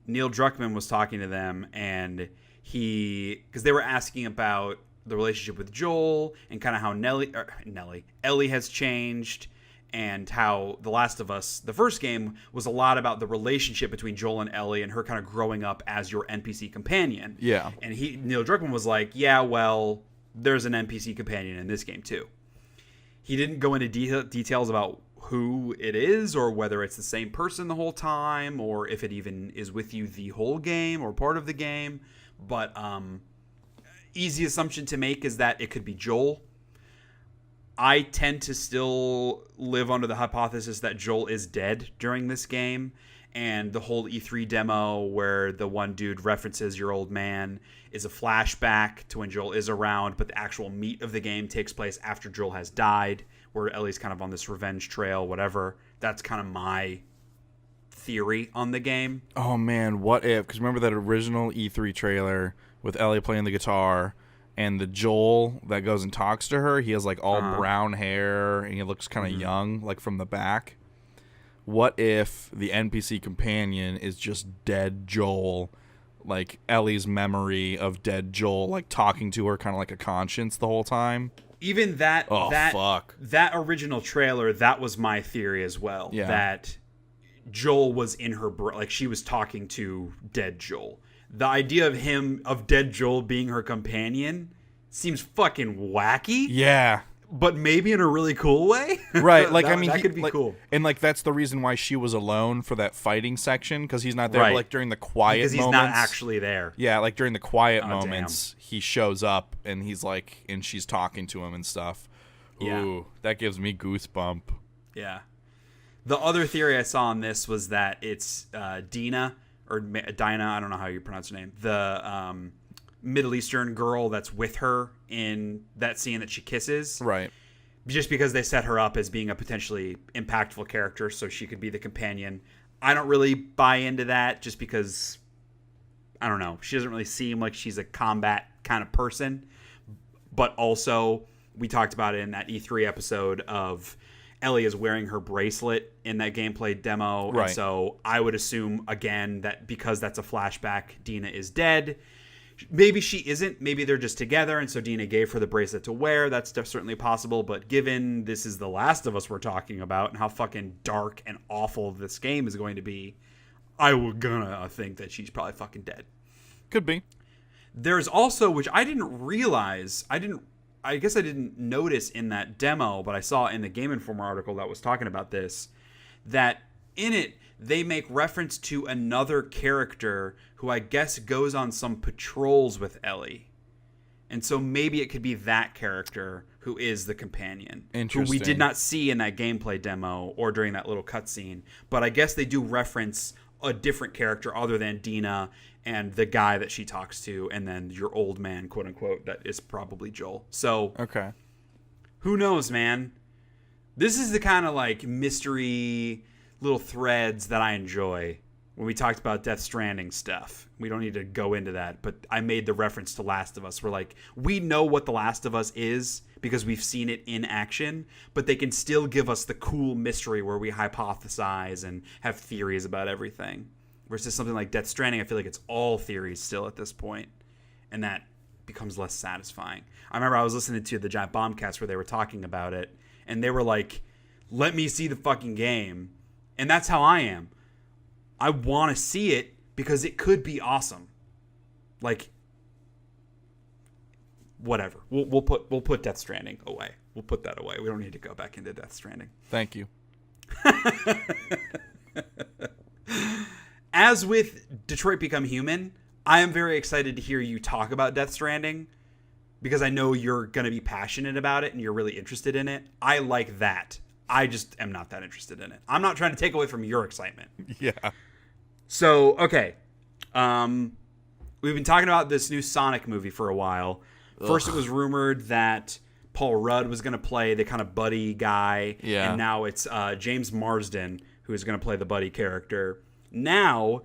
Neil Druckmann was talking to them, and because they were asking about the relationship with Joel and kind of how Ellie has changed, and how The Last of Us, the first game, was a lot about the relationship between Joel and Ellie and her kind of growing up as your NPC companion. Yeah. And Neil Druckmann was like, yeah, well, there's an NPC companion in this game too. He didn't go into details about who it is or whether it's the same person the whole time or if it even is with you the whole game or part of the game. But easy assumption to make is that it could be Joel. I tend to still live under the hypothesis that Joel is dead during this game. And the whole E3 demo where the one dude references your old man is a flashback to when Joel is around, but the actual meat of the game takes place after Joel has died, where Ellie's kind of on this revenge trail, whatever. That's kind of my theory on the game. Oh, man, what if? Because remember that original E3 trailer with Ellie playing the guitar and the Joel that goes and talks to her? He has like all brown hair and he looks kind of young, like from the back. What if the NPC companion is just dead Joel, like Ellie's memory of dead Joel, like talking to her kind of like a conscience the whole time? Even that, fuck. That original trailer, that was my theory as well. Yeah. That Joel was in her, like she was talking to dead Joel. The idea of dead Joel being her companion seems fucking wacky. Yeah. but maybe in a really cool way. Right. Like, that could be cool. And like, that's the reason why she was alone for that fighting section, because he's not there. Right. But, like, during the quiet moments. Because he's not actually there. Yeah, like during the quiet Oh, moments, he shows up and he's like, and she's talking to him and stuff. Yeah. Ooh, that gives me goosebump. Yeah. The other theory I saw on this was that it's Dina, or Dinah, I don't know how you pronounce her name, the Middle Eastern girl that's with her in that scene that she kisses. Right. Just because they set her up as being a potentially impactful character so she could be the companion. I don't really buy into that just because, I don't know, she doesn't really seem like she's a combat kind of person. But also, we talked about it in that E3 episode of Ellie is wearing her bracelet in that gameplay demo. Right. And so I would assume, again, that because that's a flashback, Dina is dead. Maybe she isn't. Maybe they're just together, and so Dina gave her the bracelet to wear. That's certainly possible, but given this is The Last of Us we're talking about and how fucking dark and awful this game is going to be, I would gonna think that she's probably fucking dead. Could be. There's also, which I didn't realize, I guess I didn't notice in that demo, but I saw in the Game Informer article that was talking about this, that in it, they make reference to another character who I guess goes on some patrols with Ellie. And so maybe it could be that character who is the companion. Who we did not see in that gameplay demo or during that little cutscene. But I guess they do reference a different character other than Dina and the guy that she talks to, and then your old man, quote unquote, that is probably Joel. So, okay. Who knows, man? This is the kind of like mystery little threads that I enjoy when we talked about Death Stranding stuff. We don't need to go into that, but I made the reference to Last of Us. We're like, we know what The Last of Us is because we've seen it in action, but they can still give us the cool mystery where we hypothesize and have theories about everything. Versus something like Death Stranding, I feel like it's all theories still at this point, and that becomes less satisfying. I remember I was listening to the Giant Bombcast where they were talking about it, and they were like, let me see the fucking game. And that's how I am. I want to see it because it could be awesome. Like, whatever. We'll put Death Stranding away. We'll put that away. We don't need to go back into Death Stranding. Thank you. As with Detroit Become Human, I am very excited to hear you talk about Death Stranding because I know you're going to be passionate about it and you're really interested in it. I like that. I just am not that interested in it. I'm not trying to take away from your excitement. Yeah. So, okay. We've been talking about this new Sonic movie for a while. First, it was rumored that Paul Rudd was going to play the kind of buddy guy. Yeah. And now it's James Marsden who is going to play the buddy character. Now,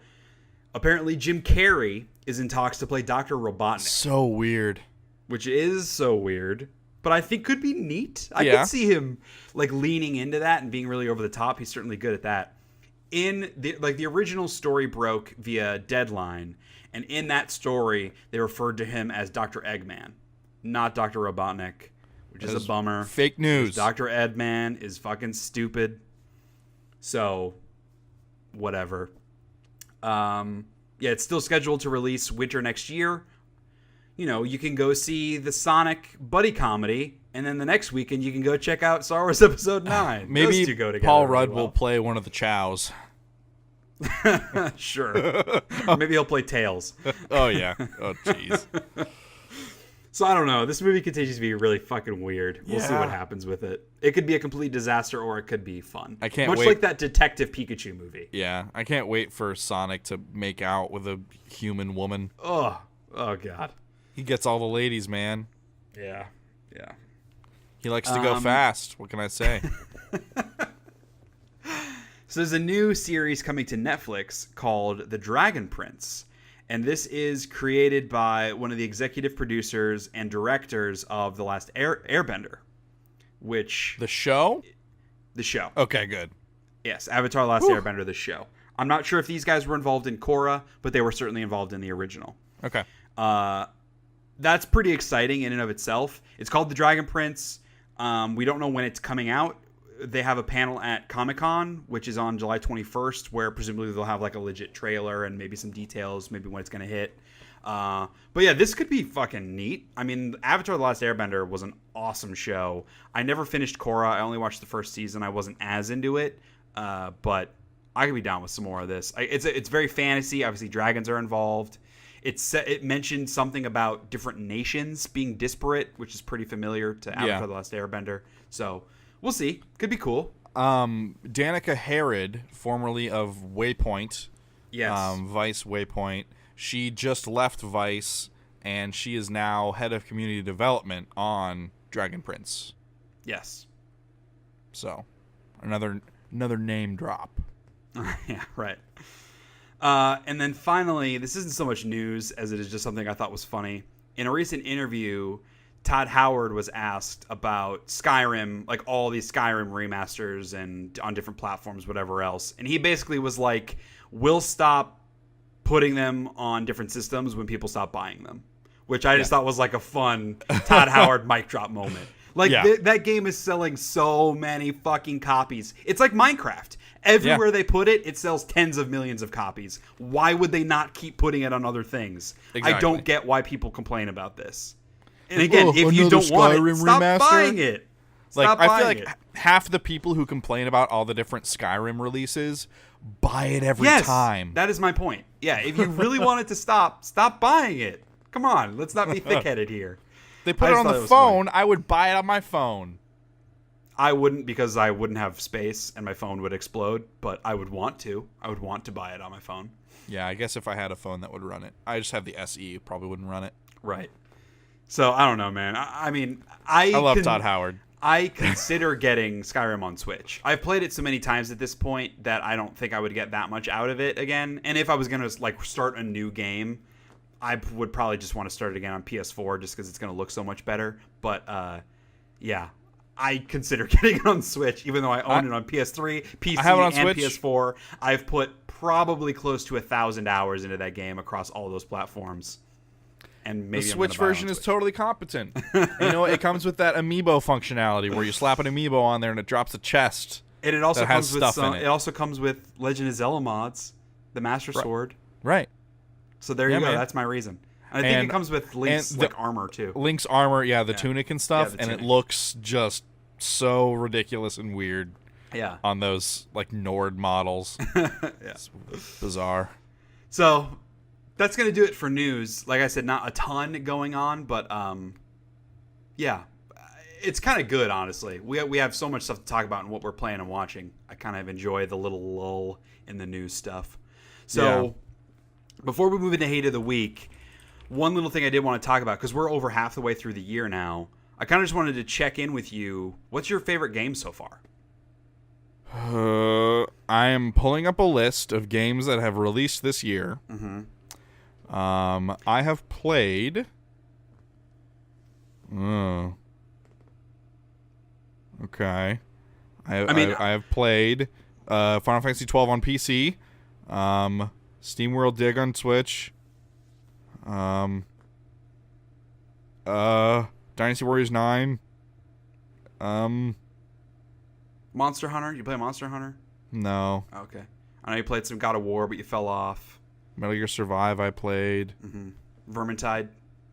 apparently Jim Carrey is in talks to play Dr. Robotnik. So weird. Which is so weird. But I think could be neat. I Yeah. could see him like leaning into that and being really over the top. He's certainly good at that. In the original story broke via Deadline, and in that story they referred to him as Dr. Eggman, not Dr. Robotnik, which is a bummer. Fake news. Dr. Eggman is fucking stupid. So, whatever. Yeah, it's still scheduled to release winter next year. You know, you can go see the Sonic buddy comedy, and then the next weekend you can go check out Star Wars Episode 9. Maybe Those two go together Paul really Rudd well. will play one of the Chows. Sure. Or maybe he'll play Tails. Oh, yeah. Oh, jeez. So I don't know. This movie continues to be really fucking weird. We'll see Yeah. what happens with it. It could be a complete disaster, or it could be fun. I can't Much wait. like that Detective Pikachu movie. Yeah, I can't wait for Sonic to make out with a human woman. Oh God. He gets all the ladies, man. Yeah. He likes to go fast. What can I say? So there's a new series coming to Netflix called The Dragon Prince. And this is created by one of the executive producers and directors of The Last Airbender, which... The show? The show. Okay, good. Yes, Avatar: The Last Airbender, the show. I'm not sure if these guys were involved in Korra, but they were certainly involved in the original. Okay. That's pretty exciting in and of itself. It's called The Dragon Prince. We don't know when it's coming out. They have a panel at Comic-Con, which is on July 21st, where presumably they'll have like a legit trailer and maybe some details, maybe when it's going to hit. But yeah, this could be fucking neat. I mean, Avatar: The Last Airbender was an awesome show. I never finished Korra. I only watched the first season. I wasn't as into it, but I could be down with some more of this. It's very fantasy. Obviously, dragons are involved. It mentioned something about different nations being disparate, which is pretty familiar to Avatar: The Last Airbender. So we'll see. Could be cool. Danica Harrod, formerly of Waypoint, yes, Vice Waypoint, she just left Vice, and she is now head of community development on Dragon Prince. Yes. So, another name drop. Yeah, right. And then finally, this isn't so much news as it is just something I thought was funny. In a recent interview, Todd Howard was asked about Skyrim, like all these Skyrim remasters and on different platforms, whatever else. And he basically was like, we'll stop putting them on different systems when people stop buying them, which I just thought was like a fun Todd Howard mic drop moment. Like that game is selling so many fucking copies. It's like Minecraft. Everywhere they put it, it sells tens of millions of copies. Why would they not keep putting it on other things? Exactly. I don't get why people complain about this. And again, if you don't want it, stop buying it. I feel like half the people who complain about all the different Skyrim releases buy it every time. That is my point. Yeah, if you really want it to stop buying it. Come on, let's not be thick-headed here. They put it on the phone. I would buy it on my phone. I wouldn't, because I wouldn't have space and my phone would explode, but I would want to. I would want to buy it on my phone. Yeah, I guess if I had a phone that would run it. I just have the SE, probably wouldn't run it. Right. So, I don't know, man. I love Todd Howard. I consider getting Skyrim on Switch. I've played it so many times at this point that I don't think I would get that much out of it again. And if I was going to start a new game, I would probably just want to start it again on PS4 just because it's going to look so much better. But, yeah. I consider getting it on Switch, even though I own it on PS3, PC, and Switch. PS4. I've put probably close to 1,000 hours into that game across all those platforms. And maybe the Switch version is totally competent. It comes with that amiibo functionality where you slap an amiibo on there and it drops a chest. And it also comes with it also comes with Legend of Zelda mods, the Master Sword. Right. So there you go. Man. That's my reason. And I think it comes with Link's armor too. Link's armor, the tunic and stuff, and it looks just so ridiculous and weird. Yeah. On those Nord models. It's bizarre. So that's gonna do it for news. Like I said, not a ton going on, but yeah, it's kind of good, honestly. We have so much stuff to talk about and what we're playing and watching. I kind of enjoy the little lull in the news stuff. So before we move into Hate of the Week, one little thing I did want to talk about, because we're over half the way through the year now, I kind of just wanted to check in with you. What's your favorite game so far? I am pulling up a list of games that have released this year. Mm-hmm. I have played... okay. I have played Final Fantasy 12 on PC, SteamWorld Dig on Switch, Dynasty Warriors 9, Monster Hunter? You play Monster Hunter? No. Okay. I know you played some God of War, but you fell off. Metal Gear Survive I played. Mm-hmm. Vermintide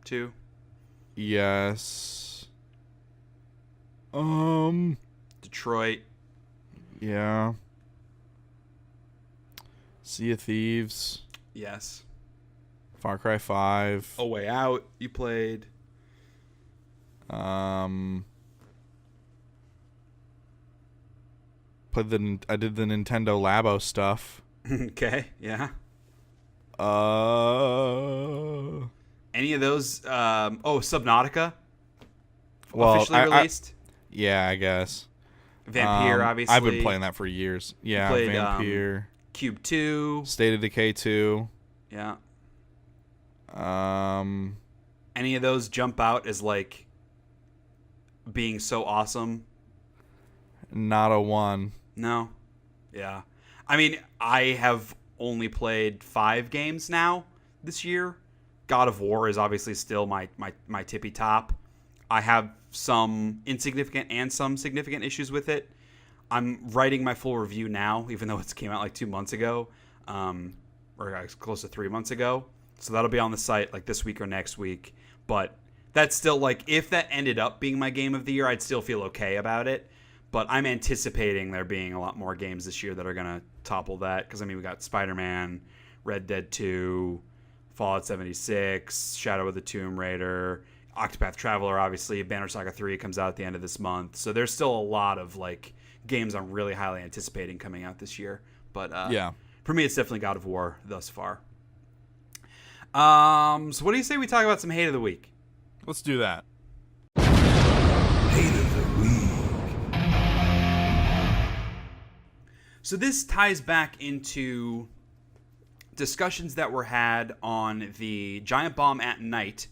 2? Yes. Detroit. Yeah. Sea of Thieves. Yes. Far Cry 5. A Way Out you played. I did the Nintendo Labo stuff. Okay, yeah. Any of those? Subnautica. Officially released. I guess. Vampyr, obviously. I've been playing that for years. Yeah, played, Vampyr. Cube 2. State of Decay 2. Yeah. Any of those jump out as being so awesome? Not a one. No. Yeah. I mean, I have only played 5 games now this year. God of War is obviously still my tippy top. I have some insignificant and some significant issues with it. I'm writing my full review now, even though it came out 2 months ago, or close to 3 months ago. So that'll be on the site like this week or next week. But that's still like, if that ended up being my game of the year, I'd still feel okay about it. But I'm anticipating there being a lot more games this year that are going to topple that. Because, I mean, we got Spider-Man, Red Dead 2, Fallout 76, Shadow of the Tomb Raider, Octopath Traveler, obviously. Banner Saga 3 comes out at the end of this month. So there's still a lot of, like, games I'm really highly anticipating coming out this year. But yeah, for me, it's definitely God of War thus far. So what do you say we talk about some hate of the week? let's do that. Hate of the week. So this ties back into discussions that were had on the Giant Bomb at Night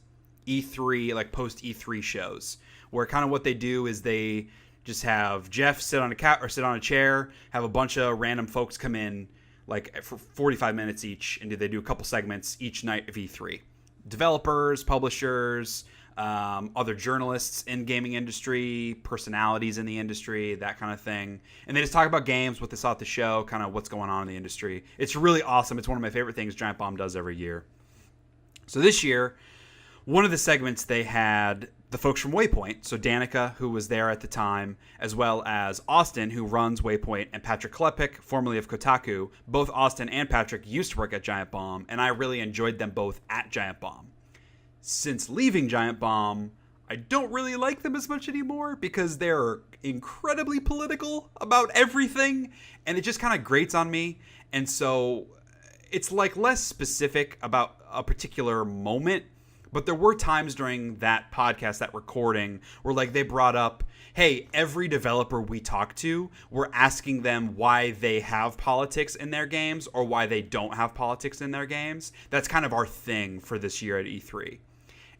E3, like post E3 shows, where kind of what they do is they just have Jeff sit on a chair, have a bunch of random folks come in like for 45 minutes each, and they do a couple segments each night of E3. Developers, publishers, other journalists in gaming industry, personalities in the industry, that kind of thing. And they just talk about games, what they saw at the show, kind of what's going on in the industry. It's really awesome. It's one of my favorite things Giant Bomb does every year. So this year, one of the segments they had the folks from Waypoint, so Danica, who was there at the time, as well as Austin, who runs Waypoint, and Patrick Klepek, formerly of Kotaku. Both Austin and Patrick used to work at Giant Bomb, and I really enjoyed them both at Giant Bomb. Since leaving Giant Bomb, I don't really like them as much anymore because they're incredibly political about everything, and it just kind of grates on me. And so it's like less specific about a particular moment. But there were times during that podcast, that recording, where like they brought up, hey, every developer we talk to, we're asking them why they have politics in their games or why they don't have politics in their games. That's kind of our thing for this year at E3.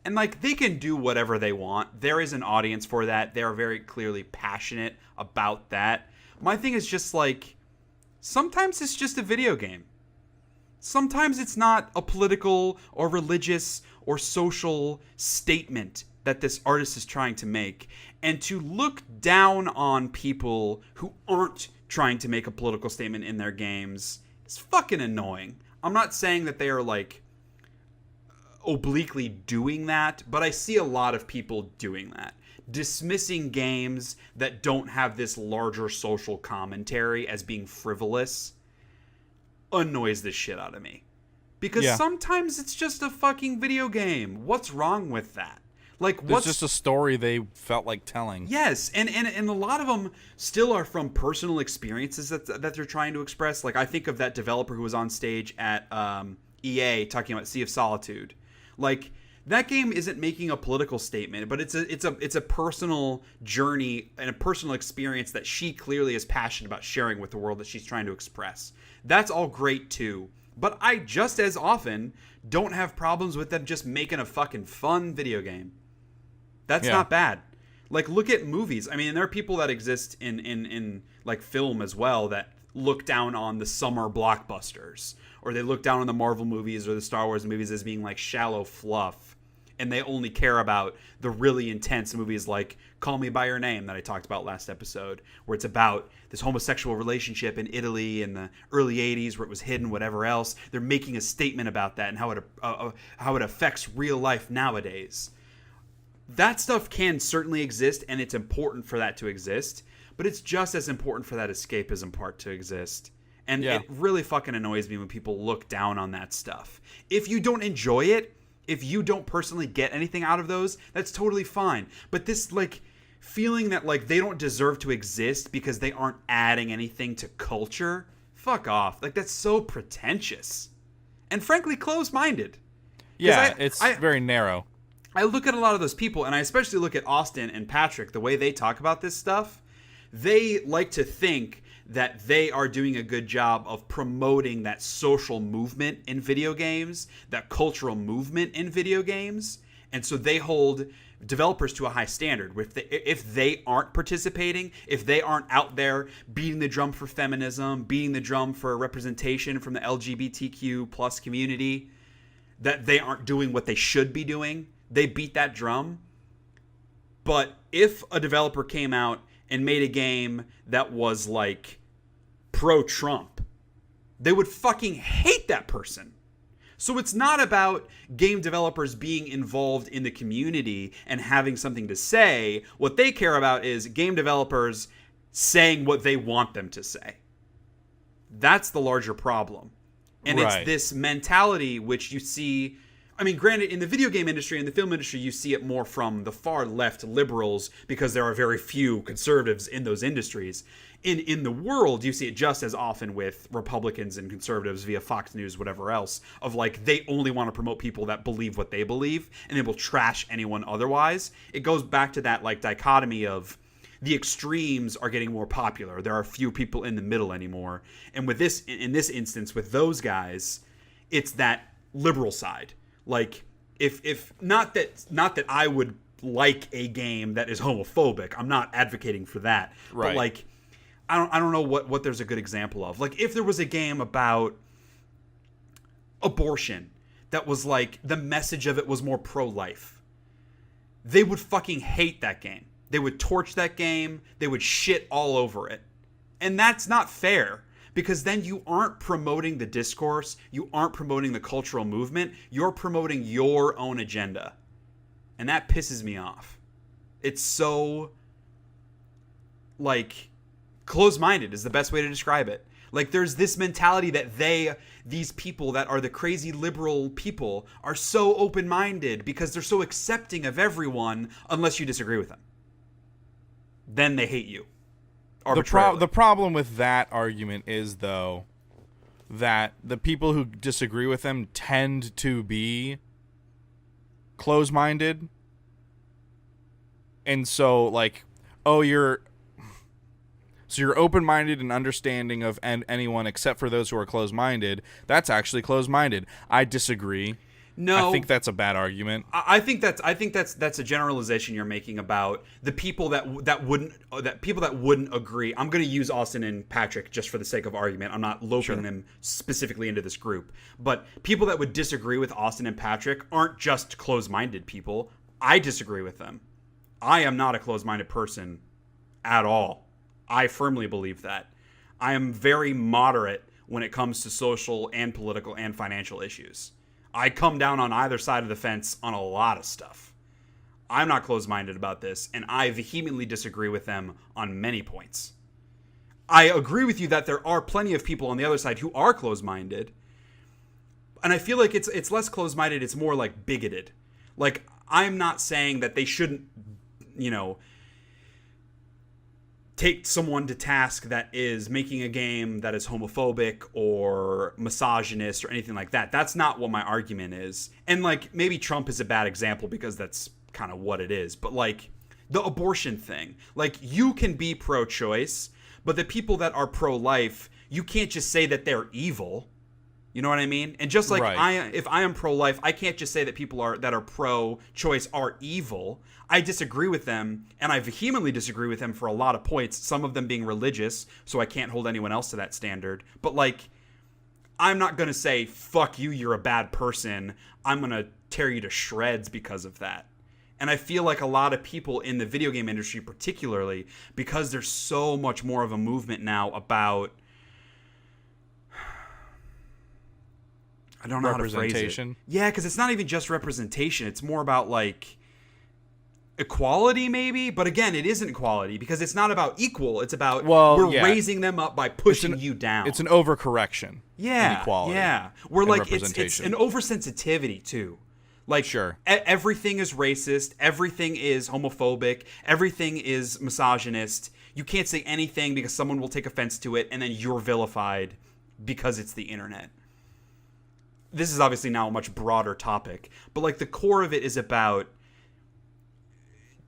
And like they can do whatever they want. There is an audience for that. They're very clearly passionate about that. My thing is just like, sometimes it's just a video game. Sometimes it's not a political or religious or social statement that this artist is trying to make. And to look down on people who aren't trying to make a political statement in their games is fucking annoying. I'm not saying that they are like obliquely doing that, but I see a lot of people doing that. Dismissing games that don't have this larger social commentary as being frivolous annoys the shit out of me. Because sometimes it's just a fucking video game. What's wrong with that? Like, It's just a story they felt like telling. Yes, and a lot of them still are from personal experiences that they're trying to express. Like, I think of that developer who was on stage at EA talking about Sea of Solitude. Like, that game isn't making a political statement, but it's a personal journey and a personal experience that she clearly is passionate about sharing with the world that she's trying to express. That's all great too. But I just as often don't have problems with them just making a fucking fun video game. That's not bad. Like, look at movies. I mean, there are people that exist in like film as well that look down on the summer blockbusters, or they look down on the Marvel movies or the Star Wars movies as being like shallow fluff. And they only care about the really intense movies like Call Me By Your Name that I talked about last episode, where it's about this homosexual relationship in Italy in the early 80s where it was hidden, whatever else. They're making a statement about that and how it affects real life nowadays. That stuff can certainly exist, and it's important for that to exist, but it's just as important for that escapism part to exist. And it really fucking annoys me when people look down on that stuff. If you don't enjoy it, if you don't personally get anything out of those, that's totally fine. But this, like, feeling that, like, they don't deserve to exist because they aren't adding anything to culture, fuck off. Like, that's so pretentious. And frankly, closed-minded. Yeah, it's very narrow. I look at a lot of those people, and I especially look at Austin and Patrick, the way they talk about this stuff. They like to think that they are doing a good job of promoting that social movement in video games, that cultural movement in video games. And so they hold developers to a high standard. If they aren't participating, if they aren't out there beating the drum for feminism, beating the drum for representation from the LGBTQ plus community, that they aren't doing what they should be doing, they beat that drum. But if a developer came out and made a game that was like pro-Trump, they would fucking hate that person. So it's not about game developers being involved in the community and having something to say. What they care about is game developers saying what they want them to say. That's the larger problem. And It's this mentality which you see, I mean, granted, in the video game industry and the film industry, you see it more from the far left liberals because there are very few conservatives in those industries. In the world, you see it just as often with Republicans and conservatives via Fox News, whatever else, of like they only want to promote people that believe what they believe and they will trash anyone otherwise. It goes back to that like dichotomy of the extremes are getting more popular. There are few people in the middle anymore. And with this, in this instance, with those guys, it's that liberal side. Like if not that I would like a game that is homophobic. I'm not advocating for that. Right. But like I don't know what there's a good example of. Like if there was a game about abortion that was like the message of it was more pro-life, they would fucking hate that game. They would torch that game. They would shit all over it. And that's not fair because then you aren't promoting the discourse. You aren't promoting the cultural movement. You're promoting your own agenda. And that pisses me off. It's so, like, close-minded is the best way to describe it. Like, there's this mentality that these people that are the crazy liberal people are so open-minded because they're so accepting of everyone unless you disagree with them. Then they hate you. The problem with that argument is, though, that the people who disagree with them tend to be close-minded. And so, like, you're open-minded and understanding of anyone except for those who are close-minded. That's actually close-minded. I disagree. No, I think that's a bad argument. I think that's a generalization you're making about the people that wouldn't agree. I'm going to use Austin and Patrick just for the sake of argument. I'm not looping them specifically into this group, but people that would disagree with Austin and Patrick aren't just closed-minded people. I disagree with them. I am not a closed-minded person at all. I firmly believe that. I am very moderate when it comes to social and political and financial issues. I come down on either side of the fence on a lot of stuff. I'm not closed-minded about this, and I vehemently disagree with them on many points. I agree with you that there are plenty of people on the other side who are closed-minded, and I feel like it's less closed-minded, it's more like bigoted. Like, I'm not saying that they shouldn't, take someone to task that is making a game that is homophobic or misogynist or anything like that. That's not what my argument is. And like maybe Trump is a bad example because that's kind of what it is. But like the abortion thing, like you can be pro-choice, but the people that are pro-life, you can't just say that they're evil. You know what I mean? And just like if I am pro-life, I can't just say that people that are pro-choice are evil. I disagree with them, and I vehemently disagree with them for a lot of points, some of them being religious, so I can't hold anyone else to that standard. But, like, I'm not going to say, fuck you, you're a bad person. I'm going to tear you to shreds because of that. And I feel like a lot of people in the video game industry particularly, because there's so much more of a movement now about... I don't know how to phrase it. Yeah, because it's not even just representation. It's more about, like... equality, maybe, but again, it isn't equality because it's not about equal. It's about raising them up by pushing you down. It's an overcorrection. Yeah, in equality. Yeah, we're like it's an oversensitivity too. Like everything is racist, everything is homophobic, everything is misogynist. You can't say anything because someone will take offense to it, and then you're vilified because it's the internet. This is obviously now a much broader topic, but like the core of it is about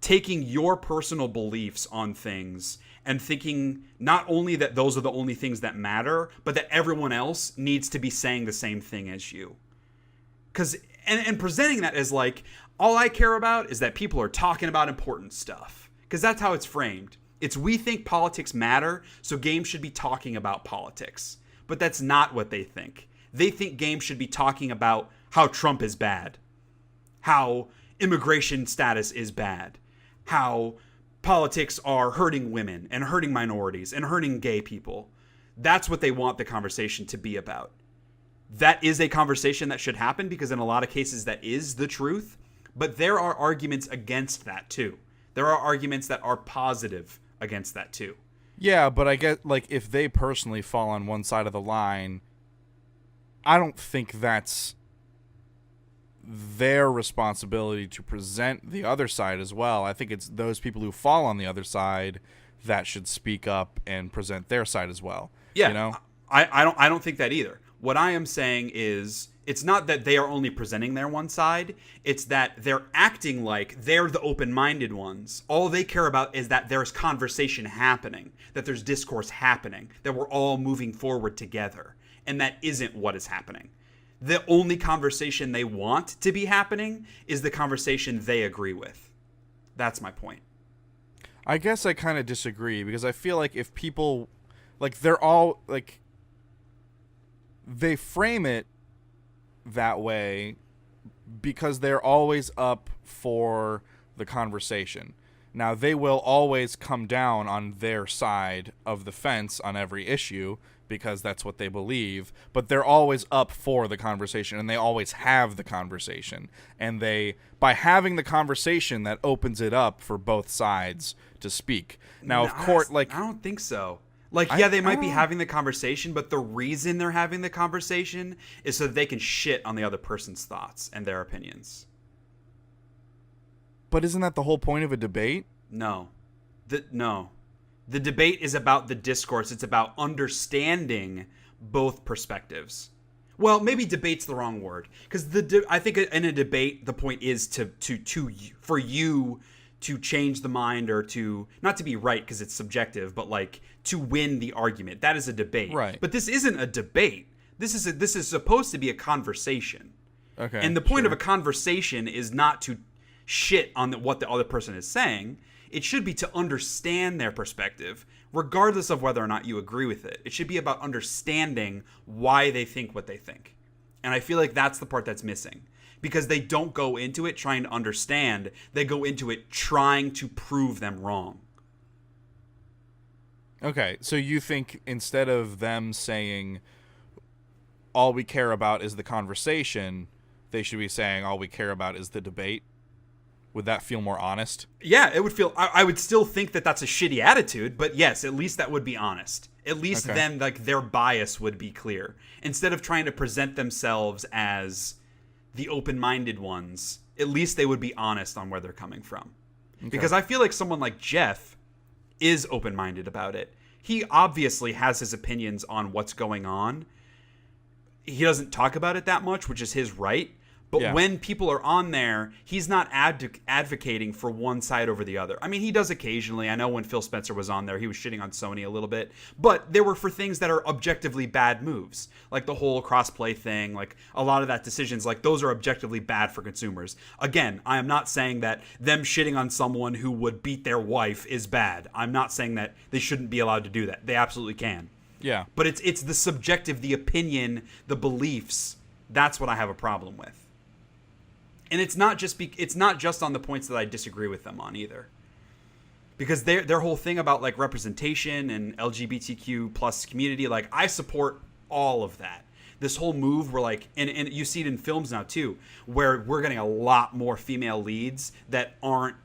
taking your personal beliefs on things and thinking not only that those are the only things that matter, but that everyone else needs to be saying the same thing as you. And presenting that as like, all I care about is that people are talking about important stuff. Because that's how it's framed. It's we think politics matter, so games should be talking about politics. But that's not what they think. They think games should be talking about how Trump is bad, how immigration status is bad, how politics are hurting women and hurting minorities and hurting gay people. That's what they want the conversation to be about. that is a conversation that should happen because in a lot of cases that is the truth. But there are arguments against that too. There are arguments that are positive against that too. Yeah, but I get, like, if they personally fall on one side of the line, I don't think that's their responsibility to present the other side as well. I think it's those people who fall on the other side that should speak up and present their side as well. Yeah, you know? I don't think that either. What I am saying is it's not that they are only presenting their one side. It's that they're acting like they're the open-minded ones. All they care about is that there's conversation happening, that there's discourse happening, that we're all moving forward together. And that isn't what is happening. The only conversation they want to be happening is the conversation they agree with. That's my point. I guess I kind of disagree because I feel like if people, like, they're all, like, they frame it that way because they're always up for the conversation. Now, they will always come down on their side of the fence on every issue because that's what they believe, but they're always up for the conversation, and they always have the conversation. And they, by having the conversation, that opens it up for both sides to speak. Now, of course, like, I don't think so. Like, yeah, they might be having the conversation, but the reason they're having the conversation is so that they can shit on the other person's thoughts and their opinions. But isn't that the whole point of a debate? No. The debate is about the discourse. It's about understanding both perspectives. Well, maybe debate's the wrong word, because I think in a debate the point is for you to change the mind, or to not to be right because it's subjective, but like to win the argument. That is a debate. Right. But this isn't a debate. This is supposed to be a conversation. Okay. And the point of a conversation is not to shit on what the other person is saying. It should be to understand their perspective, regardless of whether or not you agree with it. It should be about understanding why they think what they think. And I feel like that's the part that's missing. Because they don't go into it trying to understand. They go into it trying to prove them wrong. Okay, so you think instead of them saying, all we care about is the conversation, they should be saying, all we care about is the debate? Would that feel more honest? Yeah, it would feel... I would still think that that's a shitty attitude, but yes, at least that would be honest. At least then, like, their bias would be clear. Instead of trying to present themselves as the open-minded ones, at least they would be honest on where they're coming from. Okay. Because I feel like someone like Jeff is open-minded about it. He obviously has his opinions on what's going on. He doesn't talk about it that much, which is his right. But when people are on there, he's not advocating for one side over the other. I mean, he does occasionally. I know when Phil Spencer was on there, he was shitting on Sony a little bit. But they were for things that are objectively bad moves. Like the whole crossplay thing, like a lot of that decisions, like those are objectively bad for consumers. Again, I am not saying that them shitting on someone who would beat their wife is bad. I'm not saying that they shouldn't be allowed to do that. They absolutely can. Yeah. But it's the subjective, the opinion, the beliefs. That's what I have a problem with. And it's not just on the points that I disagree with them on either, because their whole thing about like representation and LGBTQ plus community, like I support all of that. This whole move where like, and you see it in films now too, where we're getting a lot more female leads that aren't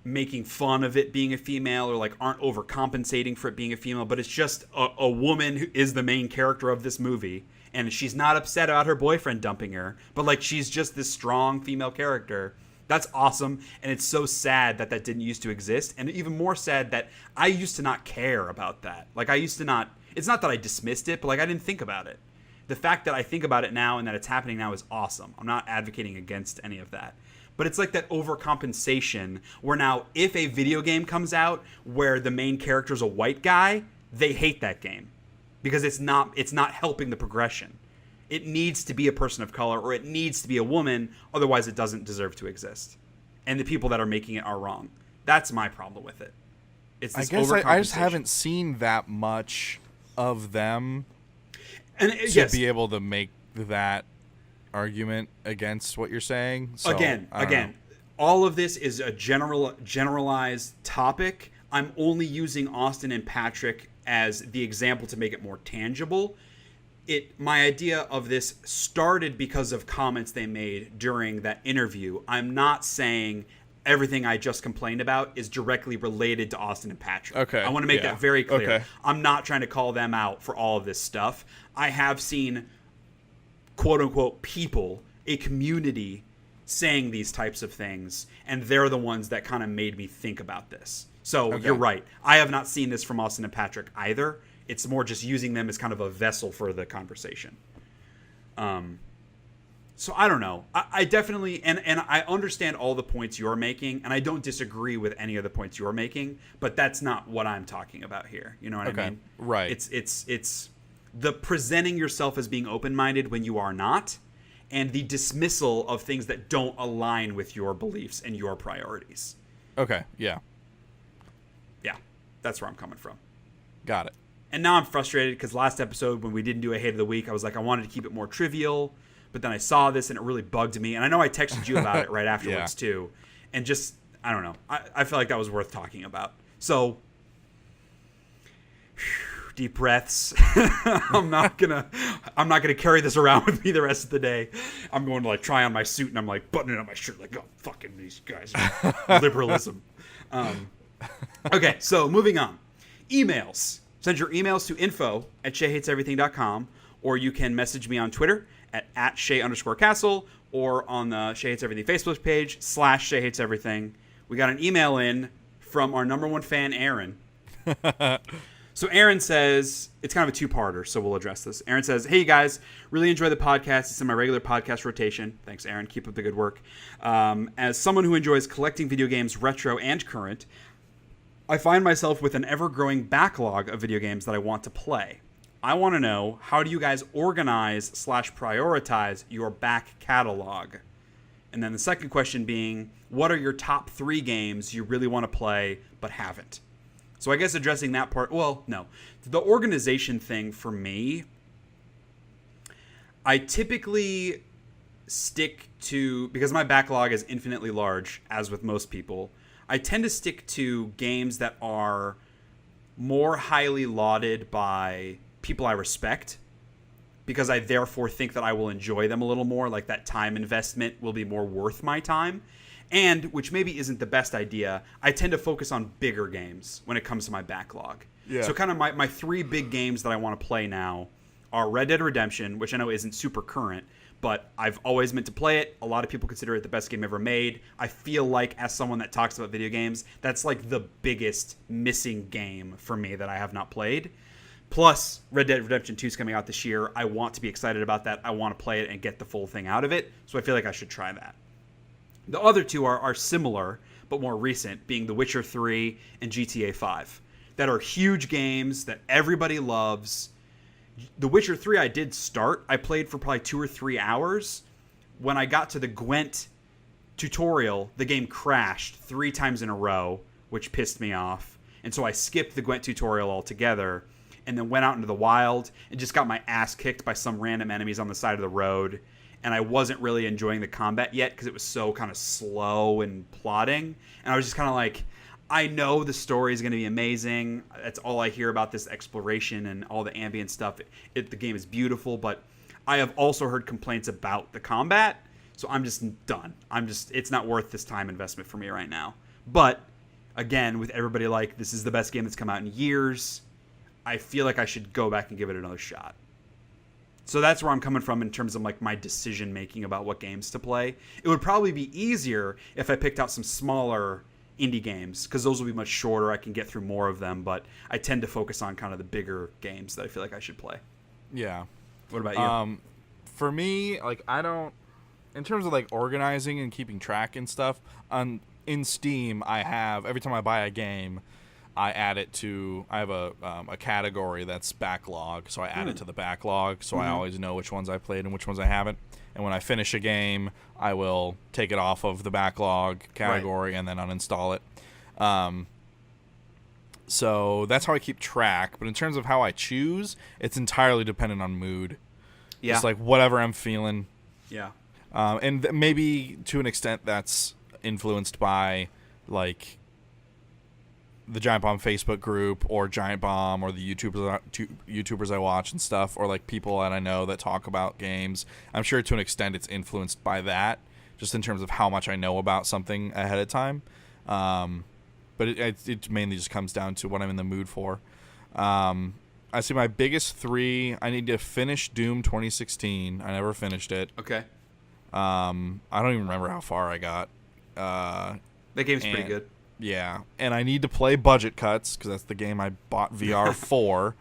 making fun of it being a female or like aren't overcompensating for it being a female, but it's just a woman who is the main character of this movie. And she's not upset about her boyfriend dumping her, but like she's just this strong female character. That's awesome. And it's so sad that didn't used to exist. And even more sad that I used to not care about that. Like I used to not, it's not that I dismissed it, but like I didn't think about it. The fact that I think about it now and that it's happening now is awesome. I'm not advocating against any of that. But it's like that overcompensation where now if a video game comes out where the main character is a white guy, they hate that game. Because it's not helping the progression. It needs to be a person of color or it needs to be a woman, otherwise it doesn't deserve to exist. And the people that are making it are wrong. That's my problem with it. It's this I just haven't seen that much of them to be able to make that argument against what you're saying. So, again, all of this is a generalized topic. I'm only using Austin and Patrick as the example to make it more tangible. my idea of this started because of comments they made during that interview. I'm not saying everything I just complained about is directly related to Austin and Patrick. Okay. I want to make that very clear. Okay. I'm not trying to call them out for all of this stuff. I have seen, quote unquote, people, a community saying these types of things, and they're the ones that kind of made me think about this. So You're right. I have not seen this from Austin and Patrick either. It's more just using them as kind of a vessel for the conversation. So I don't know. I definitely, and I understand all the points you're making, and I don't disagree with any of the points you're making, but that's not what I'm talking about here. You know what I mean? Right. It's the presenting yourself as being open-minded when you are not, and the dismissal of things that don't align with your beliefs and your priorities. Okay, yeah. Yeah, that's where I'm coming from. Got it. And now I'm frustrated because last episode when we didn't do a hate of the week, I was like, I wanted to keep it more trivial, but then I saw this and it really bugged me. And I know I texted you about it right afterwards too. And just, I don't know. I feel like that was worth talking about. So, deep breaths. I'm not gonna carry this around with me the rest of the day. I'm going to like try on my suit and I'm like buttoning up my shirt like, oh, fucking these guys. Liberalism. Okay, so moving on. Emails. Send your emails to info@SheaHatesEverything.com, or you can message me on Twitter at Shea_Castle, or on the Shea Hates Everything Facebook page /Shea Hates Everything. We got an email in from our number one fan, Aaron. So Aaron says, it's kind of a two-parter, so we'll address this. Aaron says, hey, you guys, really enjoy the podcast. It's in my regular podcast rotation. Thanks, Aaron. Keep up the good work. As someone who enjoys collecting video games, retro and current, I find myself with an ever-growing backlog of video games that I want to play. I want to know, how do you guys organize/prioritize your back catalog? And then the second question being, what are your top 3 games you really want to play but haven't? So I guess addressing that part, well, no. The organization thing for me, I typically stick to, because my backlog is infinitely large, as with most people, I tend to stick to games that are more highly lauded by people I respect, because I therefore think that I will enjoy them a little more, like that time investment will be more worth my time. And, which maybe isn't the best idea, I tend to focus on bigger games when it comes to my backlog. Yeah. So kind of my 3 big games that I want to play now are Red Dead Redemption, which I know isn't super current, but I've always meant to play it. A lot of people consider it the best game ever made. I feel like, as someone that talks about video games, that's like the biggest missing game for me that I have not played. Plus, Red Dead Redemption 2 is coming out this year. I want to be excited about that. I want to play it and get the full thing out of it. So I feel like I should try that. The other 2 are similar, but more recent, being The Witcher 3 and GTA 5. That are huge games that everybody loves. The Witcher 3 I did start. I played for probably 2 or 3 hours. When I got to the Gwent tutorial, the game crashed 3 times in a row, which pissed me off. And so I skipped the Gwent tutorial altogether and then went out into the wild and just got my ass kicked by some random enemies on the side of the road. And I wasn't really enjoying the combat yet because it was so kind of slow and plodding. And I was just kind of like, I know the story is going to be amazing. That's all I hear about this exploration and all the ambient stuff. The game is beautiful, but I have also heard complaints about the combat. So I'm just done. It's not worth this time investment for me right now. But again, with everybody like, this is the best game that's come out in years, I feel like I should go back and give it another shot. So that's where I'm coming from in terms of like my decision making about what games to play. It would probably be easier if I picked out some smaller indie games, because those will be much shorter. I can get through more of them, but I tend to focus on kind of the bigger games that I feel like I should play. Yeah. What about you? For me, like, I don't, in terms of like organizing and keeping track and stuff, in Steam, I have, every time I buy a game, I add it to, I have a category that's backlog, so I add it to the backlog, so I always know which ones I played and which ones I haven't. And when I finish a game, I will take it off of the backlog category and then uninstall it. So that's how I keep track. But in terms of how I choose, it's entirely dependent on mood. Yeah. It's like whatever I'm feeling. Yeah. And maybe to an extent that's influenced by, like, the Giant Bomb Facebook group or Giant Bomb or the YouTubers I watch and stuff, or like people that I know that talk about games. I'm sure to an extent it's influenced by that, just in terms of how much I know about something ahead of time. But it mainly just comes down to what I'm in the mood for. I see my biggest 3. I need to finish Doom 2016. I never finished it. Okay. I don't even remember how far I got. That game's pretty good. Yeah, and I need to play Budget Cuts, because that's the game I bought VR for,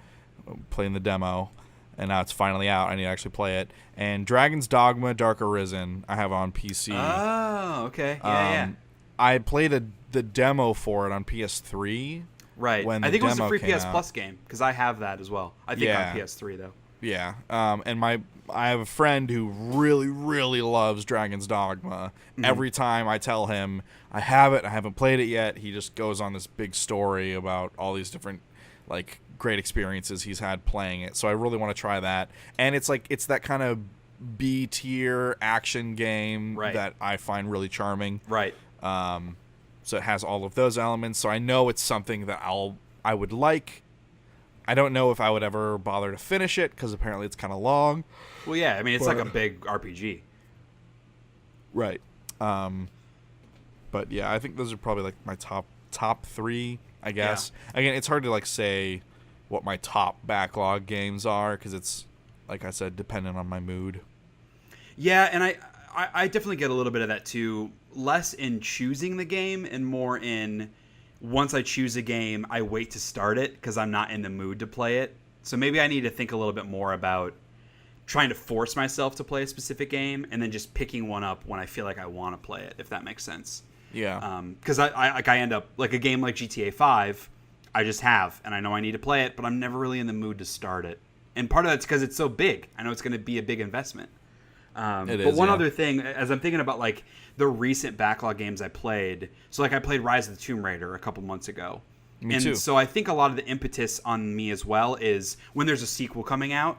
playing the demo, and now it's finally out. I need to actually play it. And Dragon's Dogma Dark Arisen, I have on PC. Oh, okay. Yeah. I played the demo for it on PS3. Right. I think it was a free PS Plus game, because I have that as well. I think on PS3, though. Yeah. And I have a friend who really, really loves Dragon's Dogma. Mm-hmm. Every time I tell him I have it, I haven't played it yet, he just goes on this big story about all these different, like, great experiences he's had playing it. So I really want to try that. And it's that kind of B-tier action game that I find really charming. Right. So it has all of those elements. So I know it's something that I would like. I don't know if I would ever bother to finish it, because apparently it's kind of long. Well, yeah, I mean, it's like a big RPG. Right. But yeah, I think those are probably like my top 3, I guess. Yeah. Again, it's hard to like say what my top backlog games are, because it's, like I said, dependent on my mood. Yeah, and I definitely get a little bit of that too. Less in choosing the game and more in, once I choose a game, I wait to start it because I'm not in the mood to play it. So maybe I need to think a little bit more about trying to force myself to play a specific game and then just picking one up when I feel like I want to play it, if that makes sense. Yeah. Because I end up, like a game like GTA 5, I just have, and I know I need to play it, but I'm never really in the mood to start it. And part of that's because it's so big. I know it's going to be a big investment. But one other thing, as I'm thinking about like the recent backlog games I played, so like I played Rise of the Tomb Raider a couple months ago. Me too. So I think a lot of the impetus on me as well is when there's a sequel coming out,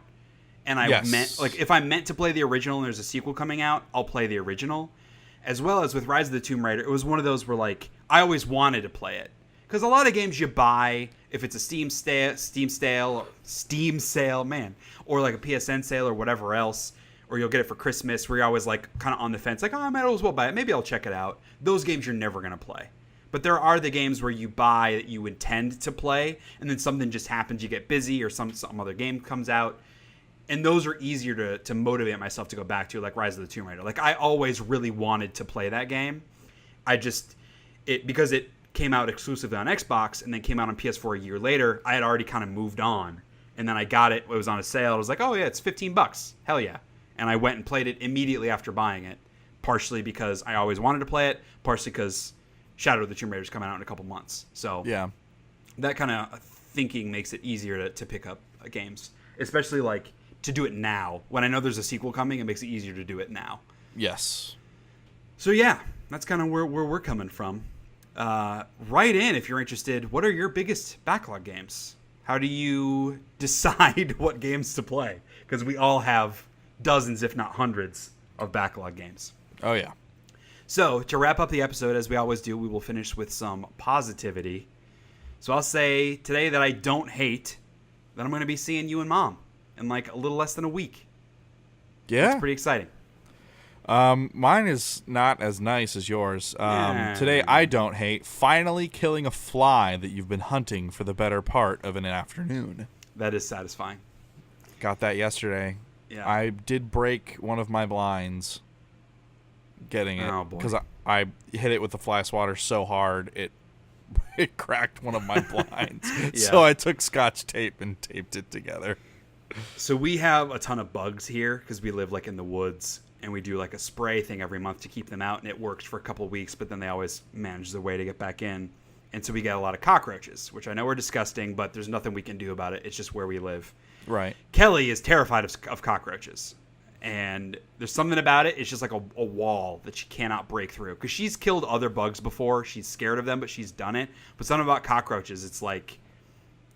and if I'm meant to play the original and there's a sequel coming out, I'll play the original. As well as with Rise of the Tomb Raider, it was one of those where like I always wanted to play it. Because a lot of games you buy, if it's a Steam sale, man, or like a PSN sale or whatever else, or you'll get it for Christmas, where you're always like kind of on the fence, like, oh, I might as well buy it. Maybe I'll check it out. Those games you're never going to play. But there are the games where you buy that you intend to play, and then something just happens, you get busy, or some other game comes out. And those are easier to motivate myself to go back to, like Rise of the Tomb Raider. Like, I always really wanted to play that game. Because it came out exclusively on Xbox and then came out on PS4 a year later, I had already kind of moved on. And then I got it. It was on a sale. I was like, oh, yeah, it's $15. Hell yeah. And I went and played it immediately after buying it, partially because I always wanted to play it, partially because Shadow of the Tomb Raider is coming out in a couple months. So yeah, that kind of thinking makes it easier to pick up games, especially like to do it now. When I know there's a sequel coming, it makes it easier to do it now. Yes. So yeah, that's kind of where we're coming from. Write in if you're interested. What are your biggest backlog games? How do you decide what games to play? Because we all have dozens, if not hundreds, of backlog games. Oh, yeah. So, to wrap up the episode, as we always do, we will finish with some positivity. So, I'll say today that I don't hate that I'm going to be seeing you and Mom in like a little less than a week. Yeah. It's pretty exciting. Mine is not as nice as yours. Today, I don't hate finally killing a fly that you've been hunting for the better part of an afternoon. That is satisfying. Got that yesterday. Yeah. I did break one of my blinds getting it because I hit it with the fly swatter so hard it cracked one of my blinds. Yeah. So I took Scotch tape and taped it together. So we have a ton of bugs here because we live like in the woods, and we do like a spray thing every month to keep them out, and it works for a couple of weeks, but then they always manage the way to get back in. And so we get a lot of cockroaches, which I know are disgusting, but there's nothing we can do about it. It's just where we live. Right. Kelly is terrified of cockroaches, and there's something about it. It's just like a wall that she cannot break through because she's killed other bugs before. She's scared of them, but she's done it. But something about cockroaches,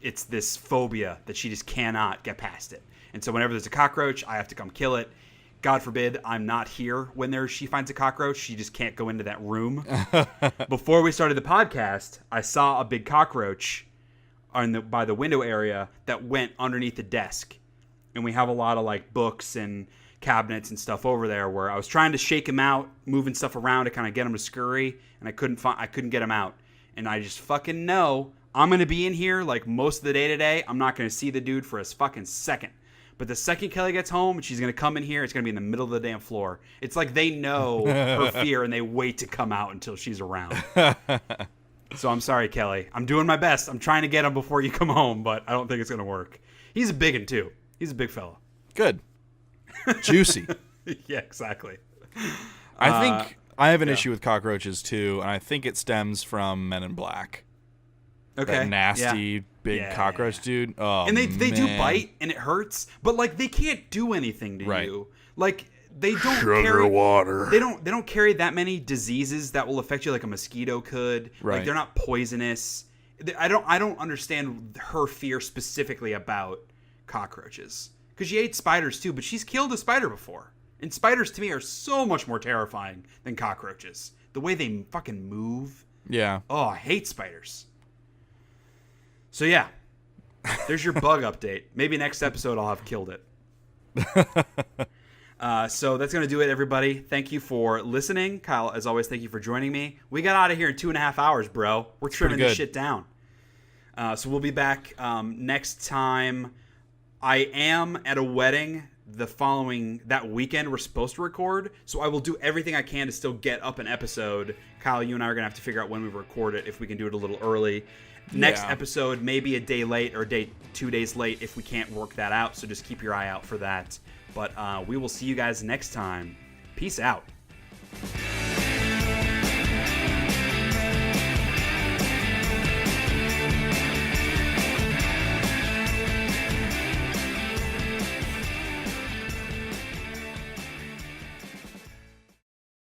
it's this phobia that she just cannot get past it. And so whenever there's a cockroach, I have to come kill it. God forbid I'm not here when she finds a cockroach. She just can't go into that room. Before we started the podcast, I saw a big cockroach by the window area that went underneath the desk. And we have a lot of like books and cabinets and stuff over there where I was trying to shake him out, moving stuff around to kind of get him to scurry, and I couldn't get him out. And I just fucking know I'm going to be in here like most of the day today. I'm not going to see the dude for a fucking second. But the second Kelly gets home and she's going to come in here, it's going to be in the middle of the damn floor. It's like they know her fear and they wait to come out until she's around. So I'm sorry, Kelly. I'm doing my best. I'm trying to get him before you come home, but I don't think it's going to work. He's a big one, too. He's a big fella. Good. Juicy. Yeah, exactly. I think I have an issue with cockroaches, too, and I think it stems from Men in Black. Okay. That nasty big cockroach dude. Oh, and they do man. bite and it hurts, but like they can't do anything to you. Like they don't Sugar water. They don't carry that many diseases that will affect you like a mosquito could. Right. Like they're not poisonous. I don't understand her fear specifically about cockroaches because she ate spiders too, but she's killed a spider before. And spiders to me are so much more terrifying than cockroaches. The way they fucking move. Yeah. Oh, I hate spiders. So yeah, there's your bug update. Maybe next episode I'll have killed it. So that's going to do it, everybody. Thank you for listening. Kyle, as always, thank you for joining me. We got out of here in 2.5 hours, bro. We're trimming this shit down. So we'll be back next time. I am at a wedding that weekend we're supposed to record, so I will do everything I can to still get up an episode. Kyle, you and I are going to have to figure out when we record it, if we can do it a little early. Next episode, maybe a day late or 2 days late if we can't work that out. So just keep your eye out for that. But we will see you guys next time. Peace out.